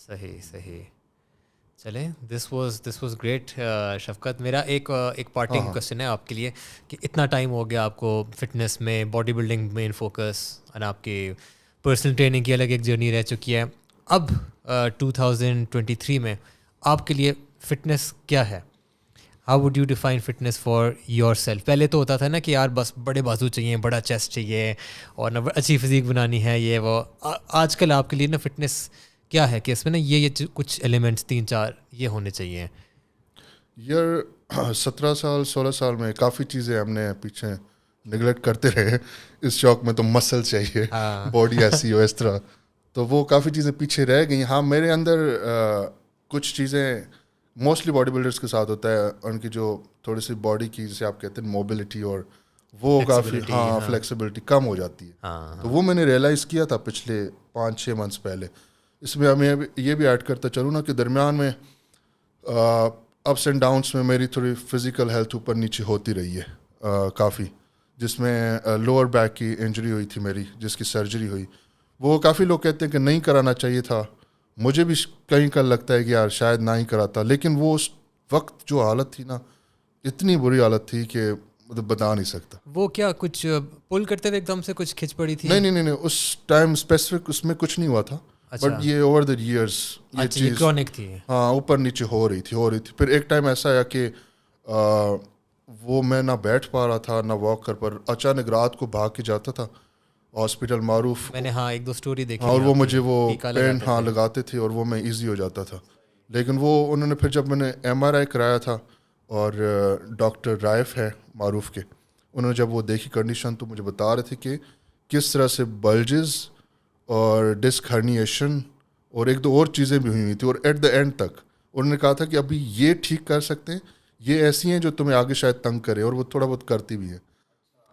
صحیح چلیں. دس واز گریٹ شفقت. میرا ایک پارٹنگ کوشچن ہے آپ کے لیے کہ اتنا ٹائم ہو گیا آپ کو فٹنس میں, باڈی بلڈنگ مین فوکس, اور آپ کی پرسنل ٹریننگ کی الگ ایک جرنی رہ چکی ہے. اب 2023 میں آپ کے لیے فٹنس کیا ہے؟ How would you define fitness for your self? پہلے تو ہوتا تھا نا کہ یار بس بڑے بازو چاہیے, بڑا چیسٹ چاہیے, اور نہ اچھی فزیک بنانی ہے, یہ وہ. آج کل آپ کے لیے نا فٹنس کیا ہے کہ اس میں نا یہ کچھ ایلیمنٹس 3-4 یہ ہونے چاہیے؟ یار 17 سال 16 سال میں کافی چیزیں ہم نے پیچھے نگلیکٹ کرتے رہے. اس شوق میں تو مسل چاہیے, باڈی ایسی ہو اس طرح, تو وہ کافی چیزیں پیچھے رہ گئیں. ہاں میرے اندر کچھ چیزیں موسٹلی باڈی بلڈرس کے ساتھ ہوتا ہے, ان کی جو تھوڑی سی باڈی کی جسے آپ کہتے ہیں موبلٹی, اور وہ کافی فلیکسیبلٹی کم ہو جاتی ہے. تو وہ میں نے ریئلائز کیا تھا پچھلے 5-6 منتھس پہلے. اس میں ہمیں یہ بھی ایڈ کرتا چلوں نا کہ درمیان میں اپس اینڈ ڈاؤنس میں میری تھوڑی فزیکل ہیلتھ اوپر نیچے ہوتی رہی ہے کافی, جس میں لوور بیک کی انجری ہوئی تھی میری, جس کی سرجری ہوئی. وہ کافی لوگ کہتے ہیں کہ نہیں کرانا چاہیے تھا, مجھے بھی کہیں کل لگتا ہے کہ یار شاید نہ ہی کراتا, لیکن وہ اس وقت جو حالت تھی نا اتنی بری حالت تھی کہ مطلب بتا نہیں سکتا. وہ کیا کچھ پل کرتے ہوئے ایک دم سے کچھ کھچ پڑی تھی؟ نہیں اس ٹائم اسپیسیفک اس میں کچھ نہیں ہوا تھا, بٹ یہ اوور دا ایئرس یہ چیز کرونک تھی. ہاں اوپر نیچے ہو رہی تھی. پھر ایک ٹائم ایسا آیا کہ وہ میں نہ بیٹھ پا رہا تھا نہ واک کر پر, اچانک رات کو بھاگ کے جاتا تھا ہاسپٹل معروف, میں نے 1-2 اسٹوری دیکھی, اور وہ مجھے وہ پین لگاتے تھے اور وہ میں ایزی ہو جاتا تھا. لیکن وہ انہوں نے پھر جب میں نے MRI کرایا تھا, اور ڈاکٹر رائف ہے معروف کے, انہوں نے جب وہ دیکھی کنڈیشن تو مجھے بتا رہے تھے کہ کس طرح سے بلجز اور ڈسک ہرنیشن اور 1-2 اور چیزیں بھی ہوئی تھی, اور ایٹ دا اینڈ تک انہوں نے کہا تھا کہ ابھی یہ ٹھیک کر سکتے ہیں, یہ ایسی ہیں جو تمہیں آگے شاید تنگ کرے, اور وہ تھوڑا بہت کرتی بھی ہے.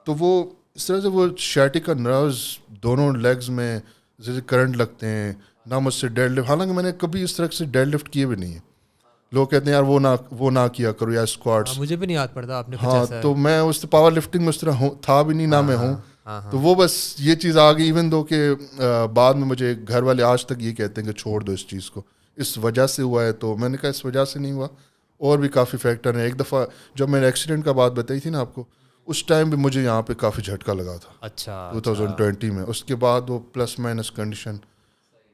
تو وہ اس طرح سے وہ شیٹیکا نروز دونوں لیگز میں جیسے کرنٹ لگتے ہیں, نہ مجھ سے ڈیڈ لفٹ, حالانکہ میں نے کبھی اس طرح سے ڈیڈ لفٹ کیے بھی نہیں ہیں. لوگ کہتے ہیں یار وہ نہ کیا کرو یا اسکواٹس, مجھے بھی نہیں یاد پڑتا آپ نے. ہاں تو میں اس پاور لفٹنگ میں اس طرح تھا بھی نہیں, نہ میں ہوں. تو وہ بس یہ چیز آ گئی, ایون دو کہ بعد میں مجھے گھر والے آج تک یہ کہتے ہیں کہ چھوڑ دو اس چیز کو, اس وجہ سے ہوا ہے. تو میں نے کہا اس وجہ سے نہیں ہوا, اور بھی کافی فیکٹر ہیں. ایک دفعہ جب میں نے ایکسیڈنٹ کا بات بتائی تھی نا آپ کو, اس ٹائم بھی مجھے یہاں پہ کافی جھٹکا لگا تھا. اچھا 2020 میں. اس کے بعد وہ پلس مائنس کنڈیشن,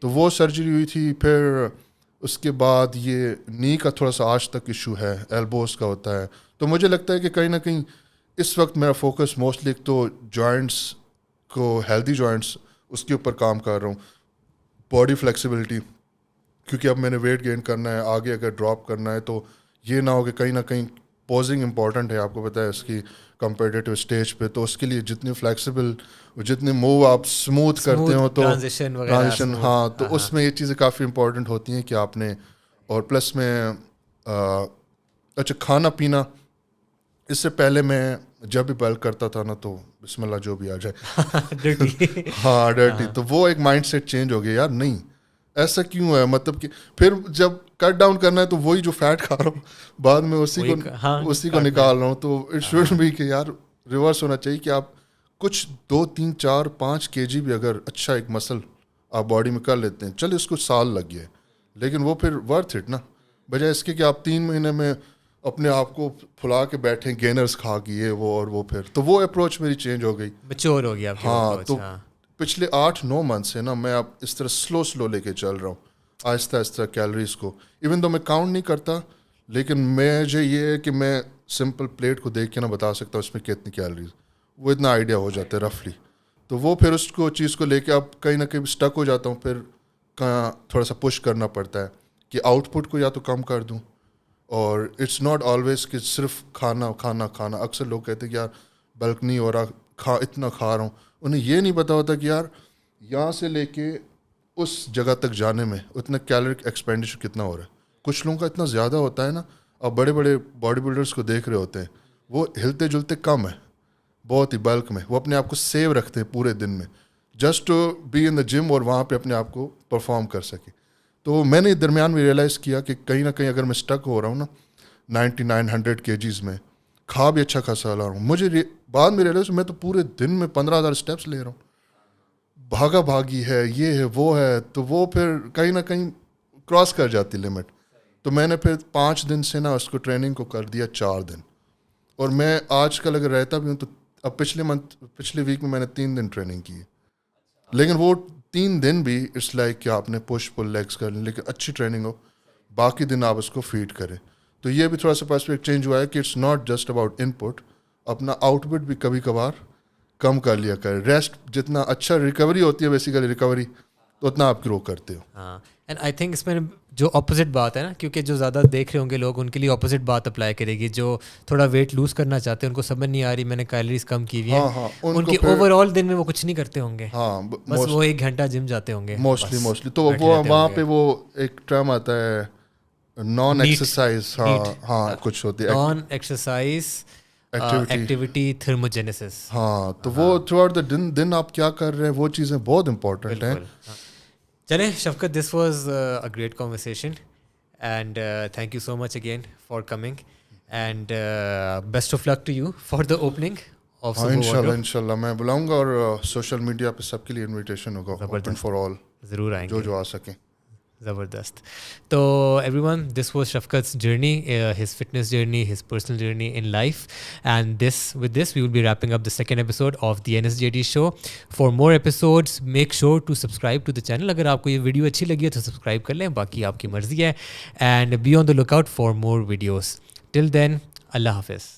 تو وہ سرجری ہوئی تھی. پھر اس کے بعد یہ نی کا تھوڑا سا آج تک ایشو ہے, ایلبوز کا ہوتا ہے. تو مجھے لگتا ہے کہ کہیں نہ کہیں اس وقت میرا فوکس موسٹلی ایک تو جوائنٹس کو, ہیلدی جوائنٹس اس کے اوپر کام کر رہا ہوں, باڈی فلیکسیبلٹی, کیونکہ اب میں نے ویٹ گین کرنا ہے, آگے اگر ڈراپ کرنا ہے تو یہ نہ ہو کہ کہیں نہ کہیں پوزنگ امپورٹنٹ ہے, آپ کو پتہ ہے اس کی کمپیٹیٹیو اسٹیج پہ, تو اس کے لیے جتنی فلیکسیبل, جتنے موو آپ اسموتھ کرتے ہو تو ٹرانزیشن, ہاں, تو اس میں یہ چیزیں کافی امپورٹنٹ ہوتی ہیں کہ آپ نے. اور پلس میں اچھا کھانا پینا, اس سے پہلے میں جب بھی بلک کرتا تھا نا تو بسم اللہ جو بھی آ جائے ہاں ڈرٹی, تو وہ ایک مائنڈ سیٹ چینج ہو گیا یار, نہیں ایسا کیوں ہے, مطلب کہ پھر جب کٹ ڈاؤن کرنا ہے تو وہی جو فیٹ کھا رہا ہوں بعد میں اسی کو نکال رہا ہوں, تو اٹ شوڈ بی کہ یار ریورس ہونا چاہیے کہ آپ کچھ 2 3 4 5 kg بھی اگر اچھا ایک مسل آپ باڈی میں کر لیتے ہیں, چلے اس کو سال لگ گیا لیکن وہ پھر ورتھ اٹ نا, بجائے اس کے کہ آپ 3 مہینے میں اپنے آپ کو پھلا کے بیٹھیں گینرز کھا کے یہ وہ اور وہ, پھر تو وہ اپروچ میری چینج ہو گئی, میچور ہو گیا. ہاں, تو پچھلے 8-9 منتھ سے نا میں اب اس طرح سلو لے کے چل رہا ہوں, آہستہ آہستہ کیلریز کو, ایون تو میں کاؤنٹ نہیں کرتا, لیکن مجھے یہ ہے کہ میں سمپل پلیٹ کو دیکھ کے نہ بتا سکتا اس میں کتنی کیلریز, وہ اتنا آئیڈیا ہو جاتا ہے رفلی, تو وہ پھر اس کو چیز کو لے کے اب کہیں نہ کہیں اسٹک ہو جاتا ہوں, پھر کہاں تھوڑا سا پش کرنا پڑتا ہے کہ آؤٹ پٹ کو یا تو کم کر دوں, اور اٹس ناٹ آلویز کہ صرف کھانا. اکثر لوگ کہتے ہیں کہ یار بلک نہیں ہو رہا, اتنا کھا رہا ہوں, انہیں یہ نہیں پتا ہوتا کہ یار یہاں سے لے کے اس جگہ تک جانے میں اتنا کیلوریک ایکسپینڈیچر کتنا ہو رہا ہے. کچھ لوگوں کا اتنا زیادہ ہوتا ہے نا, اب بڑے بڑے باڈی بلڈرس کو دیکھ رہے ہوتے ہیں, وہ ہلتے جلتے کم ہیں بہت ہی بلک میں, وہ اپنے آپ کو سیو رکھتے ہیں پورے دن میں جسٹ ٹو بی ان دا جم, اور وہاں پہ اپنے آپ کو پرفارم کر سکے. تو میں نے درمیان میں ریئلائز کیا کہ کہیں نہ کہیں اگر میں اسٹک ہو رہا ہوں نا 99-100 kgs میں, کھا بھی اچھا خاصا لا رہا ہوں, مجھے بعد میں ریئلائز میں تو پورے دن میں 15,000 اسٹیپس لے رہا ہوں, بھاگا بھاگی ہے, یہ ہے وہ ہے, تو وہ پھر کہیں نہ کہیں کراس کر جاتی لمٹ. تو میں نے پھر 5 دن سے نا اس کو ٹریننگ کو کر دیا 4 دن, اور میں آج کل اگر رہتا بھی ہوں تو اب پچھلے ویک میں نے 3 دن ٹریننگ کی ہے, لیکن وہ 3 دن بھی اٹس لائک کہ آپ نے پش پل لیگس کر لیں, لیکن اچھی ٹریننگ ہو, باقی دن آپ اس کو فیڈ کریں. تو یہ بھی تھوڑا سا پرسپیکٹ چینج ہوا ہے کہ it's not just about input, اپنا آؤٹ پٹ بھی کبھی کبھار کم کر لیا کرے. ریسٹ جتنا اچھا ریکوری ہوتی ہے بیسیکلی ریکوری, تو اتنا آپ گرو کرتے ہو. ہاں, اینڈ آئی تھنک اس میں جو اپوزٹ بات ہے نا, کیونکہ جو زیادہ دیکھ رہے ہوں گے لوگ ان کے لیے اپوزٹ بات اپلائی کرے گی. جو تھوڑا ویٹ لوز کرنا چاہتے ہیں ان کو سمجھ نہیں آ رہی میں نے کیلریز کم کی ہوئی ہے, ان کے اوور آل دن میں وہ کچھ نہیں کرتے ہوں گے, بس وہ 1 گھنٹہ جم جاتے ہوں گے موسٹلی. تو وہ وہاں پہ وہ ایک ٹرم آتا ہے نان ایکسرسائز, ہاں کچھ ہوتی ہے نان ایکسرسائز ایکٹیویٹی تھرموجینیسس. ہاں, تو وہ تھرو آؤٹ دا دن آپ کیا کر رہے ہیں وہ چیزیں بہت امپورٹنٹ ہیں. چلیں Shafqat, this was a great conversation and thank you so much again for coming, and best of luck to you for the opening of. انشاءاللہ میں بلاؤں گا, اور سوشل میڈیا پہ سب کے لیے انویٹیشن ہوگا اوپن فار آل, ضرور آئیں گے جو آ سکیں. زبردست. تو ایوری ون, دس واز شفقت's journey, his fitness journey, his personal journey in life, and with this we will be wrapping up the second episode of the NSJD show. For more episodes make sure to subscribe to the channel. اگر آپ کو یہ video اچھی لگی ہے تو subscribe کر لیں, باقی آپ کی مرضی ہے, and be on the lookout for more videos. Till then, اللہ حافظ.